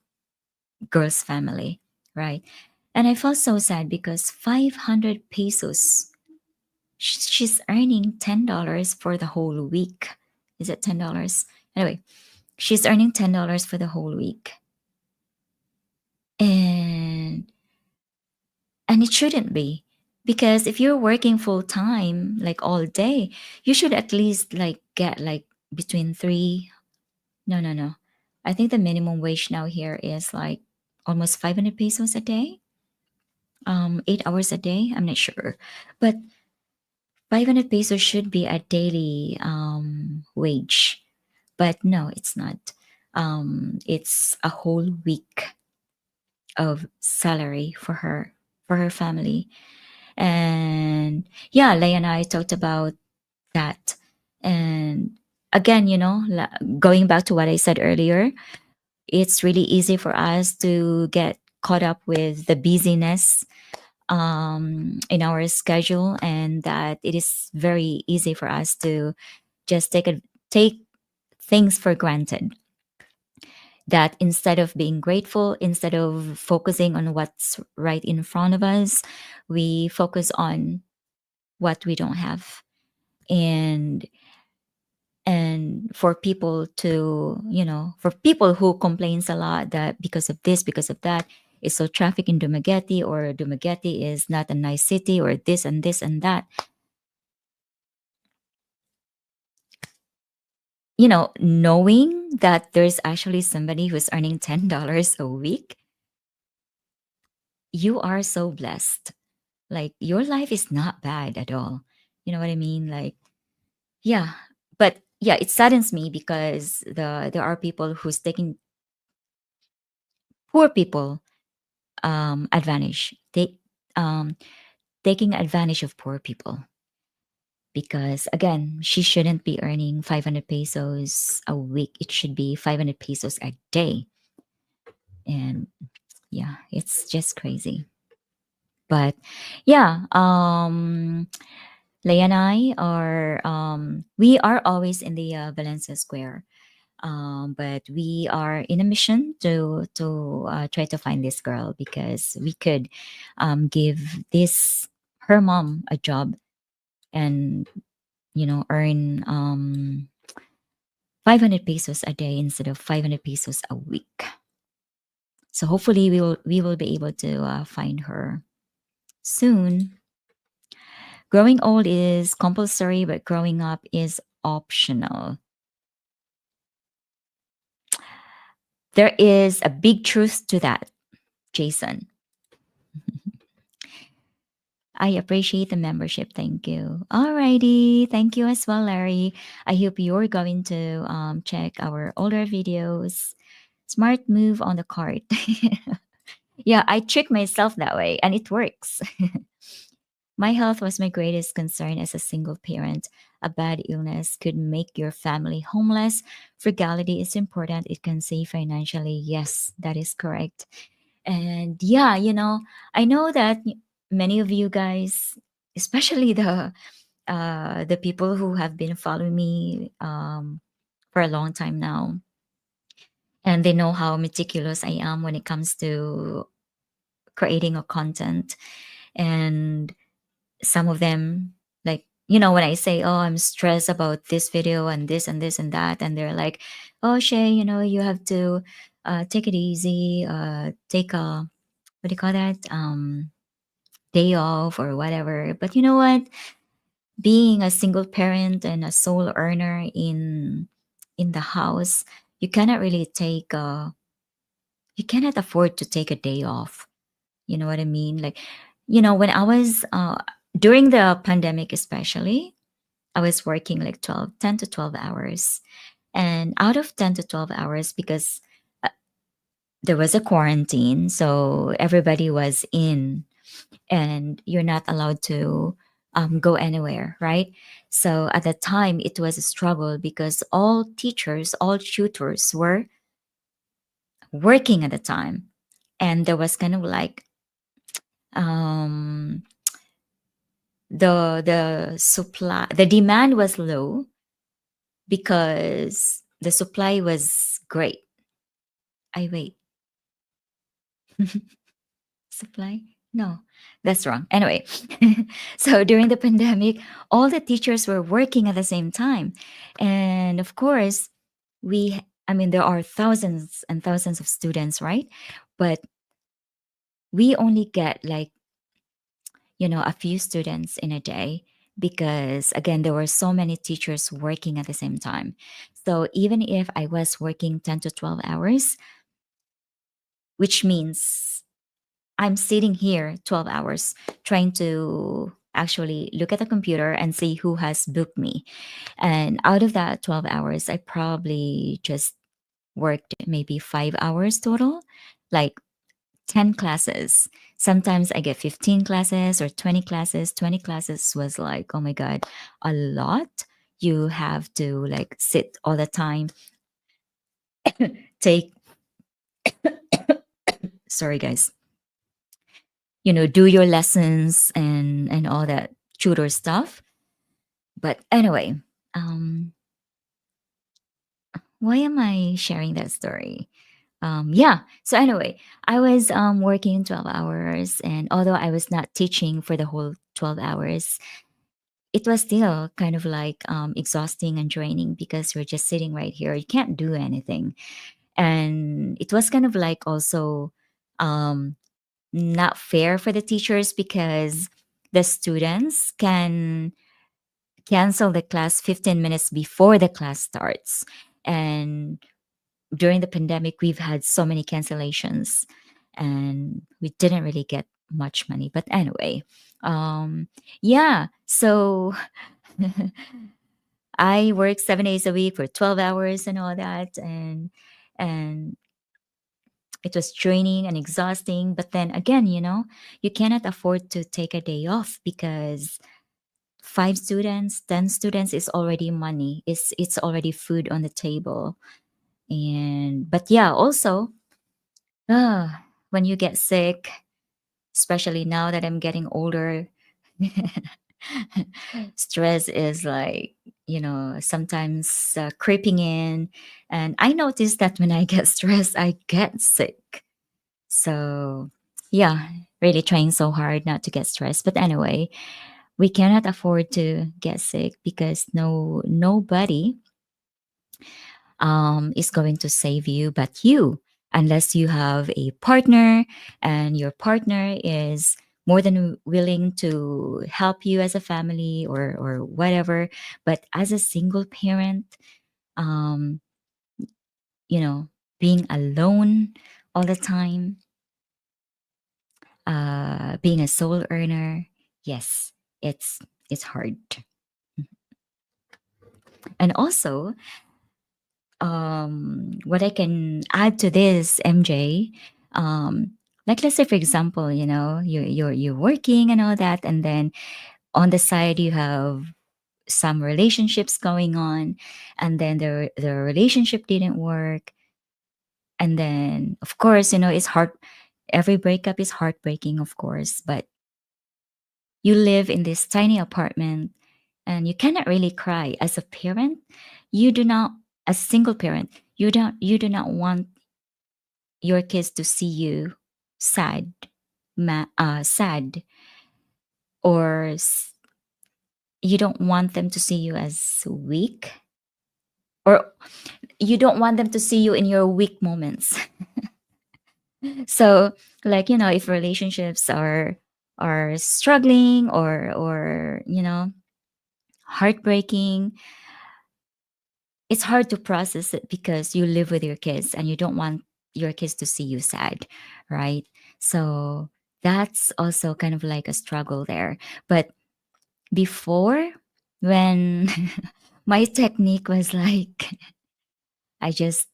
girl's family, right? And I felt so sad because 500 pesos, she's earning $10 for the whole week. Is it $10? Anyway, she's earning $10 for the whole week. And it shouldn't be, because if you're working full time like all day, you should at least like get like between 3. No, no, no. I think the minimum wage now here is like almost 500 pesos a day. 8 hours a day, I'm not sure. But 500 pesos should be a daily wage. But no, it's not. It's a whole week of salary for her family. And yeah, Leigh and I talked about that. And again, going back to what I said earlier, it's really easy for us to get caught up with the busyness in our schedule, and that it is very easy for us to just take things for granted. That instead of being grateful, instead of focusing on what's right in front of us, we focus on what we don't have. And for people to, for people who complains a lot that because of this, because of that, it's so traffic in Dumaguete, or Dumaguete is not a nice city, or this and that, knowing that there's actually somebody who's earning $10 a week, you are so blessed. Like, your life is not bad at all. You know what I mean? Like, yeah. But yeah, it saddens me because there are people who's taking poor people advantage. Um, taking advantage of poor people, because again, she shouldn't be earning 500 pesos a week. It should be 500 pesos a day. And yeah, it's just crazy. But yeah, Leigh and I are we are always in the Valencia Square. But we are in a mission to try to find this girl, because we could give this her mom a job, and earn 500 pesos a day instead of 500 pesos a week. So hopefully we will be able to find her soon. Growing old is compulsory, but growing up is optional. There is a big truth to that, Jason. I appreciate the membership. Thank you. Alrighty. Thank you as well, Larry. I hope you're going to check our older videos. Smart move on the cart. Yeah, I trick myself that way, and it works. My health was my greatest concern as a single parent. A bad illness could make your family homeless. Frugality is important. It can save financially. Yes, that is correct. And yeah, I know that many of you guys, especially the people who have been following me for a long time now, and they know how meticulous I am when it comes to creating a content. And some of them, like, when I say, oh, I'm stressed about this video and this and this and that, and they're like, oh, Shay, you have to take it easy, take a, what do you call that, day off or whatever. But you know what, being a single parent and a sole earner in the house, you cannot really you cannot afford to take a day off. You know what I mean? Like, when I was during the pandemic, especially, I was working like 10 to 12 hours. And out of 10 to 12 hours, because uh, there was a quarantine, so everybody was in, and you're not allowed to go anywhere, right? So at the time, it was a struggle because all teachers, all tutors were working at the time. And there was kind of like um, the supply, the demand was low because the supply was great. I wait. Supply? No, that's wrong. Anyway, so during the pandemic, all the teachers were working at the same time. And of course, I mean, there are thousands and thousands of students, right? But we only get like, a few students in a day because, again, there were so many teachers working at the same time. So even if I was working 10 to 12 hours, which means I'm sitting here 12 hours trying to actually look at the computer and see who has booked me. And out of that 12 hours, I probably just worked maybe 5 hours total, like 10 classes. Sometimes I get 15 classes or 20 classes. 20 classes was like, oh my God, a lot. You have to like sit all the time, take, sorry guys, do your lessons and all that tutor stuff. But anyway, um why am I sharing that story? Yeah, so anyway, I was working 12 hours, and although I was not teaching for the whole 12 hours, it was still kind of like exhausting and draining because you're just sitting right here, you can't do anything. And it was kind of like also um not fair for the teachers because the students can cancel the class 15 minutes before the class starts. And during the pandemic, we've had so many cancellations and we didn't really get much money. But anyway, yeah. So I work 7 days a week for 12 hours and all that. And it was draining and exhausting. But then again, you cannot afford to take a day off because 5 students, 10 students is already money. It's already food on the table. And but yeah, also when you get sick, especially now that I'm getting older, stress is like, sometimes creeping in. And I noticed that when I get stressed, I get sick. So, yeah, really trying so hard not to get stressed. But anyway, we cannot afford to get sick because nobody is going to save you but you, unless you have a partner and your partner is more than willing to help you as a family or whatever. But as a single parent, um, you know, being alone all the time, being a sole earner, yes, it's it's hard. And also, what I can add to this, MJ, like let's say for example, you're working and all that, and then on the side you have some relationships going on, and then the relationship didn't work, and then of course it's hard. Every breakup is heartbreaking, of course, but you live in this tiny apartment and you cannot really cry as a parent. You do not, as a single parent, you do not want your kids to see you sad, sad, or you don't want them to see you as weak, or you don't want them to see you in your weak moments. So, like if relationships are struggling or heartbreaking, it's hard to process it because you live with your kids and you don't want your kids to see you sad, right? So that's also kind of like a struggle there. But before, when my technique was like I just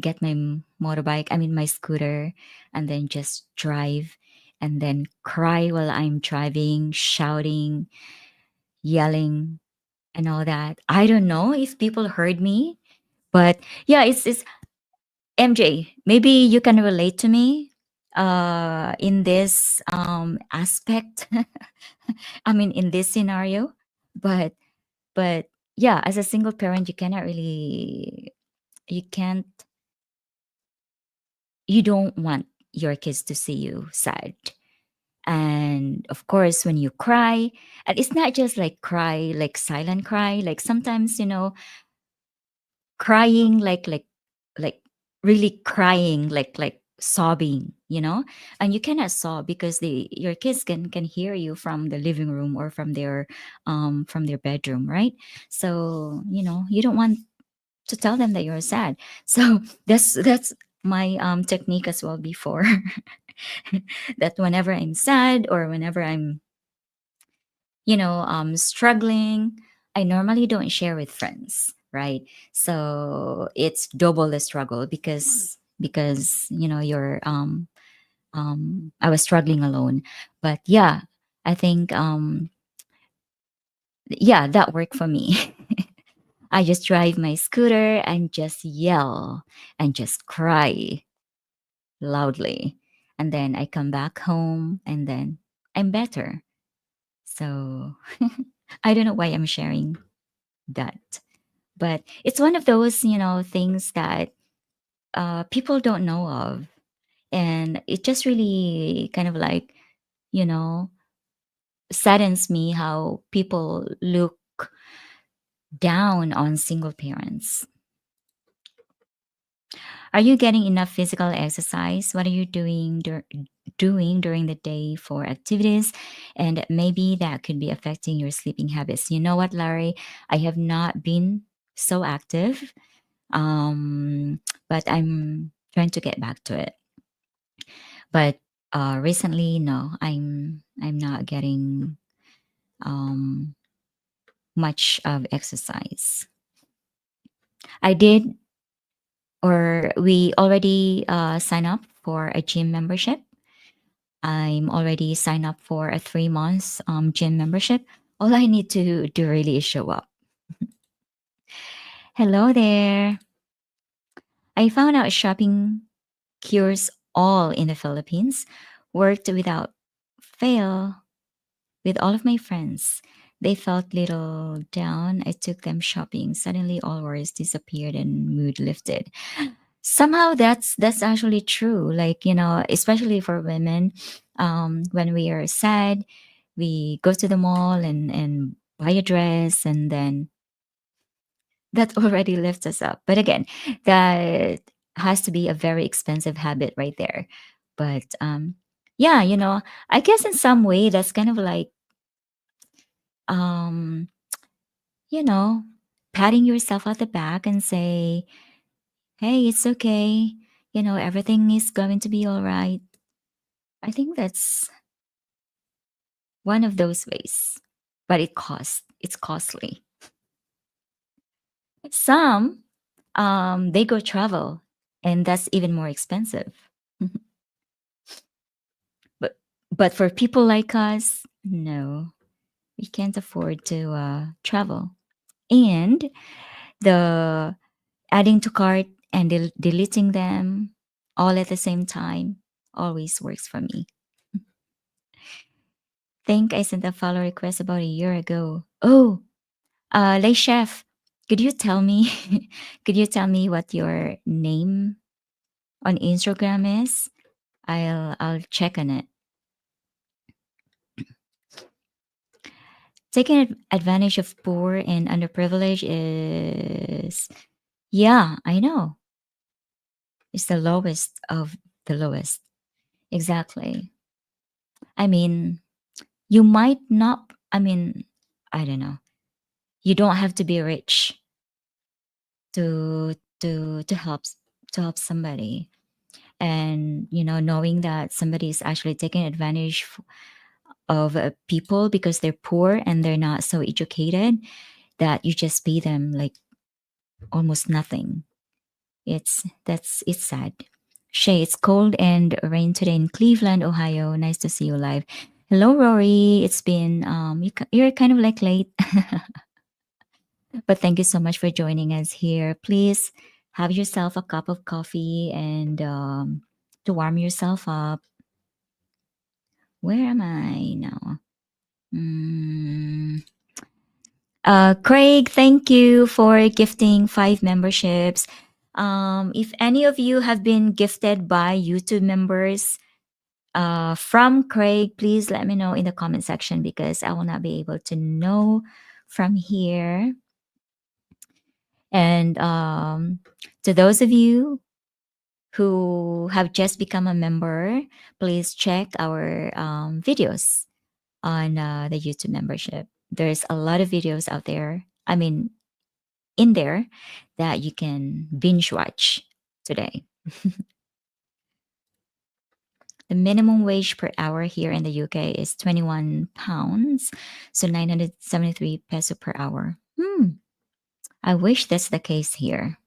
get my motorbike, I mean my scooter, and then just drive and then cry while I'm driving, shouting, yelling, and all that. I don't know if people heard me, but yeah, it's MJ. Maybe you can relate to me in this aspect. I mean, in this scenario, but but yeah, as a single parent, you cannot really, you can't, you don't want your kids to see you sad. And of course, when you cry, and it's not just like cry, like silent cry, like sometimes, crying like really crying, like sobbing, and you cannot sob because your kids can hear you from the living room or from their bedroom, right? So you don't want to tell them that you're sad. So that's my technique as well before. That whenever I'm sad or whenever I'm struggling, I normally don't share with friends, right? So it's double the struggle because you're I was struggling alone. But yeah, I think yeah, that worked for me. I just drive my scooter and just yell and just cry loudly. And then I come back home and then I'm better. So I don't know why I'm sharing that. But it's one of those, things that people don't know of. And it just really kind of like, you know, saddens me how people look down on single parents. Are you getting enough physical exercise? What are you doing during the day for activities? And maybe that could be affecting your sleeping habits. You know what, Larry? I have not been so active, um, but I'm trying to get back to it. But recently, no, I'm not getting um, much of exercise. I did, or we already signed up for a gym membership. I'm already signed up for a 3 months gym membership. All I need to do really is show up. Hello there. I found out shopping cures all in the Philippines. Worked without fail with all of my friends. They felt little down. I took them shopping. Suddenly all worries disappeared and mood lifted. Somehow that's actually true. Like, especially for women, when we are sad, we go to the mall and buy a dress, and then that already lifts us up. But again, that has to be a very expensive habit right there. But yeah, I guess in some way that's kind of like um, you know, patting yourself at the back and say, "Hey, it's okay. Everything is going to be all right." I think that's one of those ways. But it's costly. Some they go travel, and that's even more expensive. But for people like us, no, we can't afford to travel. And the adding to cart and deleting them all at the same time always works for me. Think I sent a follow request about a year ago. Oh, Les Chef, could you tell me could you tell me what your name on Instagram is? I'll check on it. Taking advantage of poor and underprivileged is, yeah, I know. It's the lowest of the lowest. Exactly. I mean, you might not, I mean, I don't know. You don't have to be rich to help somebody. And knowing that somebody is actually taking advantage of people because they're poor and they're not so educated, that you just pay them like almost nothing. It's sad. Shay, it's cold and rain today in Cleveland, Ohio. Nice to see you live. Hello, Rory. It's been you're kind of like late, but thank you so much for joining us here. Please have yourself a cup of coffee and to warm yourself up. Where am I now? Mm. Craig, thank you for gifting 5 memberships. If any of you have been gifted by YouTube members from Craig, please let me know in the comment section because I will not be able to know from here. And to those of you who have just become a member, please check our videos on the YouTube membership. There's a lot of videos out there. I mean, in there that you can binge watch today. The minimum wage per hour here in the UK is 21 pounds, so 973 peso per hour. I wish that's the case here.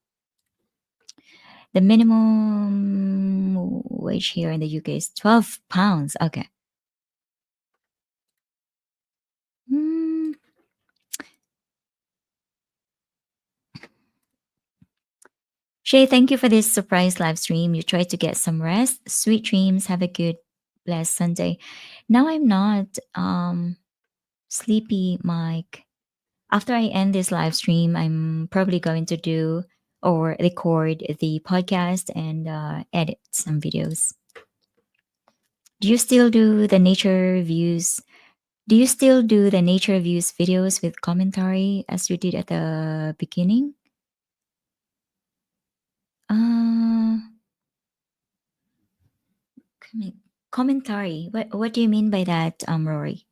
The minimum wage here in the UK is 12 pounds. Okay. Hmm. Shay, thank you for this surprise live stream. You tried to get some rest. Sweet dreams. Have a good, blessed Sunday. Now I'm not sleepy, Mike. After I end this live stream, I'm probably going to do or record the podcast and edit some videos. Do you still do the nature views? Do you still do the nature views videos with commentary as you did at the beginning? Uh, commentary. What do you mean by that, Rory?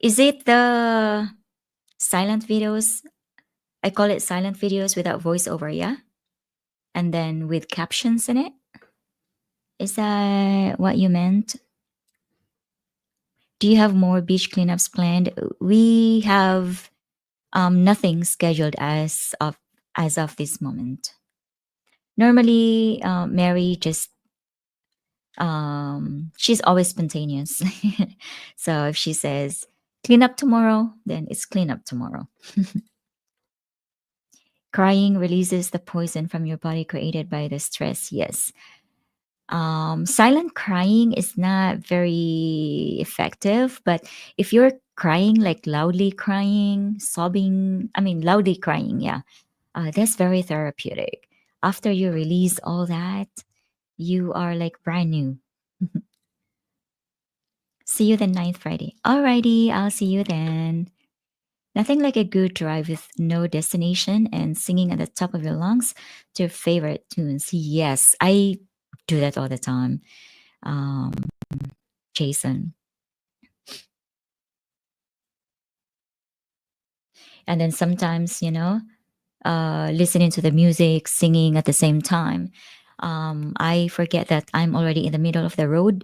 Is it the silent videos? I call it silent videos without voiceover, yeah? And then with captions in it? Is that what you meant? Do you have more beach cleanups planned? We have nothing scheduled as of this moment. Normally, Mary just she's always spontaneous. So if she says clean up tomorrow, then it's clean up tomorrow. Crying releases the poison from your body created by the stress. Yes. Silent crying is not very effective, but if you're crying, like loudly crying, sobbing, I mean, loudly crying, yeah, that's very therapeutic. After you release all that, you are like brand new. See you the ninth Friday. Alrighty, I'll see you then. Nothing like a good drive with no destination and singing at the top of your lungs to your favorite tunes. Yes, I do that all the time. Um, Jason. And then sometimes, listening to the music, singing at the same time. I forget that I'm already in the middle of the road,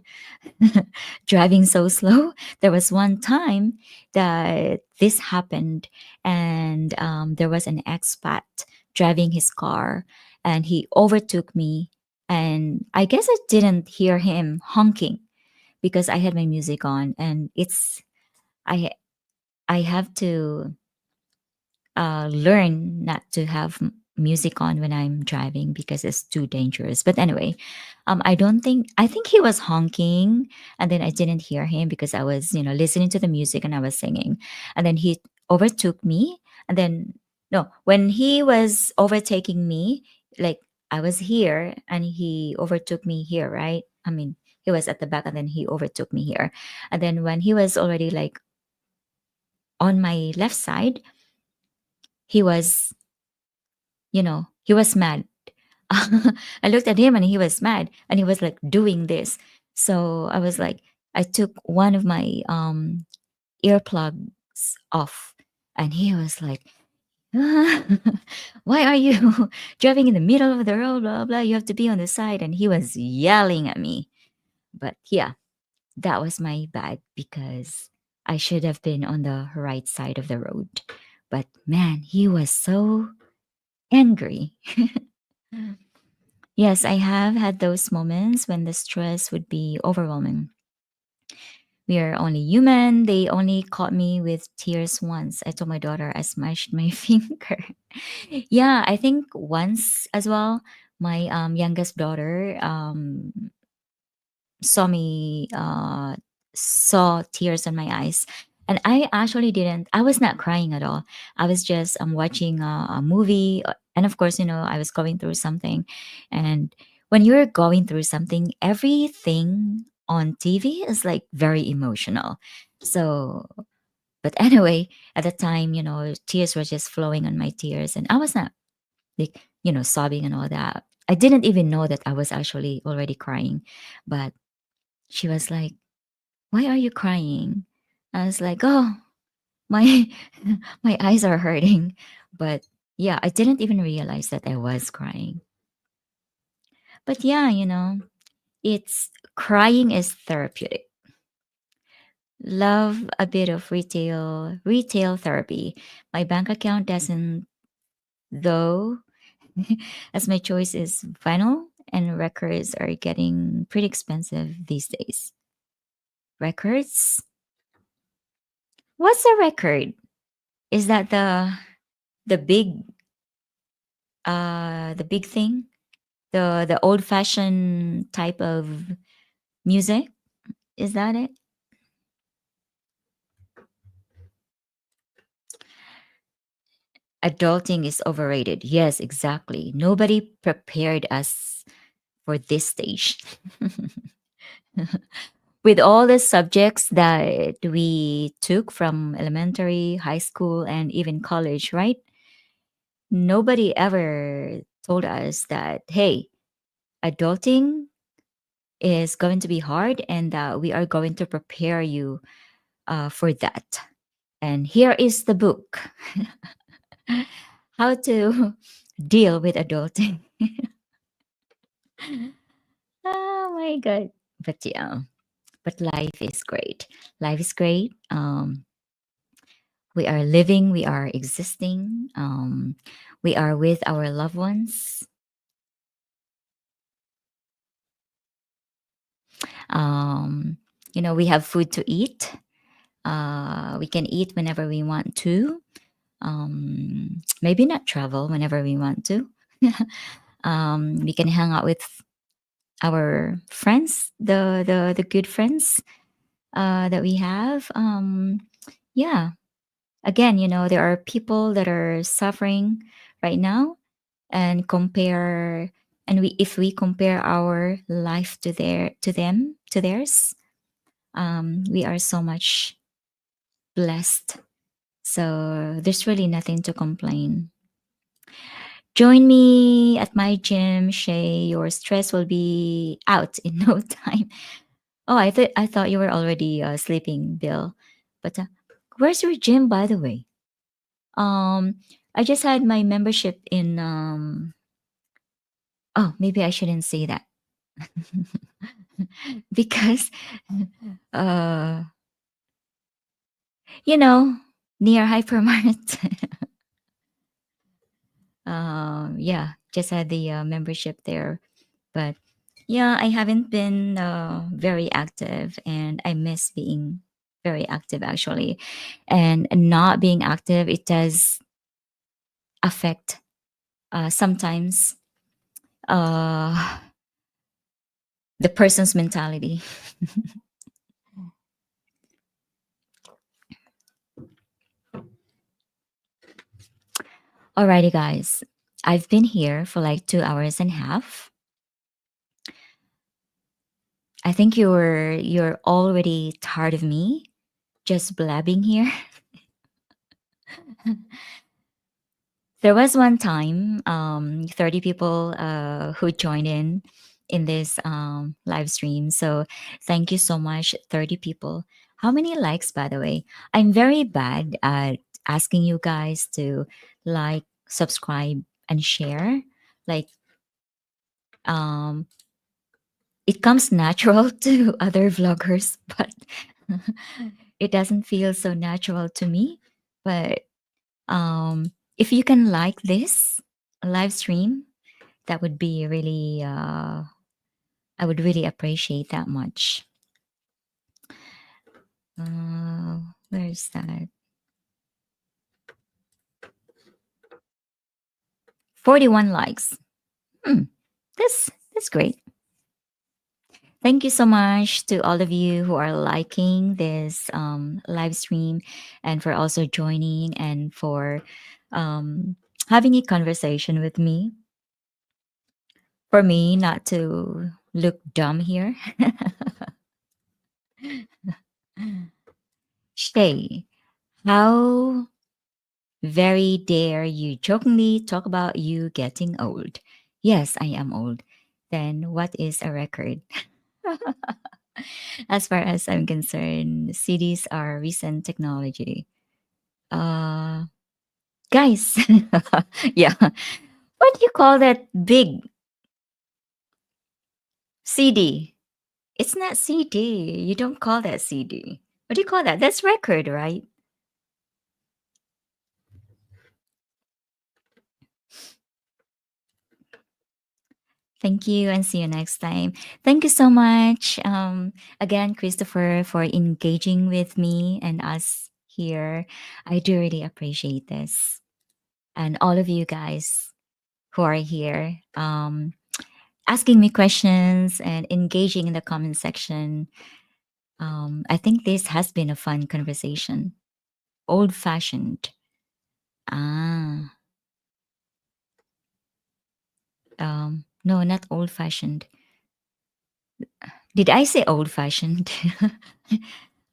driving so slow. There was one time that this happened, and there was an expat driving his car, and he overtook me. And I guess I didn't hear him honking because I had my music on, and I I have to learn not to have music on when I'm driving because it's too dangerous. But anyway, I think he was honking, and then I didn't hear him because I was, listening to the music and I was singing. And then he overtook me. And then, no, when he was overtaking me, like I was here and he overtook me here, right? I mean, he was at the back and then he overtook me here. And then when he was already like on my left side, he was he was mad. I looked at him and he was mad and he was like doing this. So I was like, I took one of my earplugs off and he was like, "Ah, why are you driving in the middle of the road? Blah, blah. You have to be on the side." And he was yelling at me. But yeah, that was my bad because I should have been on the right side of the road. But man, he was so angry. Yes, I have had those moments when the stress would be overwhelming. We are only human. They only caught me with tears once. I told my daughter I smashed my finger. Yeah, I think once as well. My youngest daughter saw me saw tears in my eyes, and I actually didn't. I was not crying at all. I was just watching a movie, and of course, I was going through something, and when you're going through something, everything on TV is like very emotional. So, but anyway, at the time, tears were just flowing on my tears, and I was not like sobbing and all that. I didn't even know that I was actually already crying, but she was like, "Why are you crying?" I was like, "Oh, my my eyes are hurting." But yeah, I didn't even realize that I was crying. But yeah, it's crying is therapeutic. Love a bit of retail therapy. My bank account doesn't though, as my choice is vinyl and records are getting pretty expensive these days. Records? What's a record? Is that the big thing, the old fashioned type of music? Is that it? Adulting is overrated. Yes, exactly. Nobody prepared us for this stage. With all the subjects that we took from elementary, high school, and even college, right? Nobody ever told us that, hey, adulting is going to be hard and that we are going to prepare you for that. And here is the book: How to Deal with Adulting. Oh my God. But yeah, but life is great. Life is great. We are living, we are existing, we are with our loved ones. Um, we have food to eat. We can eat whenever we want to. Maybe not travel whenever we want to. We can hang out with our friends, the good friends that we have. Yeah, again, there are people that are suffering right now, and compare, and we if we compare our life to theirs, we are so much blessed. So there's really nothing to complain. Join me at my gym, Shay. Your stress will be out in no time. Oh, I thought you were already sleeping, Bill. But where's your gym, by the way? Um, I just had my membership in. Oh, maybe I shouldn't say that because, uh, you know, near hypermart. Yeah, just had the membership there. But yeah, I haven't been very active, and I miss being very active actually. And not being active, it does affect sometimes uh, the person's mentality. Alrighty, guys. I've been here for like 2 hours and a half. I think you're already tired of me just blabbing here. There was one time, 30 people who joined in this live stream. So thank you so much, 30 people. How many likes, by the way? I'm very bad at asking you guys to like, subscribe, and share. Like, um, it comes natural to other vloggers, but it doesn't feel so natural to me. But If you can like this live stream, that would be really, I would really appreciate that much. Where is that? 41 likes. Hmm, that's great. Thank you so much to all of you who are liking this live stream and for also joining and for um, having a conversation with me. For me, not to look dumb here. Shay, how very dare you jokingly talk about you getting old? Yes, I am old. Then what is a record? As far as I'm concerned, CDs are recent technology. Uh, guys, yeah. What do you call that big CD? It's not CD. You don't call that CD. What do you call that? That's record, right? Thank you and see you next time. Thank you so much, again, Christopher, for engaging with me and us here. I do really appreciate this. And all of you guys who are here, asking me questions and engaging in the comment section. I think this has been a fun conversation. Old fashioned. Ah, no, not old fashioned. Did I say old fashioned?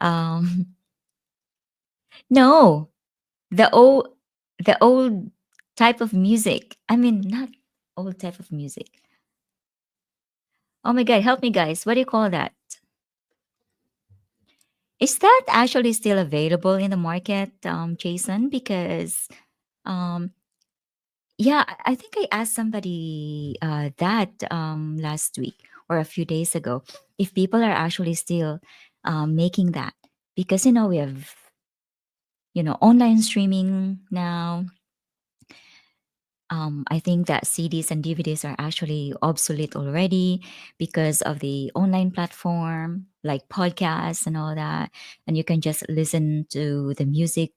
um, no, the old, the old type of music. I mean, not old type of music. Oh my god, help me, guys. What do you call that? Is that actually still available in the market, Jason? Because um, yeah, I think I asked somebody that last week or a few days ago if people are actually still making that because we have online streaming now. I think that CDs and DVDs are actually obsolete already because of the online platform like podcasts and all that, and you can just listen to the music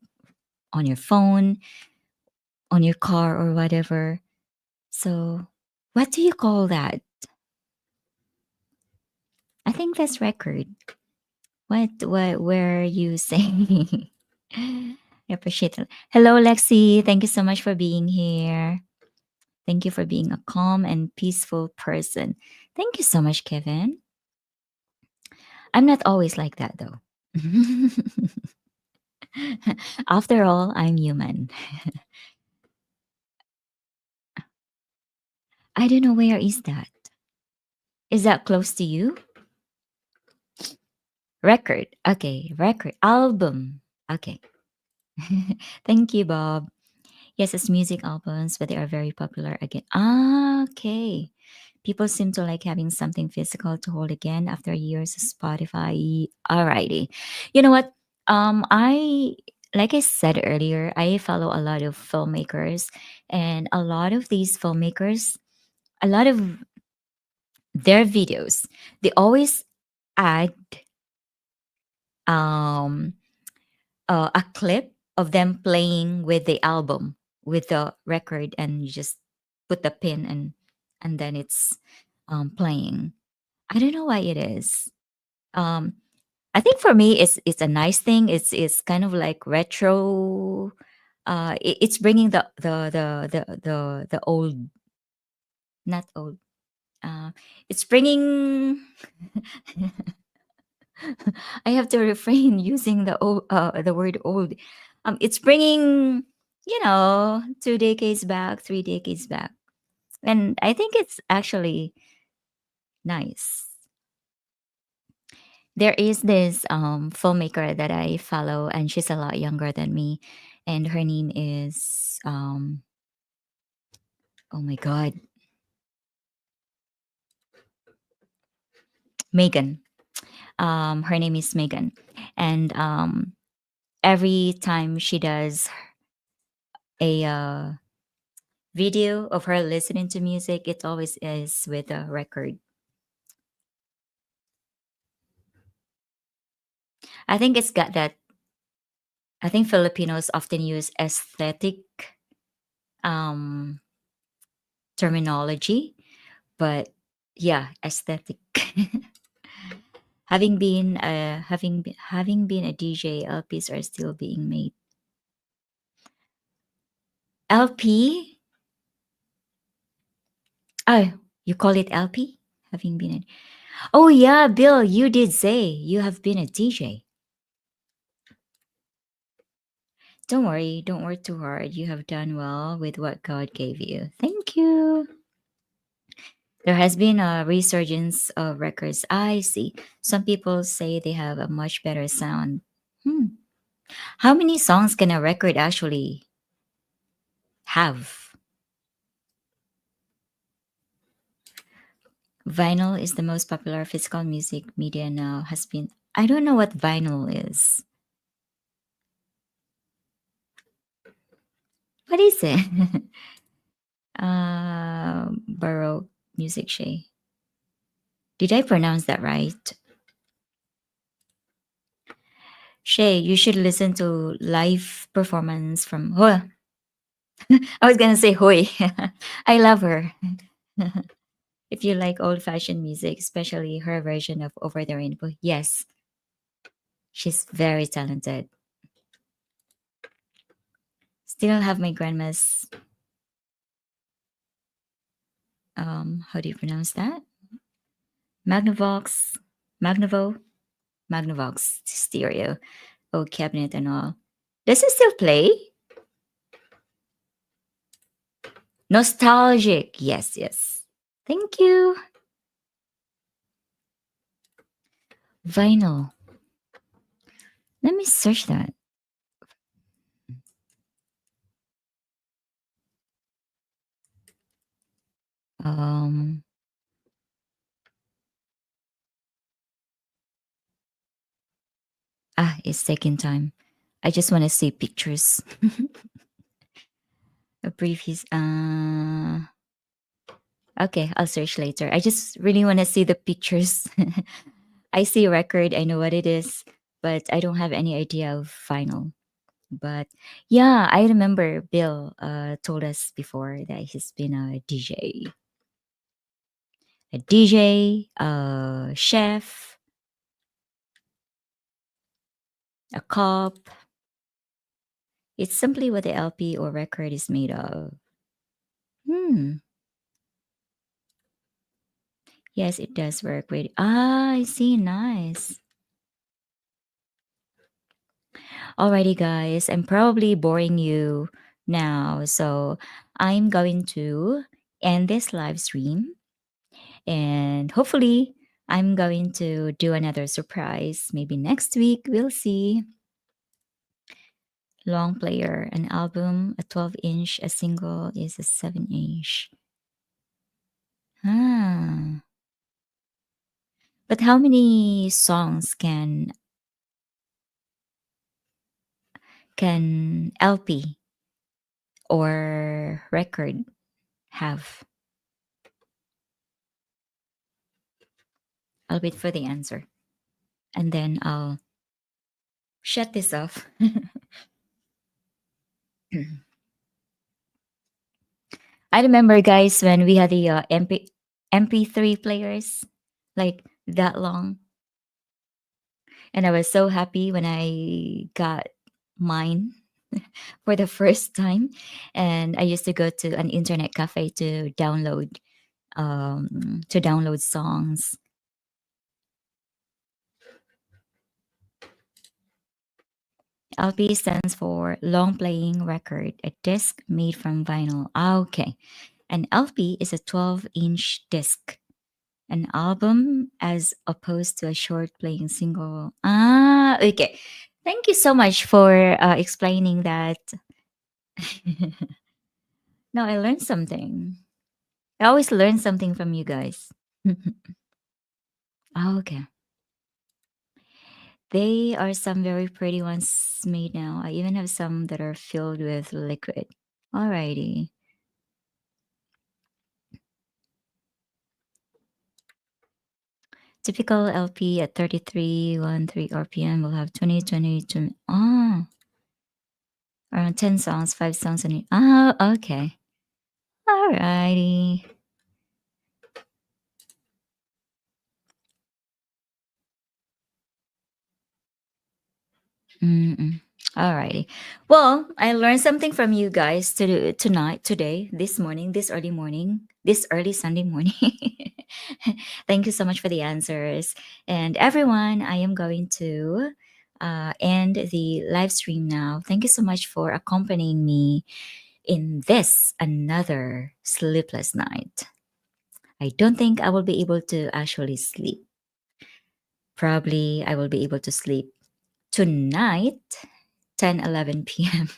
on your phone, on your car, or whatever. So, what do you call that? I think that's record. What were you saying? I appreciate it. Hello, Lexi. Thank you so much for being here. Thank you for being a calm and peaceful person. Thank you so much, Kevin. I'm not always like that though. After all, I'm human. I don't know where is that. Is that close to you? Record. Okay, record. Album. Okay. Thank you, Bob. Yes, it's music albums, but they are very popular again. Ah, okay. People seem to like having something physical to hold again after years of Spotify. Alrighty. You know what? I like I said earlier, I follow a lot of filmmakers, and a lot of these filmmakers, a lot of their videos, they always add um a clip of them playing with the album with the record, and you just put the pin and then it's playing. I don't know why it is. um I think for me it's a nice thing. It's kind of like retro. It's bringing the old, not old, uh it's bringing I have to refrain using the word old. It's bringing 2 decades back, 3 decades back, and I think it's actually nice. There is this filmmaker that I follow, and she's a lot younger than me, and her name is oh my god, Megan. Her name is Megan, and every time she does a video of her listening to music, it always is with a record. I think it's got that. I think Filipinos often use aesthetic um, terminology, but yeah, aesthetic. Having been a DJ, LPs are still being made. LP? Oh, you call it LP? Having been a Oh yeah, Bill, you did say you have been a DJ. Don't work too hard. You have done well with what God gave you. Thank you. There has been a resurgence of records. I see. Some people say they have a much better sound. Hmm. How many songs can a record actually have? Vinyl is the most popular physical music media now. Has been. I don't know what vinyl is. What is it? Baroque music, Shay. Did I pronounce that right? Shay, you should listen to live performance from. Oh, I was gonna say Hoy. I love her. If you like old fashioned music, especially her version of Over the Rainbow, yes, she's very talented. Still have my grandma's how do you pronounce that? Magnavox, Magnavo, Magnavox stereo, old cabinet and all. Does it still play? Nostalgic. Yes, yes. Thank you. Vinyl. Let me search that. Um, it's taking time. I just want to see pictures. A brief his. Okay, I'll search later. I just really want to see the pictures. I see a record. I know what it is, but I don't have any idea of vinyl. But yeah, I remember Bill told us before that he's been a DJ, a chef, a cop. It's simply what the LP or record is made of. Hmm. Yes, it does work with. I see. Nice. Alrighty, guys. I'm probably boring you now, so I'm going to end this live stream, and hopefully, I'm going to do another surprise. Maybe next week. We'll see. Long player, an album, a 12-inch, a single is a 7-inch. Ah. But how many songs can LP or record have? I'll wait for the answer and then I'll shut this off. I remember, guys, when we had the MP3 players like that long, and I was so happy when I got mine for the first time. And I used to go to an internet cafe to download songs. LP stands for long playing record, a disc made from vinyl. Ah, okay. An LP is a 12-inch disc. An album as opposed to a short playing single. Ah, okay. Thank you so much for explaining that. No, I learned something. I always learn something from you guys. Oh, okay. They are some very pretty ones made now. I even have some that are filled with liquid. Alrighty. Typical LP at 3313 RPM will have 20, around 10 songs, 5 songs in it. Oh, okay. Alrighty. Mm-mm. Alrighty. Well, I learned something from you guys tonight, today, this morning, this early morning, this early Sunday morning. Thank you so much for the answers. And everyone, I am going to end the live stream now. Thank you so much for accompanying me in this another sleepless night. I don't think I will be able to actually sleep. Probably I will be able to sleep tonight, 10, 11 p.m.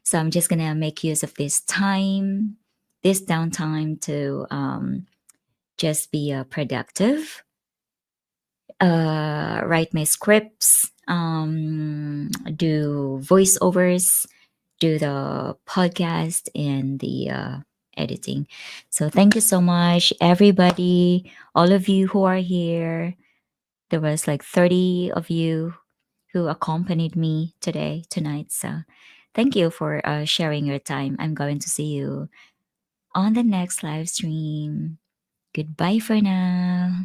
So I'm just gonna make use of this time, this downtime to just be productive, write my scripts, do voiceovers, do the podcast and the editing. So thank you so much, everybody, all of you who are here. There was like 30 of you who accompanied me today, tonight. So thank you for sharing your time. I'm going to see you on the next live stream. Goodbye for now.